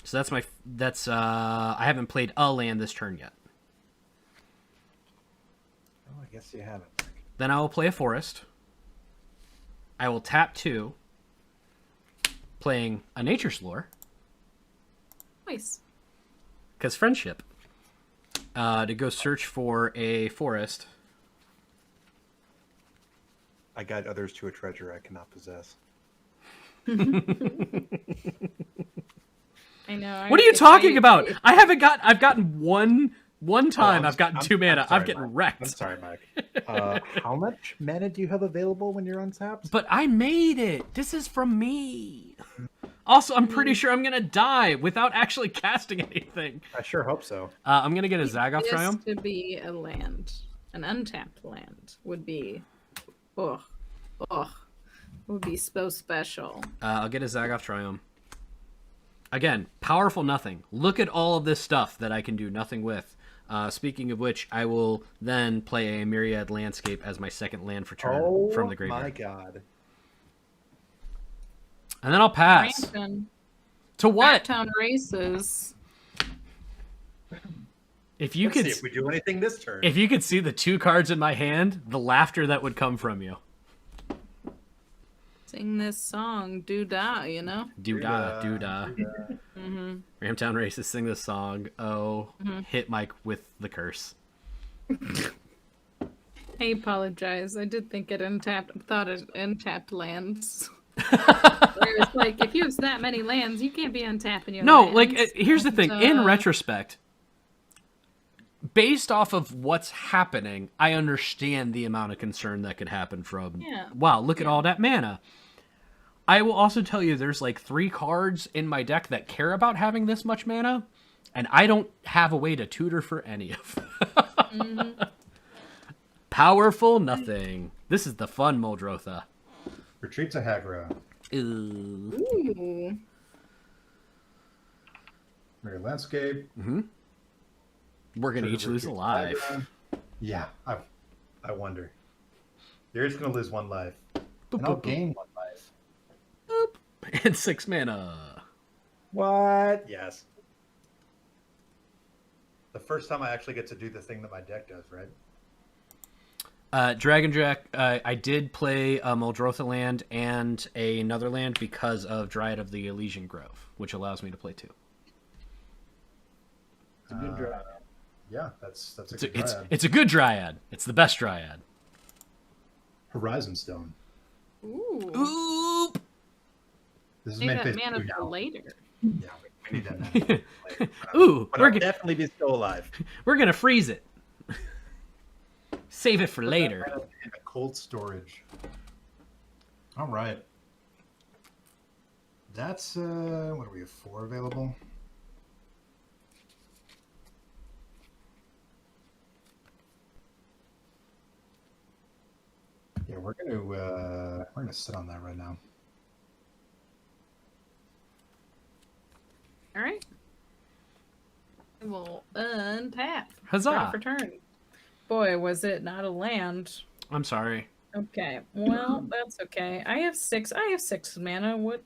so I haven't played a land this turn yet. Oh, I guess you haven't. Then I will play a forest. I will tap 2, playing a Nature's Lore, Nice. because friendship, to go search for a forest. I guide others to a treasure I cannot possess. I know. What are you talking about? I've gotten one time. Oh, I've gotten I'm- 2 mana. I'm sorry, I've gotten Mike. wrecked. I'm sorry, Mike. How much mana do you have available when you're untapped? But I made it. This is from me. Also, I'm pretty sure I'm gonna die without actually casting anything. I sure hope so. I'm gonna get a Zagoth This Triumph. to be a land, an untapped land, would be, would be so special. I'll get a Zagoth Triumph. Again, powerful nothing. Look at all of this stuff that I can do nothing with. Speaking of which, I will then play a Myriad Landscape as my second land for turn from the graveyard. my god. And then I'll pass. Brampton, To what? Town races. If you Let's could see if we do anything this turn. if you could see the 2 cards in my hand, the laughter that would come from you. Sing this song, doo-dah, you know? Doo-dah, doo-dah. Mm-hmm. Ramtown Races sing this song. Oh, hit Mike with the curse. I apologize. I did think it thought it untapped lands. Whereas, like, if you have that many lands, you can't be untapping your No, lands. like, here's the thing. In And, retrospect, based off of what's happening, I understand the amount of concern that could happen from, Yeah. wow, look at all that mana. I will also tell you there's like 3 cards in my deck that care about having this much mana, and I don't have a way to tutor for any of them. Powerful nothing. This is the fun Muldrotha. Retreat to Hagra. Ooh. Ooh. Mirror Landscape. We're gonna each lose a life. Hagra. Yeah, I wonder. You're just gonna lose 1 life. Boop, And I'll boop, boop. gain 1 life. And 6 mana. What? Yes. The first time I actually get to do the thing that my deck does, right? Dragon Jack, I did play a Muldrotha land and another land because of Dryad of the Elysian Grove, which allows me to play 2. It's a good draw. Yeah, that's a It's good a, it's, Dryad. it's a good Dryad. It's the best Dryad. Horizon Stone. Ooh. Oop! This is Save main that phase mana 2 for now. later. Yeah, we need that mana. later. Ooh, But we're, I'll definitely be still alive. we're gonna freeze it. Save it for later. And a cold storage. All right. That's what do we have? 4 available. Yeah, we're gonna sit on that right now. All right. We'll untap. Huzzah. Draw for turn. Boy, was it not a land. I'm sorry. Okay. Well, that's okay. I have 6 mana. What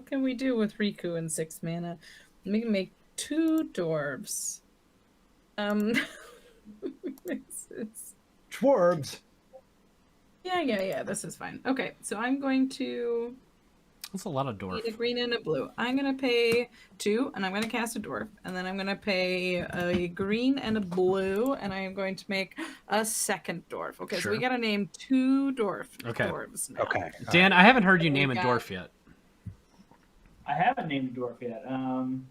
can we do with Riku and 6 mana? We can make 2 dwarves. This is... Dwarves. Yeah. This is fine. Okay, so I'm going to That's a lot of dwarf. need a green and a blue. I'm gonna pay 2, and I'm gonna cast a dwarf, and then I'm gonna pay a green and a blue, and I am going to make a second dwarf. Okay, so we Sure. gotta name 2 Okay. dwarves now. Okay. Dan, I haven't heard you We name a got- dwarf yet. I haven't named a dwarf yet. I'm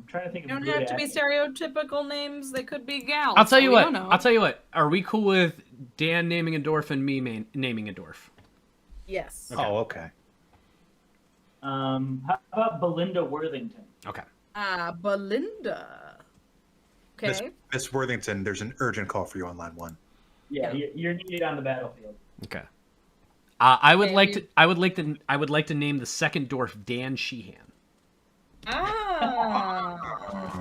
trying to think They of don't good have to be acting. stereotypical names. They could be gals. I'll tell you We what. don't know. I'll tell you what. Are we cool with Dan naming a dwarf and me naming a dwarf? Yes. Okay. Oh, okay. How about Belinda Worthington? Okay. Belinda. Okay. Miss Worthington, there's an urgent call for you on line 1. Yeah, you're needed on the battlefield. Okay. I would Okay, like you- to. I would like to name the second dwarf Dan Sheehan.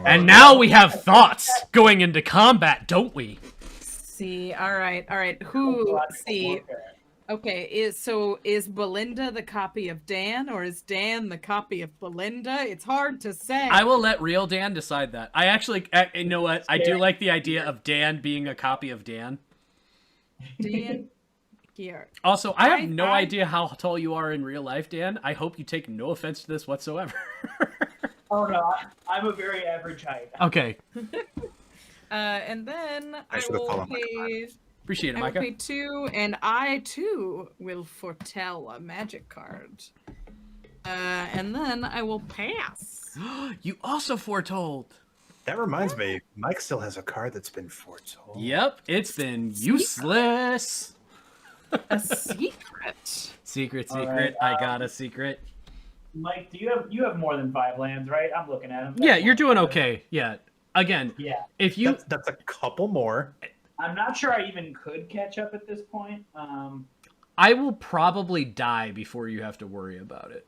And now we have thoughts going into combat, don't we? See, all right. Who? See, okay. Is Belinda the copy of Dan, or is Dan the copy of Belinda? It's hard to say. I will let real Dan decide that. I actually, you know what? I do like the idea of Dan being a copy of Dan. Dan. Here. Also, I have no I- idea how tall you are in real life, Dan. I hope you take no offense to this whatsoever. Oh no, I'm a very average height. Okay. And then I should've will followed my pay. Appreciate it, I will Micah. pay 2, and I too will foretell a magic card. And then I will pass. You also foretold. That reminds me, Mike still has a card that's been foretold. Yep, it's been useless. A secret. Secret. All right, I got a secret. Mike, do you have more than 5 lands, right? I'm looking at them. Yeah, you're doing okay. Yeah. Again, Yeah, if you That's a couple more. I'm not sure I even could catch up at this point. I will probably die before you have to worry about it.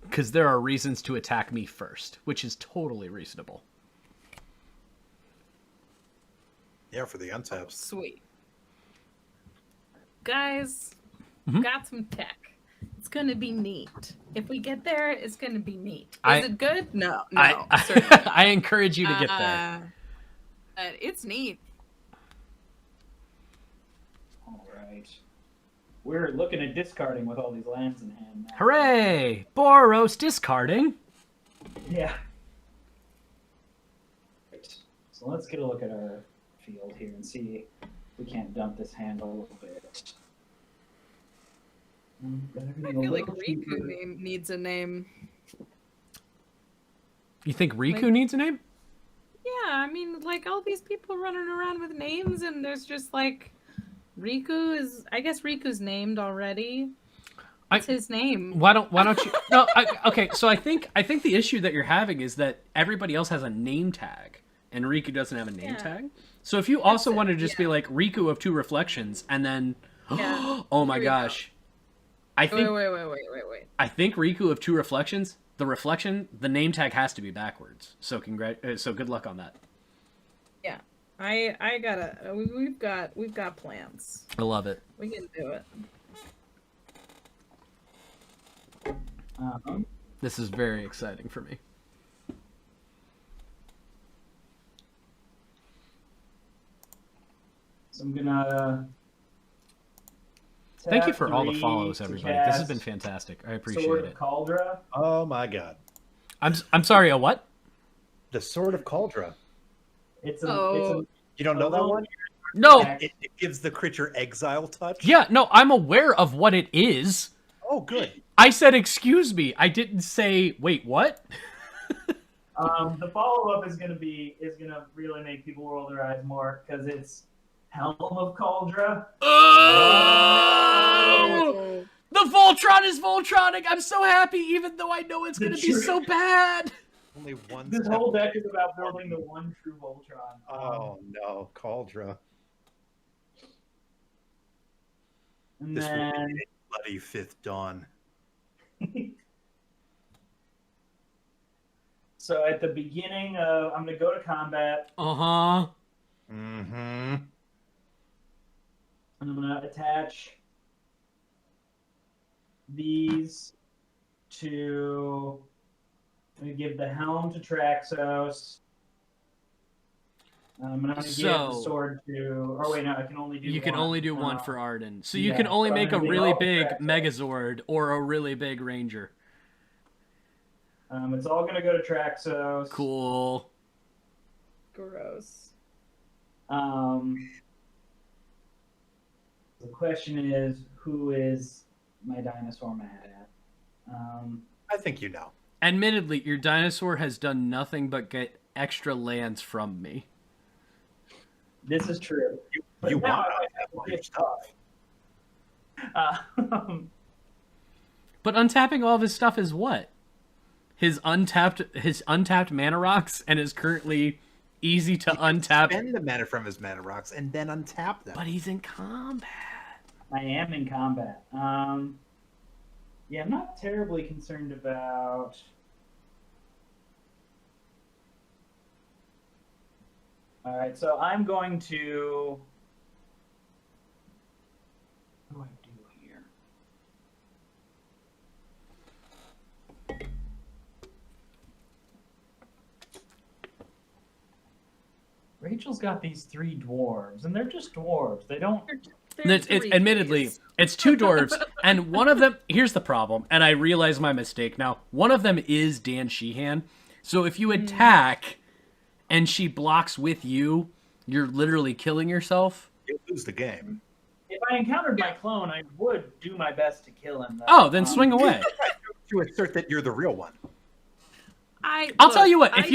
Because there are reasons to attack me first, which is totally reasonable. Yeah, for the untaps. Sweet. Guys, Mhm. got some tech. It's gonna be neat. If we get there, it's gonna be neat. Is I- it good? No, I, certainly not. I encourage you to get there. But it's neat. All right, we're looking at discarding with all these lands in hand. Now. Hooray! Boros discarding. Yeah. Right. So let's get a look at our field here and see if we can't dump this hand a little bit. I feel like Riku needs a name. You think Riku Like- needs a name? Yeah, I mean, like all these people running around with names, and there's just like Riku is. I guess Riku's named already. What's his name? Why don't you? No, okay. So I think the issue that you're having is that everybody else has a name tag, and Riku doesn't have a name Yeah. tag. So if you also it, want to just be yeah. like Riku of 2 reflections, and then, Yeah. oh my Here we go. gosh, I think Wait. I think Riku of 2 reflections. The name tag has to be backwards. So so good luck on that. Yeah, I gotta. We've got plans. I love it. We can do it. This is very exciting for me. So I'm gonna. Thank you tap for all the 3 follows, to everybody. This has cast been fantastic. I appreciate Sword it. of Caldra. Oh my god. I'm sorry. A what? The Sword of Cauldra. It's a. Oh. You don't know that Oh. one? No. It gives the creature exile touch. Yeah. No. I'm aware of what it is. Oh, good. I said, excuse me. I didn't say, wait, what? The follow up is gonna really make people roll their eyes more because it's Helm of Cauldra. Oh! The Voltron is Voltronic. I'm so happy, even though I know it's The going to be true- so bad. Only one. This step- whole deck is about building the one true Voltron. Oh no, Cauldra. And This will then be a bloody 5th dawn. so at the beginning of, I'm gonna go to combat. Uh-huh. Mm-hmm. And I'm gonna attach these to. I'm gonna give the helm to Traxos. And I'm going to give So- the sword to... Oh, wait, no, I can only do one. You can only do one for Arden. So you yeah, can only but I'm make a gonna do really all big Traxos. Megazord or a really big Ranger. It's all going to go to Traxos. Cool. Gross. The question is, who is my dinosaur mad at? I think you know. Admittedly, your dinosaur has done nothing but get extra lands from me. This is true. But You now want I might have to get stuff. But untapping all of his stuff is what? His untapped mana rocks and is currently easy to untap. Spend the mana from his mana rocks and then untap them. But he's in combat. I am in combat. Yeah, I'm not terribly concerned about... All right, so I'm going to... What do I do here? Rachel's got these 3 dwarves, and they're just dwarves. They don't... It's admittedly, it's 2 dwarves, and one of them, here's the problem, and I realize my mistake now. One of them is Dan Sheehan. So if you attack and she blocks with you, you're literally killing yourself. You'll lose the game. If I encountered my clone, I would do my best to kill him. Though. Oh, then swing away. To assert that you're the real one. I'll tell you what, if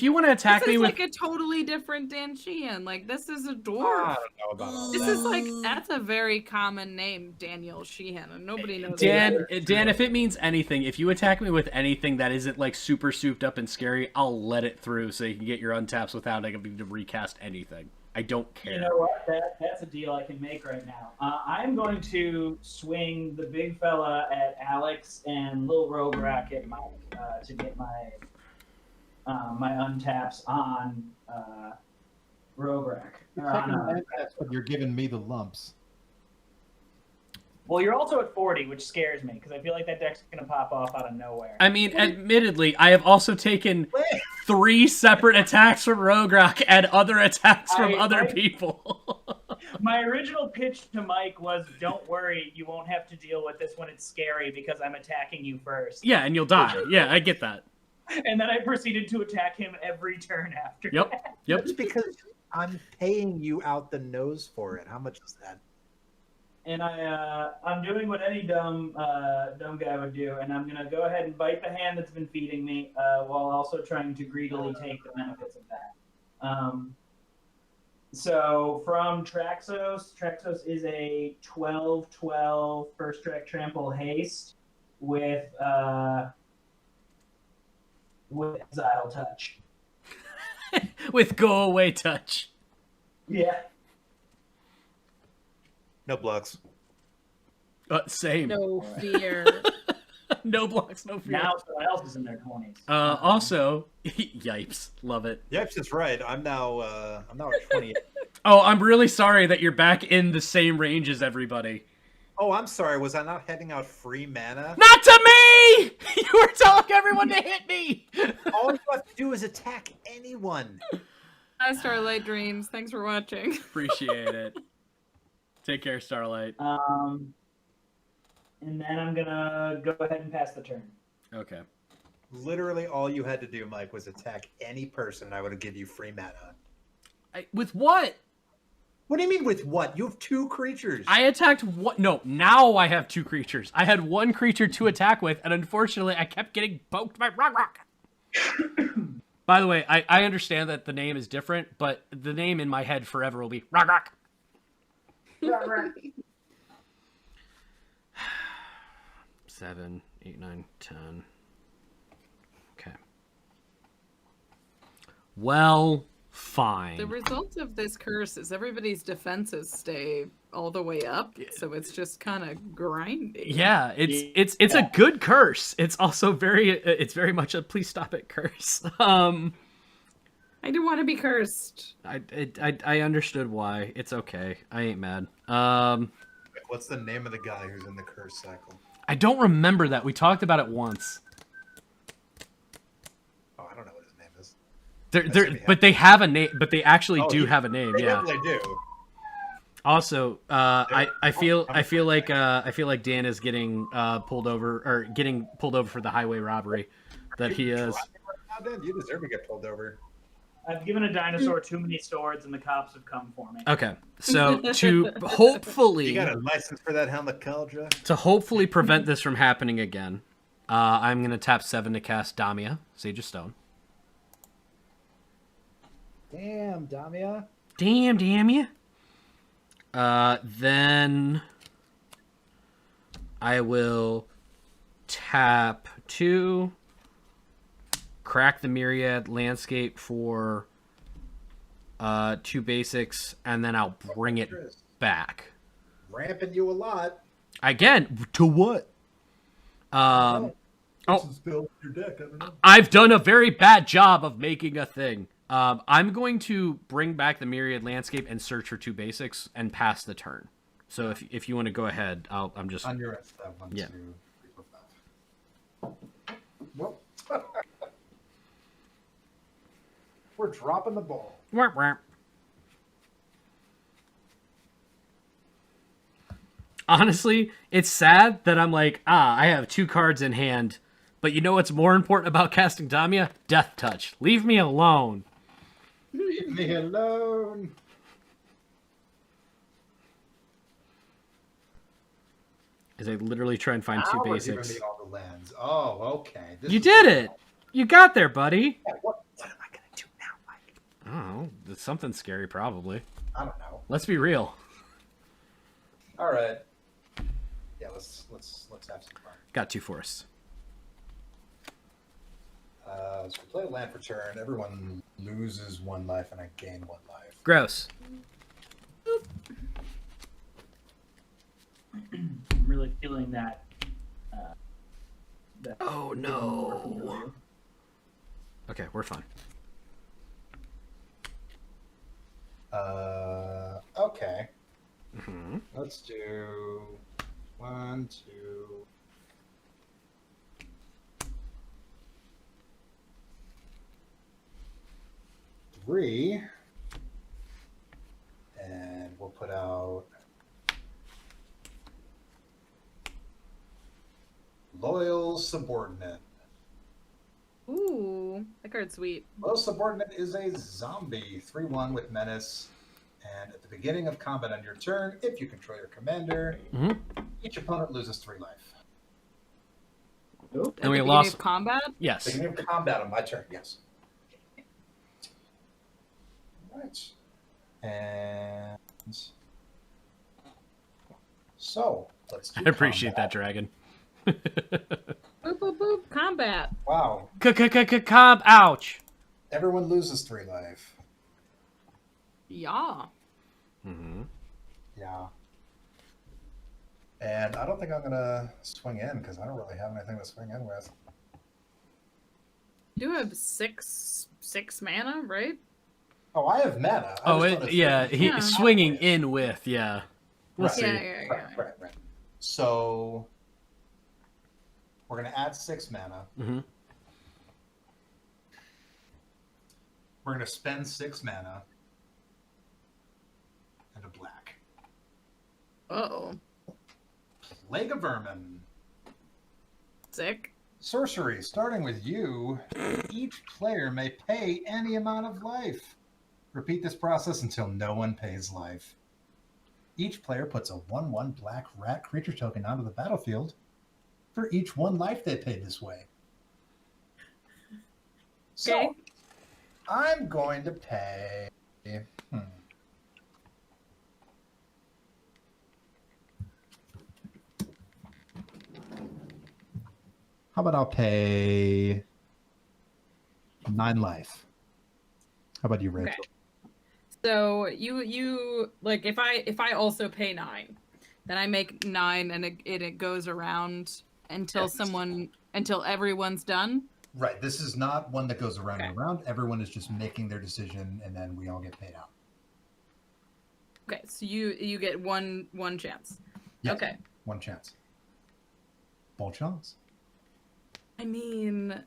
you want to attack this me is with like a totally different Dan Sheehan. Like, this is a I dwarf. don't know about all This that. is like, that's a very common name, Daniel Sheehan, and nobody knows Dan, that. Dan, if it means anything, if you attack me with anything that isn't like super souped up and scary, I'll let it through so you can get your untaps without having to recast anything. I don't care. You know what? That's a deal I can make right now. I'm going to swing the big fella at Alex and Lil Rograk at Mike to get my my untaps on Rograk. But you're giving me the lumps. Well, you're also at 40, which scares me because I feel like that deck's going to pop off out of nowhere. I mean, admittedly, I have also taken 3 separate attacks from Rograk and other attacks from other people. My original pitch to Mike was, don't worry, you won't have to deal with this when it's scary because I'm attacking you first. Yeah, and you'll die. Yeah, I get that. And then I proceeded to attack him every turn after Yep. that. Yep. That's because I'm paying you out the nose for it. How much is that? And I'm doing what any dumb guy would do, and I'm gonna go ahead and bite the hand that's been feeding me, while also trying to greedily take the benefits of that. So from Traxos is a 12/12 first strike trample haste with exile touch. With go away touch. Yeah. No blocks. Same. No fear. No blocks, no fear. Now someone else is in their 20s. Also, yipes, love it. Yipes is right. I'm now at 28. Oh, I'm really sorry that you're back in the same range as everybody. Oh, I'm sorry. Was I not handing out free mana? Not to me! You were telling everyone to hit me! All you have to do is attack anyone. Starlight Dreams. Thanks for watching. Appreciate it. Take care, Starlight. And then I'm gonna go ahead and pass the turn. Okay. Literally, all you had to do, Mike, was attack any person, and I would have given you free mana. With what? What do you mean with what? You have 2 creatures. I attacked what? No, now I have 2 creatures. I had 1 creature to attack with, and unfortunately, I kept getting poked by Rock. By the way, I understand that the name is different, but the name in my head forever will be Rock. 7, 8, 9, 10. Okay. Well, fine. The result of this curse is everybody's defenses stay all the way up, so it's just kind of grinding. Yeah, it's a good curse. It's also very much a please stop it curse. I do want to be cursed. I understood why. It's okay. I ain't mad. What's the name of the guy who's in the curse cycle? I don't remember that. We talked about it once. Oh, I don't know what his name is. But they have a name. But they actually Oh, do have a name. They Yeah. definitely do. Also, I feel like Dan is getting pulled over for the highway robbery that he is. Now, Dan, you deserve to get pulled over. I've given a dinosaur too many swords, and the cops have come for me. Okay, so to hopefully You got a license for that helmet, Caldra? to hopefully prevent this from happening again, I'm gonna tap 7 to cast Damia, Sage of Stone. Damn, Damia. Damn you. Then I will tap 2, crack the Myriad Landscape for 2 basics, and then I'll bring it back. Ramping you a lot. Again, to what? Oh, Spill your deck. I don't know. I've done a very bad job of making a thing. I'm going to bring back the Myriad Landscape and search for 2 basics and pass the turn. So if you want to go ahead, I'm just On your end, that 1, Yeah. 2, 3, 4, 5. Well, we're dropping the ball. Wah, wah. Honestly, it's sad that I'm like, I have 2 cards in hand, but you know what's more important about casting Damia? Death Touch. Leave me alone. Leave me alone. As I literally try and find Now 2 we're giving basics. me all the lands. Oh, okay. This You is did what- it. You got there, buddy. Yeah, what am I gonna do now, Mike? I don't know. It's something scary, probably. I don't know. Let's be real. All right. Yeah, let's have some fun. Got 2 forests. So we play a land for turn. Everyone loses 1 life, and I gain 1 life. Gross. I'm really feeling that. Oh no. Okay, we're fine. Okay. Mm-hmm. Let's do 1, 2. Three, and we'll put out Loyal Subordinate. Ooh, that card's sweet. Loyal Subordinate is a zombie, 3/1 with menace. And at the beginning of combat on your turn, if you control your commander, each opponent loses 3 life. At And the we beginning lost. of combat. Yes. Beginning of combat on my turn, yes. Right. And so let's do I appreciate that, combat. dragon. Boop boop boop. Combat. Wow. Cob. Ouch. Everyone loses 3 life. Yeah. Mm-hmm. Yeah. And I don't think I'm gonna swing in because I don't really have anything to swing in with. You have six mana, right? Oh, I have mana. Yeah. Swinging in with, yeah. We'll Right. see. Yeah. Right. So we're gonna add 6 mana. Mm-hmm. We're gonna spend 6 mana and a black. Uh-oh. Plague of Vermin. Sick. Sorcery, starting with you, each player may pay any amount of life. Repeat this process until no one pays life. Each player puts a 1/1 black rat creature token onto the battlefield for each 1 life they paid this way. So, Okay. I'm going to pay... How about I'll pay 9 life? How about you, Rachel? Okay. So you like if I also pay 9, then I make 9 and it goes around until Yes. until everyone's done. Right. This is not one that goes around Okay. and around. Everyone is just making their decision, and then we all get paid out. Okay, so you get one chance. Yes. Okay. 1 chance. Bon chance. I mean,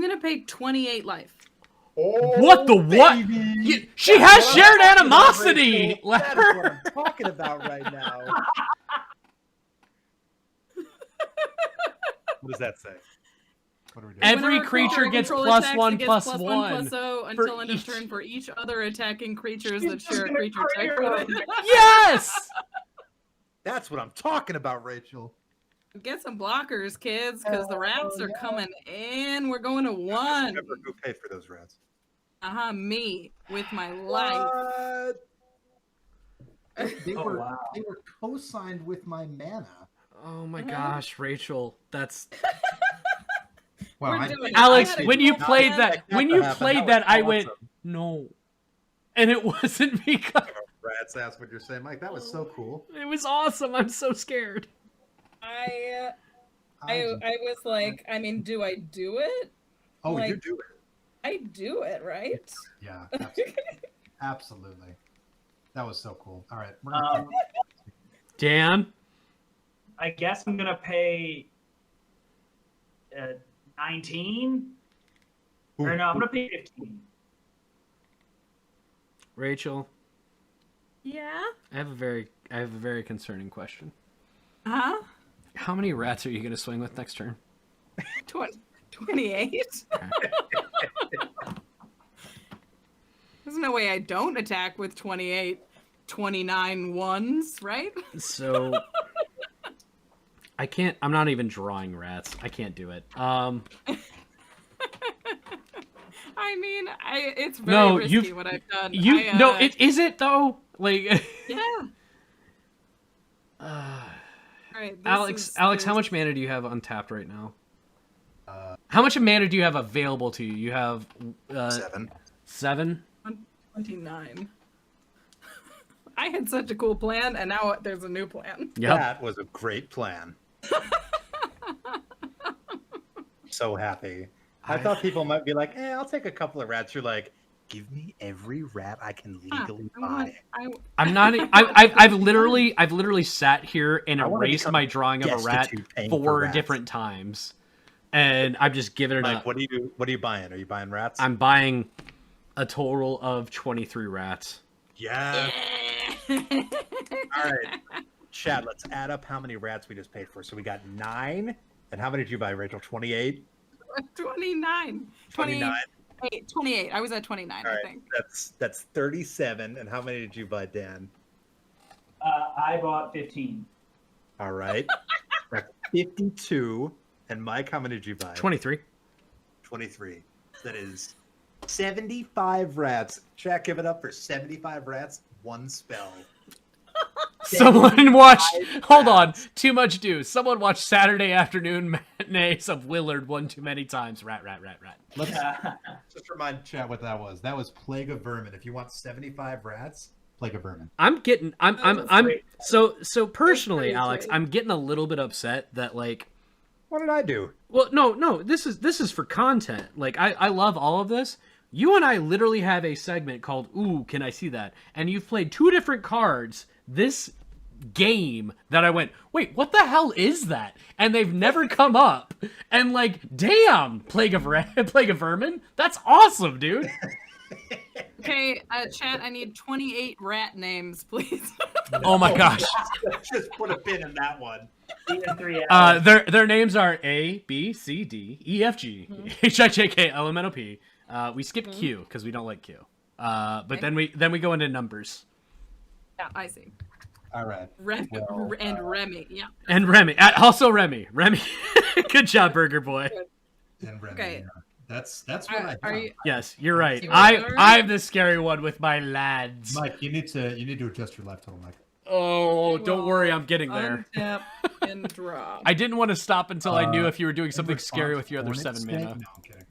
gonna pay 28 life. Oh, What the what? She has shared animosity. That is what I'm talking about right now. What does that say? What are we doing? Every Whenever a creature gets control plus attacks, one, it gets plus plus one. 0 until end of turn for each other attacking creatures that She's share a gonna creature type clear with them. it. Yes. That's what I'm talking about, Rachel. Get some blockers, kids, because the rats are yeah. coming in. We're going to 1. Remember who paid for those rats? Me with my life. They Oh, were wow. they were co-signed with my mana. Oh my gosh, Rachel, that's Well, We're doing it. Alex. I had a When you cool played plan. that, when you played that, I went no, and it wasn't because Rats ask what you're saying, Mike. That was so cool. it was awesome. I'm so scared. I was like, I mean, do I do it? Oh, you like- do it. I do it, right? Yeah, absolutely. Absolutely. That was so cool. All right. We're gonna Dan, I guess I'm gonna pay 19. Or no, I'm gonna pay 15. Rachel, Yeah. I have a very concerning question. Huh? How many rats are you gonna swing with next turn? 28. There's no way I don't attack with 28, 29 ones, right? So I can't. I'm not even drawing rats. I can't do it. I mean, it's very No, risky you've- what I've done. No, it is it though. Like, Yeah. All right, Alex, how much mana do you have untapped right now? Uh, How much mana do you have available to you? You have 7. 7. 29. I had such a cool plan, and now there's a new plan. Yep. That was a great plan. So happy. I thought people might be like, I'll take a couple of rats. You're like, give me every rat I can legally buy. I'm not. I've literally sat here and I wanna erased become my drawing of a rat destitute paying for 4 rats. different times, and I'm just giving it Mike, up. what are you buying? Are you buying rats? I'm buying a total of 23 rats. Yeah. All right. Chad, let's add up how many rats we just paid for. So we got 9. And how many did you buy, Rachel? 28? 29. 29. 28. I was at 29, All I right. think. That's 37. And how many did you buy, Dan? I bought 15. All right. That's 52. And Mike, how many did you buy? 23. 23. That is 75 rats. Jack, give it up for 75 rats, 1 spell. Someone watched. 75 Hold on. rats. Too much due. Someone watched Saturday afternoon matinees of Willard one too many times. Rat. Let's just remind chat what that was. That was Plague of Vermin. If you want 75 rats, Plague of Vermin. I'm getting. I'm. great. So personally, pretty Alex, great. I'm getting a little bit upset that like. What did I do? Well, no. This is for content. Like I love all of this. You and I literally have a segment called "Ooh, can I see that?" And you've played 2 different cards this game that I went, wait, what the hell is that? And they've never come up. And like, damn, Plague of Vermin. That's awesome, dude. Okay, chat, I need 28 rat names, please. Oh my gosh. Just put a pin in that one. Even 3 hours. Their names are A, B, C, D, E, F, G, H, I, J, K, L, M, N, O, P. We skip Q because we don't like Q. But then we go into numbers. Yeah, I see. All right. And Remy, yeah. And Remy. Also Remy. Good job, Burger Boy. And Remy, Okay. yeah. That's what I Are got. you? Yes, you're right. You I'm are? the scary one with my lads. Mike, you need to adjust your life total, Mike. Oh, don't worry, I'm getting there. Untap and drop. I didn't want to stop until I knew if you were doing something scary with your other Hornet 7 snake? mana. No, I'm kidding.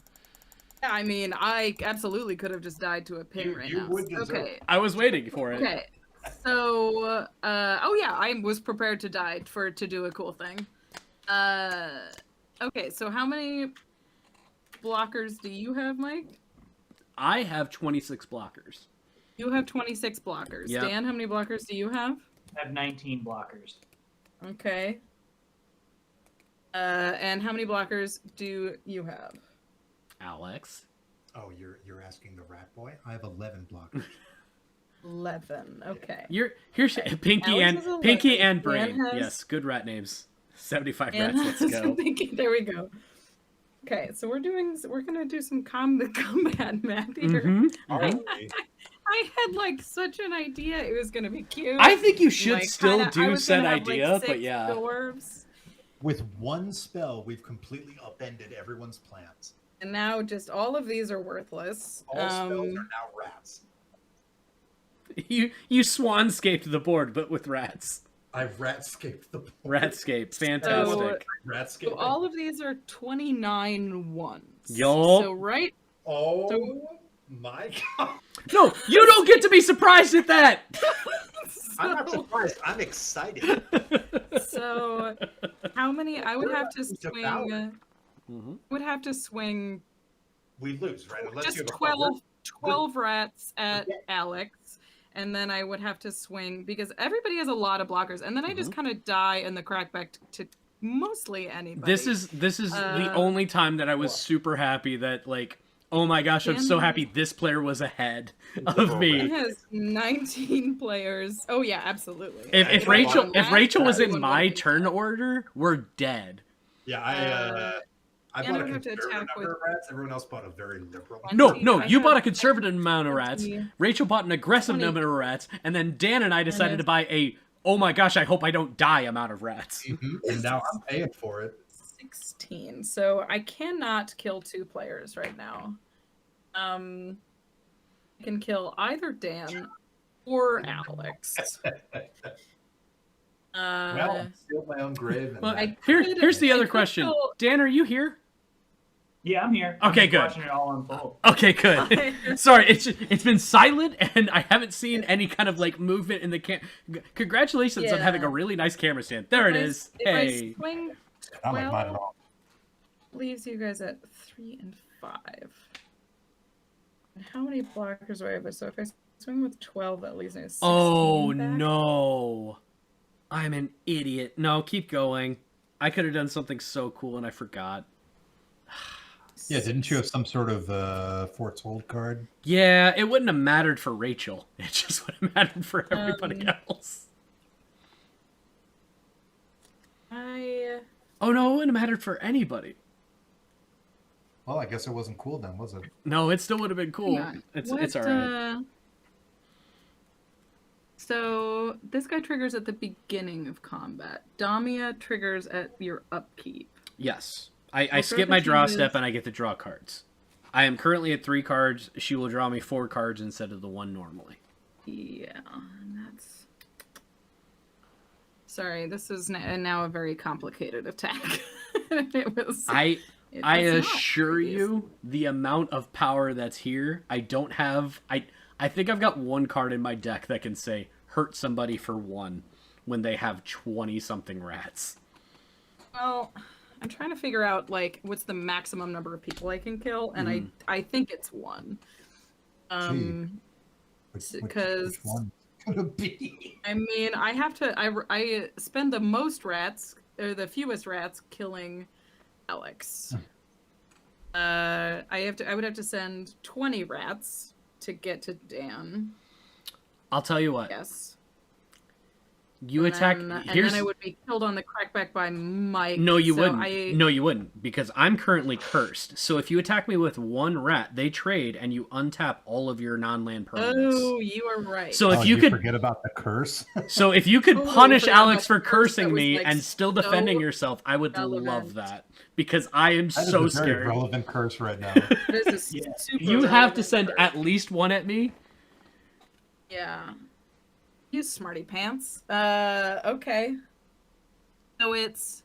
I mean, I absolutely could have just died to a ping right You now. would deserve Okay. I was waiting for it. Okay. So, oh yeah, I was prepared to die to do a cool thing. Okay, so how many blockers do you have, Mike? I have 26 blockers. You have 26 blockers. Yep. Dan, how many blockers do you have? I have 19 blockers. Okay. And how many blockers do you have? Alex. Oh, you're asking the rat boy? I have 11 blockers. 11. Okay. Here's Pinky Alex is Pinky 11. and Brain. Dan has- Yes, good rat names. 75 And rats. Let's go. there we go. Okay, so we're gonna do some combat math here. Mhm, Are mhm. we? I had like such an idea it was gonna be cute. I think you should Like, still I do was said gonna have, idea, like, but 6 yeah. dwarves, With one spell, we've completely upended everyone's plans. and now just all of these are worthless. All spells are now rats. You swanscaped the board, but with rats. I've ratscaped the board. Ratscape, fantastic. Ratscape. So all of these are 29 ones. Yo. So right. Oh So- my god! No, you don't get to be surprised at that. I'm not surprised. I'm excited. So how many? I would We're have to about to swing. devour. Mhm. Would have to swing We lose, right? Unless just you have a 12 rats at Alex, and then I would have to swing because everybody has a lot of blockers, and then I just kind of die in the crackback to mostly anybody. This is the Uh, only time that I was super happy that like, oh my gosh, I'm so Dan- happy this player was ahead of me. He has 19 players. Oh yeah, absolutely. If Yeah, Rachel was in everyone my would be turn dead. order, we're dead. Yeah, I and bought I a would have to conservative attack number of rats. Everyone else bought a very liberal. One. No, See, no, I you have- bought a conservative amount of rats. 20. Rachel bought an aggressive 20. number of rats, and then Dan and I decided it's- to buy a oh my gosh, I hope I don't die amount of rats. And now I'm paying for it. 16. So I cannot kill 2 players right now. I can kill either Dan or Alex. Well, I'm still my own grave. And Well, I here's the I other could question. kill- Dan, are you here? Yeah, I'm here. Okay, I'm just good. Watching it all unfold. Okay, good. Sorry, it's been silent, and I haven't seen any kind of like movement in the cam. Congratulations on Yeah. having a really nice camera stand. There it is. If I Hey. swing I like mine at 12, all. leaves you guys at 3 and 5. And how many blockers do I have? So if I swing with 12, that leaves me with 16 Oh back. no. I'm an idiot. No, keep going. I could have done something so cool and I forgot. Yeah, didn't you have some sort of Fort's Hold card? Yeah, it wouldn't have mattered for Rachel. It just would have mattered for everybody else. Oh no, it wouldn't have mattered for anybody. Well, I guess it wasn't cool then, was it? No, it still would have been cool. Hang on. It's What, alright. So this guy triggers at the beginning of combat. Damia triggers at your upkeep. Yes. I Well, skip my draw Ferguson step is- and I get to draw cards. I am currently at 3 cards. She will draw me 4 cards instead of the 1 normally. Yeah, and that's. Sorry, this is now a very complicated attack. It was. I it I was not assure previously. you, the amount of power that's here, I don't have. I think I've got 1 card in my deck that can say hurt somebody for 1 when they have 20 something rats. Well, I'm trying to figure out like what's the maximum number of people I can kill, and I think it's 1. Which Because- one could it be? I mean, I have to. I spend the most rats or the fewest rats killing Alex. I would have to send 20 rats to get to Dan. I'll tell you what. Yes. You attack. And Here's then I would be killed on the crackback by Mike. no, you so wouldn't. No, you wouldn't, because I'm currently cursed. So if you attack me with 1 rat, they trade, and you untap all of your non-land permanents. Oh, you are right. So if Oh, you could, forget about the curse. so if you could Oh, punish forgot Alex about for the curse that cursing was, me like, and still defending so yourself, I would love relevant. that because I am That is so a very scared. relevant curse right now. This is Yeah. super You have to relevant send curse. at least 1 at me. Yeah. You smarty pants. Okay. So it's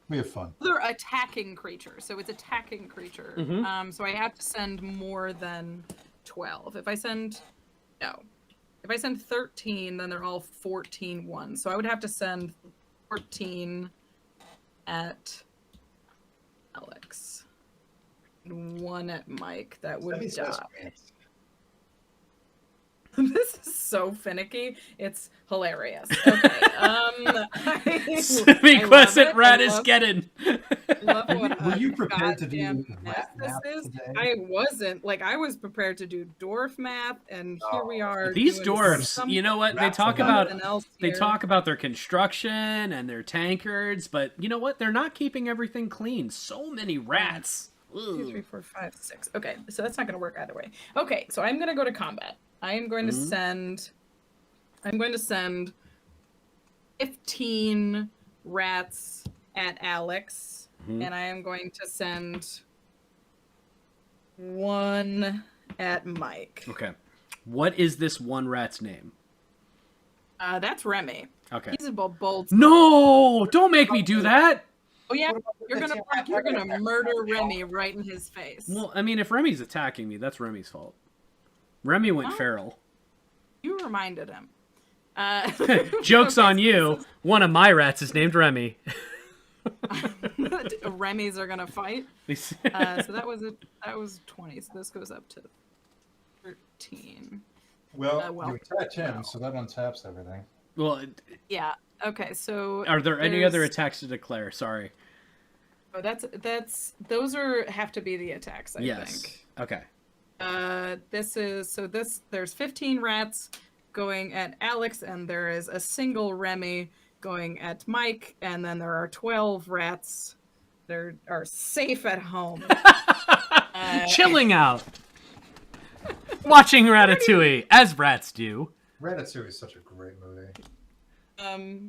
We have fun. other attacking creature. So it's attacking creature. Mhm. So I have to send more than 12. If I send 13, then they're all 14 ones. So I would have to send 14 at Alex. And 1 at Mike. That would Send me die. Space Marines. This is so finicky. It's hilarious. Okay. Semi-quest rat is getting. Love what Were you a prepared to do goddamn rat mess math this is. today? I wasn't. Like, I was prepared to do dwarf math, and here we are. These doing dwarves, you know what? They Rats talk are about something else they here. talk about their construction and their tankards, but you know what? They're not keeping everything clean. So many rats. 2, 3, Ugh. 4, 5, 6. Okay, so that's not going to work either way. Okay, so I'm going to go to combat. I am going to send. I'm going to send 15 rats at Alex, and I am going to send 1 at Mike. Okay. What is this one rat's name? That's Remy. Okay. He's a bold. No! Don't make me do that! Oh yeah, you're gonna murder Remy right in his face. Well, I mean, if Remy's attacking me, that's Remy's fault. Remy went Huh? feral. You reminded him. Joke's Okay, on you. One of my rats is named Remy. Remy's are gonna fight. So that was 20. So this goes up to 13. Well, well, you attacked him, so that untaps everything. Well, Yeah. Okay. So are there any there's- other attacks to declare? Sorry. Oh, those have to be the attacks. I Yes. think. Okay. There's 15 rats going at Alex, and there is a single Remy going at Mike, and then there are 12 rats that are safe at home. Chilling out. Watching Ratatouille, as rats do. Ratatouille is such a great movie.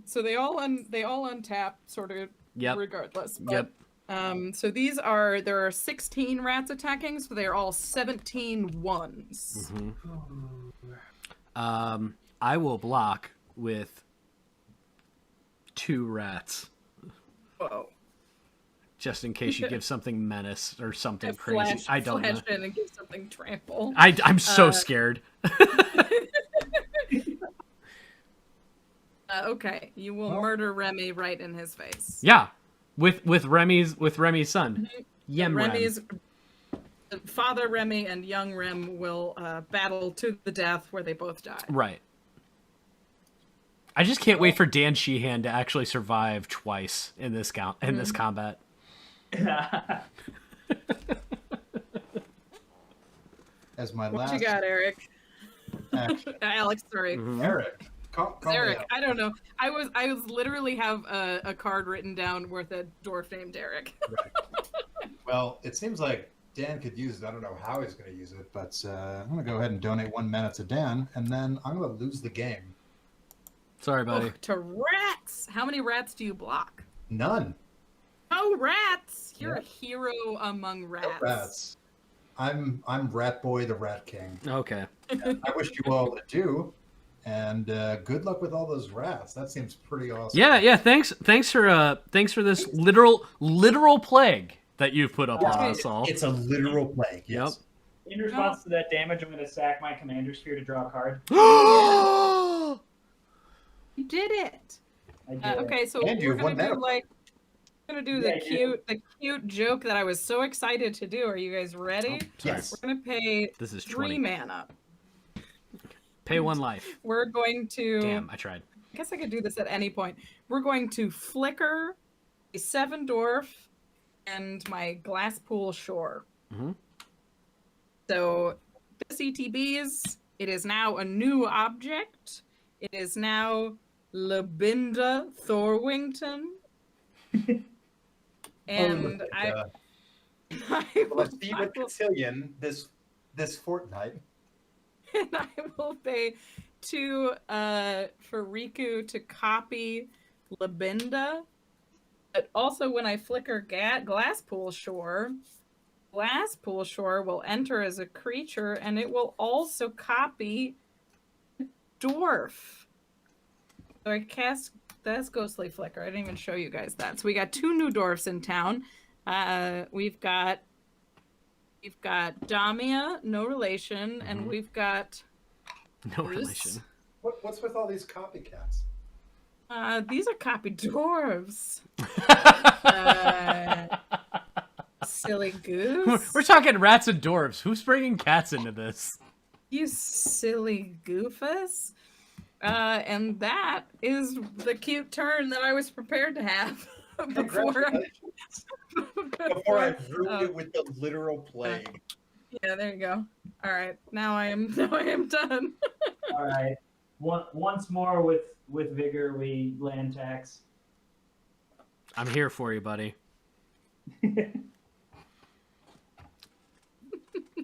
So they all untap sort of Yep. regardless. But, Yep. So there are 16 rats attacking, so they are all 17 ones. I will block with 2 rats, Whoa. just in case you give something menace or something And crazy. I don't know. flash in and give something trample. I'm so scared. Okay, you will murder Remy right in his face. Yeah, with Remy's son. Yem Rem. Remy's father Remy and young Rem will battle to the death, where they both die. Right. I just can't wait for Dan Sheehan to actually survive twice in this this combat. As my What last you got, Eric? action. Alex, sorry. Eric, call me Eric, out. I don't know. I was literally have a card written down with a dwarf named Eric. Well, it seems like Dan could use it. I don't know how he's going to use it, but I'm going to go ahead and donate 1 mana to Dan, and then I'm going to lose the game. Sorry, buddy. Oh, to rats. How many rats do you block? None. Oh, rats! You're Yeah. a hero among No rats. rats. I'm Rat Boy, the Rat King. Okay. I wish you all adieu, and good luck with all those rats. That seems pretty awesome. Yeah. Thanks for this literal plague that you've put up on us all. It's a literal plague. Yes. In response to that damage, I'm going to sack my commander sphere to draw a card. You did it. I did. Okay, so And you we're have 1 gonna do mana. the cute joke that I was so excited to do. Are you guys ready? Yes. We're gonna pay This is 3 20. mana. Pay 1 life. We're going to. Damn, I tried. I guess I could do this at any point. We're going to flicker a 7 dwarf and my glass pool shore. Mhm. So this ETBs, it is now a new object. It is now Labinda Thorwington. And I will, Let's see what Cotillion this fortnight. and I will pay 2 for Riku to copy Labinda. But also, when I flicker Glasspool Shore will enter as a creature, and it will also copy Dwarf. So I cast that's Ghostly Flicker. I didn't even show you guys that. So we got 2 new dwarfs in town. We've got Damia, no relation, and we've got No Bruce. relation. What's with all these copycats? These are copy dwarves. Silly goose. We're talking rats and dwarves. Who's bringing cats into this? You silly goofus. And that is the cute turn that I was prepared to have before. Congratulations. Before I ruined oh, it with the literal plague. yeah, there you go. All right, now I am done. All right. Once more with vigor, we land tax. I'm here for you, buddy.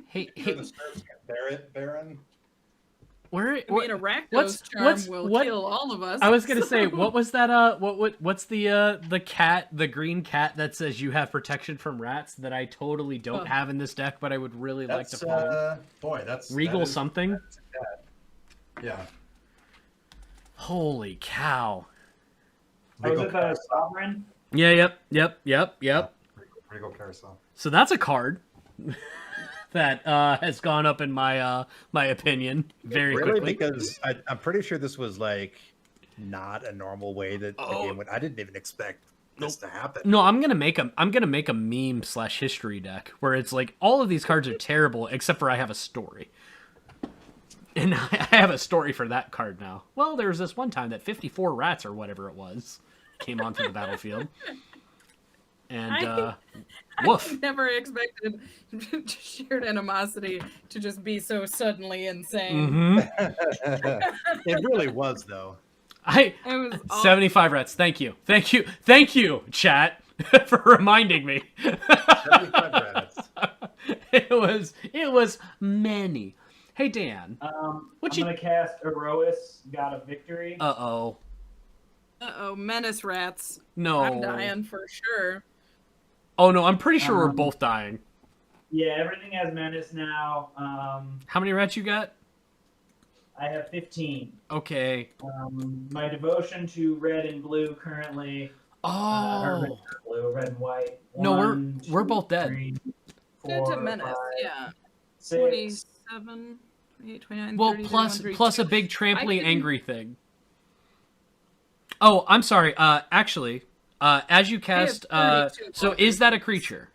Hey, Sure the serfs can bear it, Baron. where? I mean, a Rakdos charm will kill all of us. I was gonna say, what was that? What's the cat, the green cat that says you have protection from rats that I totally don't have in this deck, but I would really like to find. Boy, that's Regal that is, something. Yeah. Holy cow! Was it the Sovereign? Yeah. Yep. Regal Carousel. So that's a card that has gone up in my my opinion very Really? quickly. Because I'm pretty sure this was like not a normal way that the game went. I didn't even expect this to happen. No, I'm gonna make a meme / history deck where it's like all of these cards are terrible except for I have a story. And I have a story for that card now. Well, there was this one time that 54 rats or whatever it was came onto the battlefield. And woof. I never expected shared animosity to just be so suddenly insane. Mm-hmm. It really was, though. It was awful. 75 rats. Thank you, chat, for reminding me. 75 rats. It was many. Hey Dan, I'm gonna cast Erois, God of Victory. Uh-oh. Menace rats. No. I'm dying for sure. Oh no, I'm pretty sure we're both dying. Yeah, everything has Menace now. How many rats you got? I have 15. Okay. My devotion to red and blue currently. Oh. Red and white. No, One, we're two, both dead. 3, Good 4, to Menace, 5, yeah. 6. 27, 28, 29, Well, 30, plus 31, plus a 32. big tramply can- angry thing. Oh, I'm sorry. Actually, as you cast, 32 so is that a creature?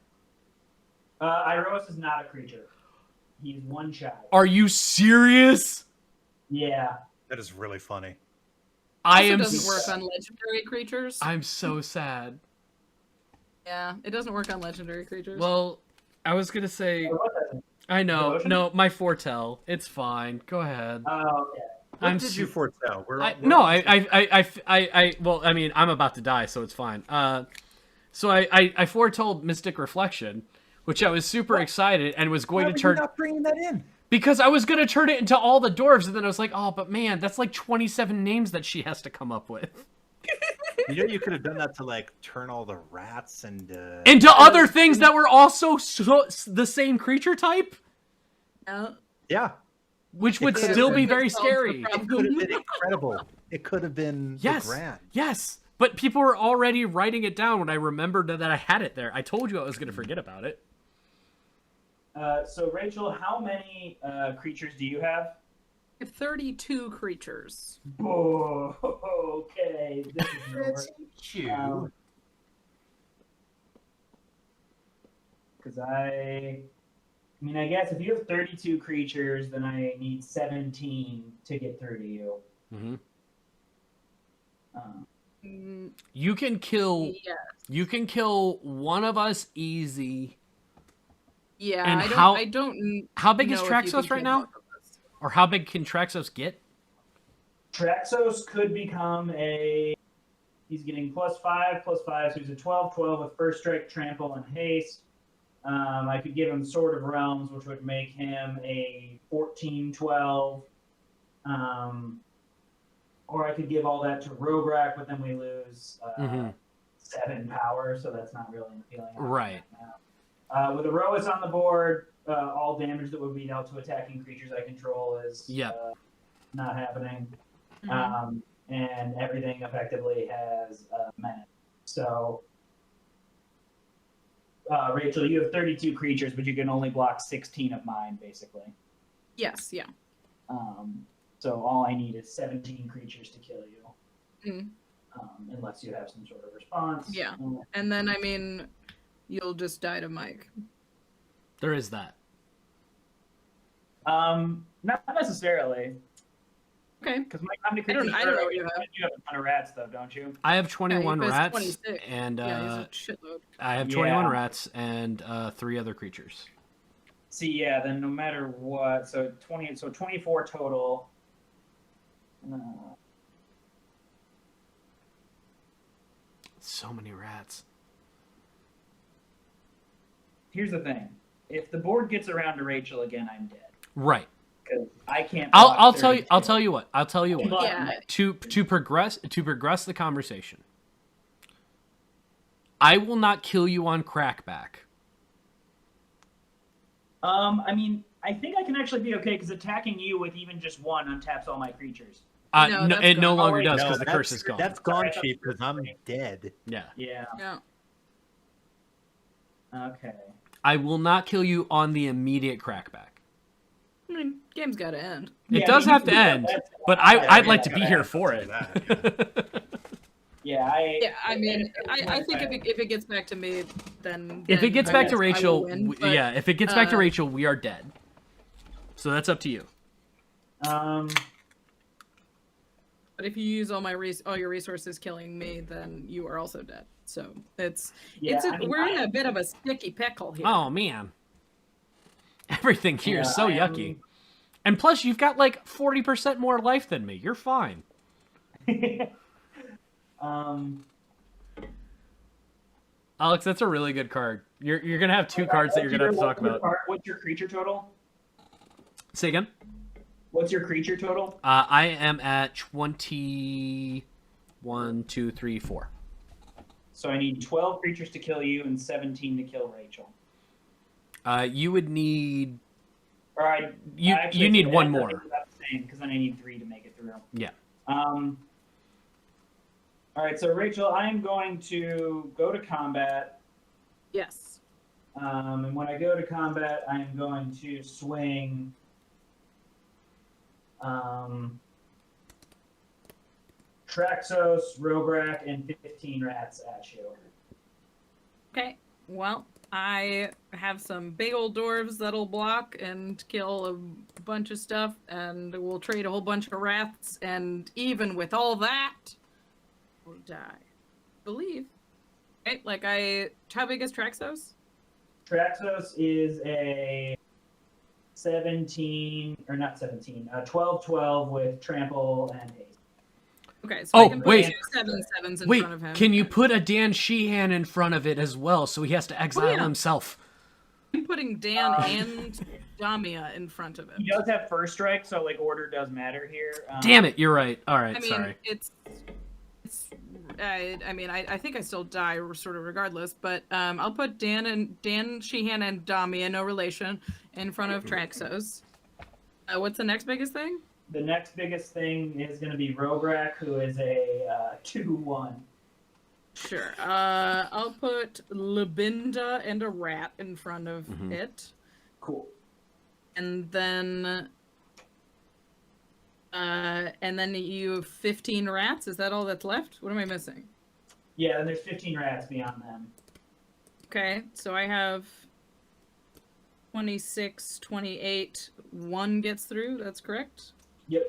Iroas is not a creature. He's one shy. Are you serious? Yeah. That is really funny. I Also am. doesn't work on legendary creatures. I'm so sad. Yeah, it doesn't work on legendary creatures. Well, I was gonna say. What doesn't? I know. Devotion? No, my foretell. It's fine. Go ahead. Oh, okay. What did you foretell? Well, I mean, I'm about to die, so it's fine. So I foretold Mystic Reflection, which I was super excited and was going Why to were turn. you not bringing that in? Because I was going to turn it into all the dwarves, and then I was like, oh, but man, that's like 27 names that she has to come up with. You know, you could have done that to like turn all the rats and Into other things that were also the same creature type, yeah, which would Yeah, still but be that very solves the scary. problem. it could have been incredible. It could have been Yes, the grand. yes. But people were already writing it down when I remembered that I had it there. I told you I was going to forget about it. So, Rachel, how many creatures do you have? 32 creatures. Oh, okay. This is Cute. Because I mean, I guess if you have 32 creatures, then I need 17 to get through to you. Mm-hmm. Mm, You can kill. yeah. You can kill one of us easy. Yeah, And I don't How big is know if you Traxos can right kill now? both of us. Or how big can Traxos get? Traxos could become a. He's getting +5, +5, so he's a 12/12 with first strike, trample, and haste. I could give him Sword of Realms, which would make him a 14/12. Or I could give all that to Rograk, but then we lose 7 power, so that's not really an appealing option Right. now. With Erois on the board, all damage that would be dealt to attacking creatures I control is not happening. Mhm. And everything effectively has menace. So, Rachel, you have 32 creatures, but you can only block 16 of mine, basically. Yes, yeah. So all I need is 17 creatures to kill you. Mm. Unless you have some sort of response. Yeah. And then, I mean, you'll just die to Mike. There is that. No, Not necessarily, Okay. because how many I don't creatures? know what you have. You have a ton of rats, though, don't you? I have Yeah, 21 he has rats 26. and Yeah, he's a shitload. I have Yeah. 21 rats and 3 other creatures. See, yeah, then no matter what, so 24 total. So many rats. Here's the thing: if the board gets around to Rachel again, I'm dead Right. because I can't. I'll block tell you. I'll 32. tell you what. I'll tell you what. Yeah. To progress the conversation. I will not kill you on crackback. I mean, I think I can actually be okay because attacking you with even just one untaps all my creatures. No, No, that's it no gone. longer Oh, wait, does no, because the curse is gone. That's gone, Sorry, Chief, because I'm dead. Yeah. Yeah. Yeah. Okay. I will not kill you on the immediate crackback. I mean, game's got to end. It Yeah, does I mean, have to end, that's- but yeah, I'd yeah, like to be yeah, here yeah, for I'll it. say that, Yeah, I mean, I think if it gets back to me, then If it gets back to I will Rachel, win, but, yeah, if it gets back to uh, Rachel, we are dead. So that's up to you. Um. But if you use all your resources killing me, then you are also dead. So Yeah, I mean, we're in I a bit of a sticky pickle here. Oh man, everything here is Yeah, so I am- yucky. And plus, you've got like 40% more life than me. You're fine. um. Alex, that's a really good card. You're gonna have 2 cards that you're gonna have to talk about. What's your creature total? Say again. What's your creature total? I am at 21, 2, 3, 4. So I need 12 creatures to kill you and 17 to kill Rachel. You would need. Or I. You actually, you need it one ends up more. being about the same because then I need 3 to make it through. Yeah. All right, so Rachel, I'm going to go to combat. Yes. And when I go to combat, I'm going to swing. Traxos, Rograk, and 15 rats at you. Okay. Well, I have some big old dwarves that'll block and kill a bunch of stuff, and we'll trade a whole bunch of rats. And even with all that, we'll die. Believe. Okay. How big is Traxos? Traxos is a 17, or not 17, 12-12 with trample and haste. Okay, so Oh, I can put wait. 2 7/7s in Wait, front of him. can you put a Dan Sheehan in front of it as well, so he has to exile yeah. himself? I'm putting Dan and Damia in front of him. He does have first strike, so like order does matter here. Damn it, you're right. All right, I mean, sorry. I think I still die sort of regardless, but I'll put Dan Sheehan and Damia, no relation, in front of Traxos. What's the next biggest thing? The next biggest thing is going to be Rograk, who is a 2-1. Sure. I'll put Labinda and a rat in front of it. Cool. And then you have 15 rats. Is that all that's left? What am I missing? Yeah, and there's 15 rats beyond them. Okay, so I have 26, 28. 1 gets through. That's correct. Yep.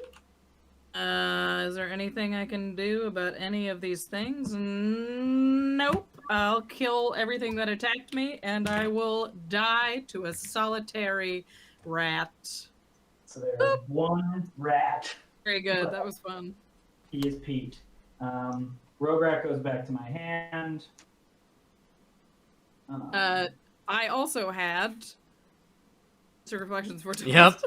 Is there anything I can do about any of these things? Nope. I'll kill everything that attacked me, and I will die to a solitary rat. So there's 1 rat. Very good. That was fun. He is Pete. Rograk goes back to my hand. I also had Reflections for Yep.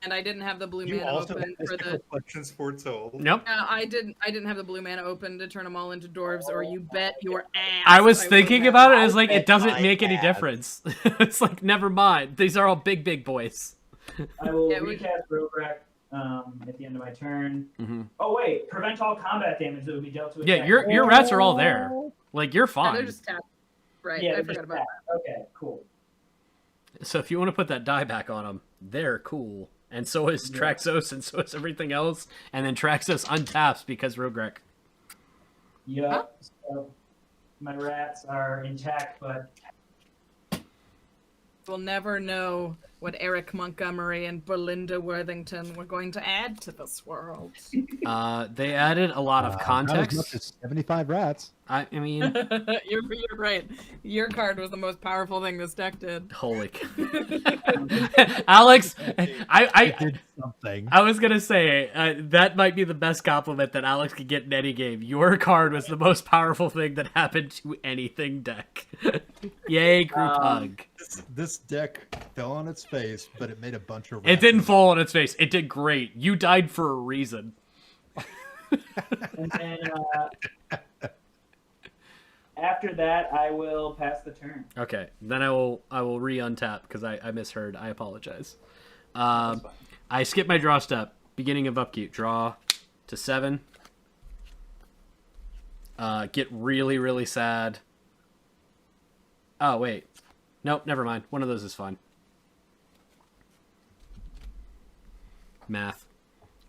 And I didn't have the blue You mana also open have for the. Reflections for Soul. Nope. I didn't have the blue mana open to turn them all into dwarves, or you bet your ass. I was would've thinking had about it. them. It's like, it bet doesn't my make any ass. difference. It's like, never mind. These are all big boys. I will Yeah, we- recast Rograk at the end of my turn. Mm-hmm. Oh wait, prevent all combat damage that would be dealt to. Yeah, attack. your rats are all there. Like, you're Yeah, they're fine. just tapped. Right. Yeah, I they're forgot just about that. Okay, cool. So if you want to put that die back on them, they're cool. And so is Yeah. Traxos, and so is everything else. And then Traxos untaps because Rograk. Yep. So my rats are intact, but We'll never know what Eric Montgomery and Belinda Worthington were going to add to this world. They added a lot of Not as context. much as 75 rats. I mean, You're right. Your card was the most powerful thing this deck did. holy. Alex, It I did something. I was gonna say that might be the best compliment that Alex could get in any game. Your card was the most powerful thing that happened to anything deck. Yay, group hug. This deck fell on its face, but it made a bunch of. It didn't fall on its face. It did great. You died for a reason. And then after that, I will pass the turn. Okay, then I will re-untap because I misheard. I apologize. That's fine. I skip my draw step. Beginning of upkeep. Draw to 7. Get really, really sad. Oh, wait. Nope, never mind. One of those is fine. Math.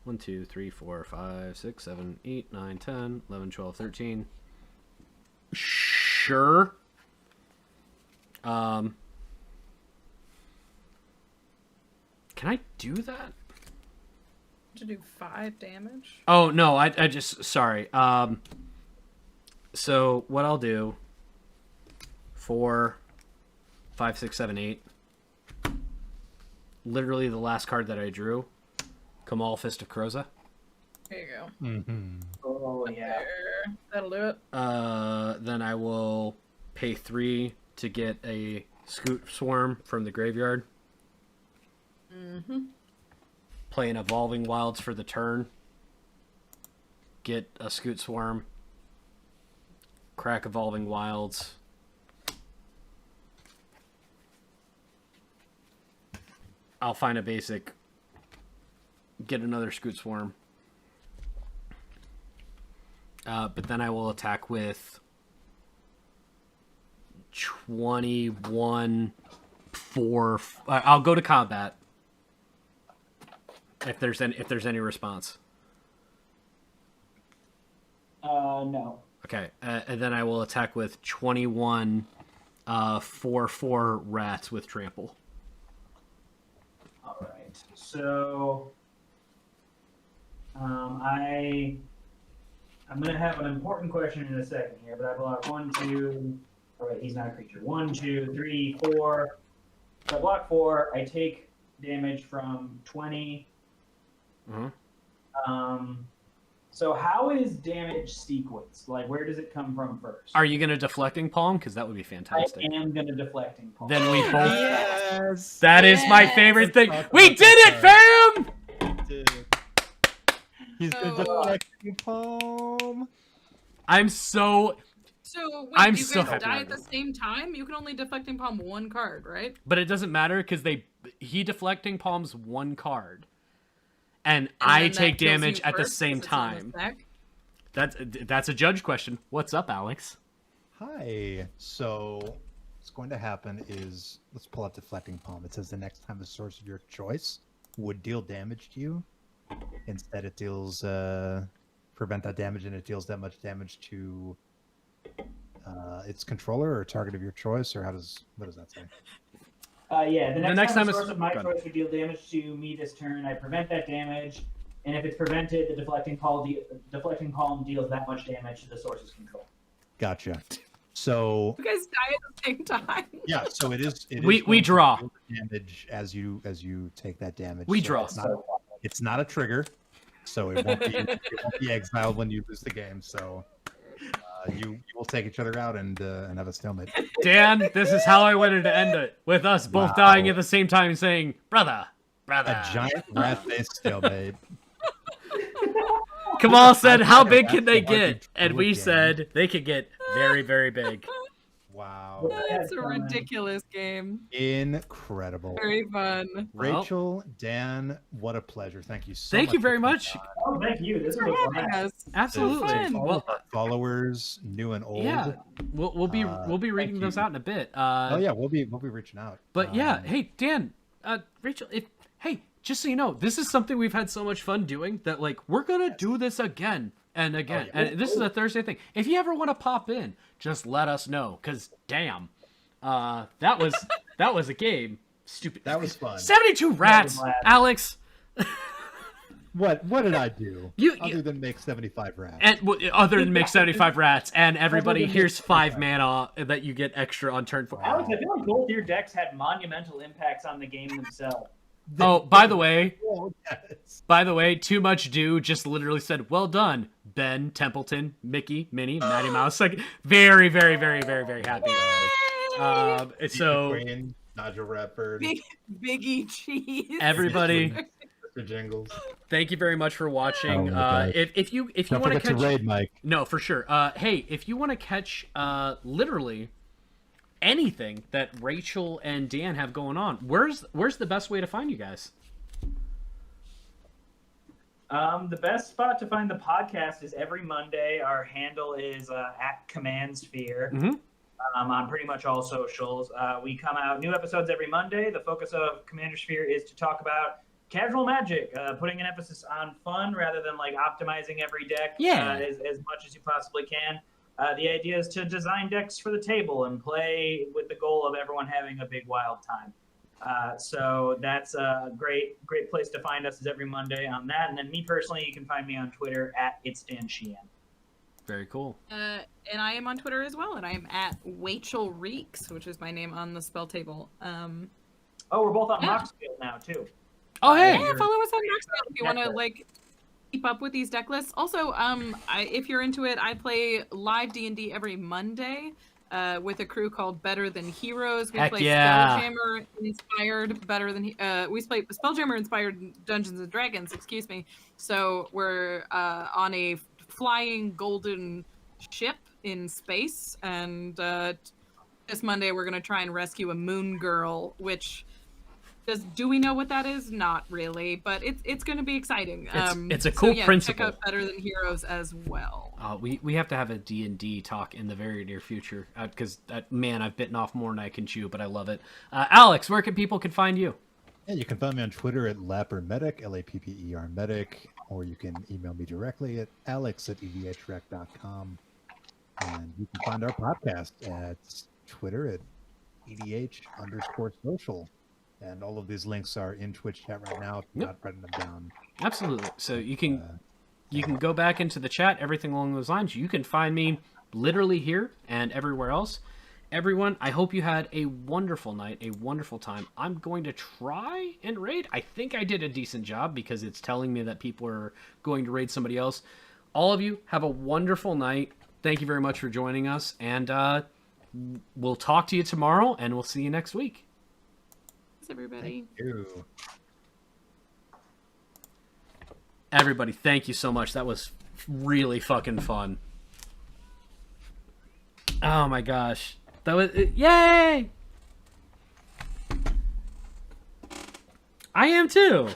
1, 2, 3, 4, 5, 6, 7, 8, 9, 10, 11, 12, 13. Sure. Can I do that? To do 5 damage. Oh no, I just sorry. So what I'll do 4, 5, 6, 7, 8. Literally the last card that I drew. Kamal Fist of Kroza. There you go. Mm-hmm. Oh yeah. There. That'll do it. Then I will pay 3 to get a Scoot Swarm from the graveyard. Mm-hmm. Play an Evolving Wilds for the turn. Get a Scoot Swarm. Crack Evolving Wilds. I'll find a basic. Get another Scoot Swarm. But then I will attack with 21, 4. I'll go to combat. If there's any response. No. Okay, and then I will attack with 21, 4/4 rats with trample. All right. So, I'm gonna have an important question in a second here, but I block 1, 2. All right, he's not a creature. 1, 2, 3, 4. So I block 4. I take damage from 20. Mm-hmm. So how is damage sequenced? Like, where does it come from first? Are you gonna deflecting palm? Because that would be I fantastic. am gonna deflecting palm. Then we both. Yes. That is my Yes! favorite thing. Let's talk We about did it, that fam! Dude. He's been So- deflecting palm. I'm so. So wait, I'm you so guys happy die right at the now. same time? You can only deflecting palm 1 card, right? But it doesn't matter because he deflecting palms 1 card, and And I then that take kills damage you at the first same 'cause it's on the time. stack? That's a judge question. What's up, Alex? Hi. So what's going to happen is let's pull out deflecting palm. It says the next time the source of your choice would deal damage to you, instead it deals prevent that damage, and it deals that much damage to its controller or target of your choice, or what does that say? Yeah, the next, next time time a is- source of my go choice would deal damage to me this turn, I prevent that damage, and if it's prevented, the deflecting palm deals that much damage to the source's control. Gotcha. So You guys die at the same time. yeah, so it is. We going to draw. deal damage as you take that damage. We So draw. It's not a trigger, so it won't be exiled when you lose the game. So you will take each other out and have a stalemate. Dan, this is how I wanted to end it, with us both Wow. dying at the same time, saying, "Brother, brother." A giant rat-faced stalemate. Kamal said, "How big That's can they the hard get?" to And do we again. said they could get very, very big. Wow, It's a ridiculous game. incredible. Very fun. Well- Rachel, Dan, what a pleasure. Thank you so Thank much. you for very coming much. on. Oh, thank you. This For was a having blast. us. Absolutely. fun. All Well, of our followers, new and old. yeah, we'll be reading thank those you. out in a bit. Oh yeah, we'll be reaching out. But yeah, hey Dan, Rachel, hey, just so you know, this is something we've had so much fun doing that like we're gonna do this again and again. Oh, yeah. And this is a Thursday thing. If you ever want to pop in, just let us know. Cause damn, that was That was a game. Stupid. That was fun. 72 rats, glad. Alex. What did I do You- other than make 75 rats? And other than make 75 rats, and everybody, than here's make 5 75. mana that you get extra on turn 4. Alex, I feel like both your decks had monumental impacts on the game themselves. Oh, by the way, Oh, yes. Too Much Do just literally said, well done, Ben, Templeton, Mickey, Minnie, Matty Mouse. Like, very, very, very, very, very happy. So, Queen, Nigel Redford, Biggie cheese. everybody, Mr. Jingles. thank you very much for watching. Oh my gosh. If you Don't want to forget catch, to raid, Mike. no, for sure. Hey, if you want to catch, literally anything that Rachel and Dan have going on, where's the best way to find you guys? The best spot to find the podcast is every Monday. Our handle is at Command Sphere. Mhm. On pretty much all socials. We come out new episodes every Monday. The focus of Commander Sphere is to talk about casual Magic, putting an emphasis on fun rather than like optimizing every deck as much as you possibly can. The idea is to design decks for the table and play with the goal of everyone having a big wild time. So that's a great place to find us is every Monday on that. And then me personally, you can find me on Twitter at @It'sDanSheehan. Very cool. And I am on Twitter as well, and I am at Rachel Reeks, which is my name on the spell table. Oh, we're both on Yeah. Moxfield now too. Oh, hey. Yeah, follow us on Moxfield if you want to like keep up with these deck lists. Also, if you're into it, I play live D&D every Monday with a crew called Better Than Heroes. We Heck play yeah. Spelljammer inspired we play Spelljammer inspired Dungeons and Dragons. Excuse me. So we're on a flying golden ship in space, and this Monday we're gonna try and rescue a moon girl, which do we know what that is? Not really, but it's going to be exciting. It's a cool principle. Check out Better Than Heroes as well. We have to have a D&D talk in the very near future because man, I've bitten off more than I can chew, but I love it. Alex, where can people find you? Yeah, you can find me on Twitter at LapperMedic, LAPPER Medic, or you can email me directly at alex@edhrec.com. And you can find our podcast at Twitter at EDH_social. And all of these links are in Twitch chat right now if you're not writing them down. Absolutely. So you can go back into the chat, everything along those lines. You can find me literally here and everywhere else. Everyone, I hope you had a wonderful night, a wonderful time. I'm going to try and raid. I think I did a decent job because it's telling me that people are going to raid somebody else. All of you, have a wonderful night. Thank you very much for joining us. And we'll talk to you tomorrow, and we'll see you next week. Thanks, everybody. Thank you. Everybody, thank you so much. That was really fucking fun. Oh my gosh. That was yay! I am too.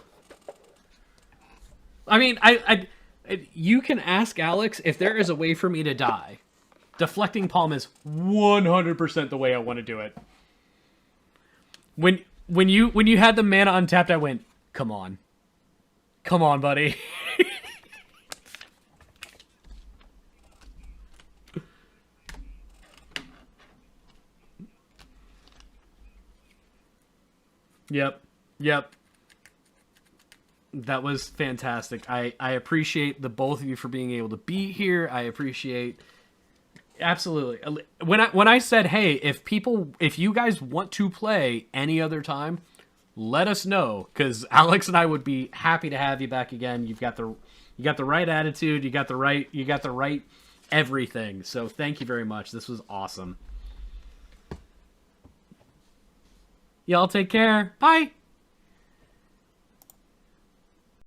I mean, I you can ask Alex if there is a way for me to die. Deflecting Palm is 100% the way I want to do it. When you had the mana untapped, I went, come on, buddy. Yep. That was fantastic. I appreciate the both of you for being able to be here. I appreciate absolutely. When I said, hey, if you guys want to play any other time, let us know, because Alex and I would be happy to have you back again. You got the right attitude, you got the right everything. So thank you very much. This was awesome. Y'all take care. Bye.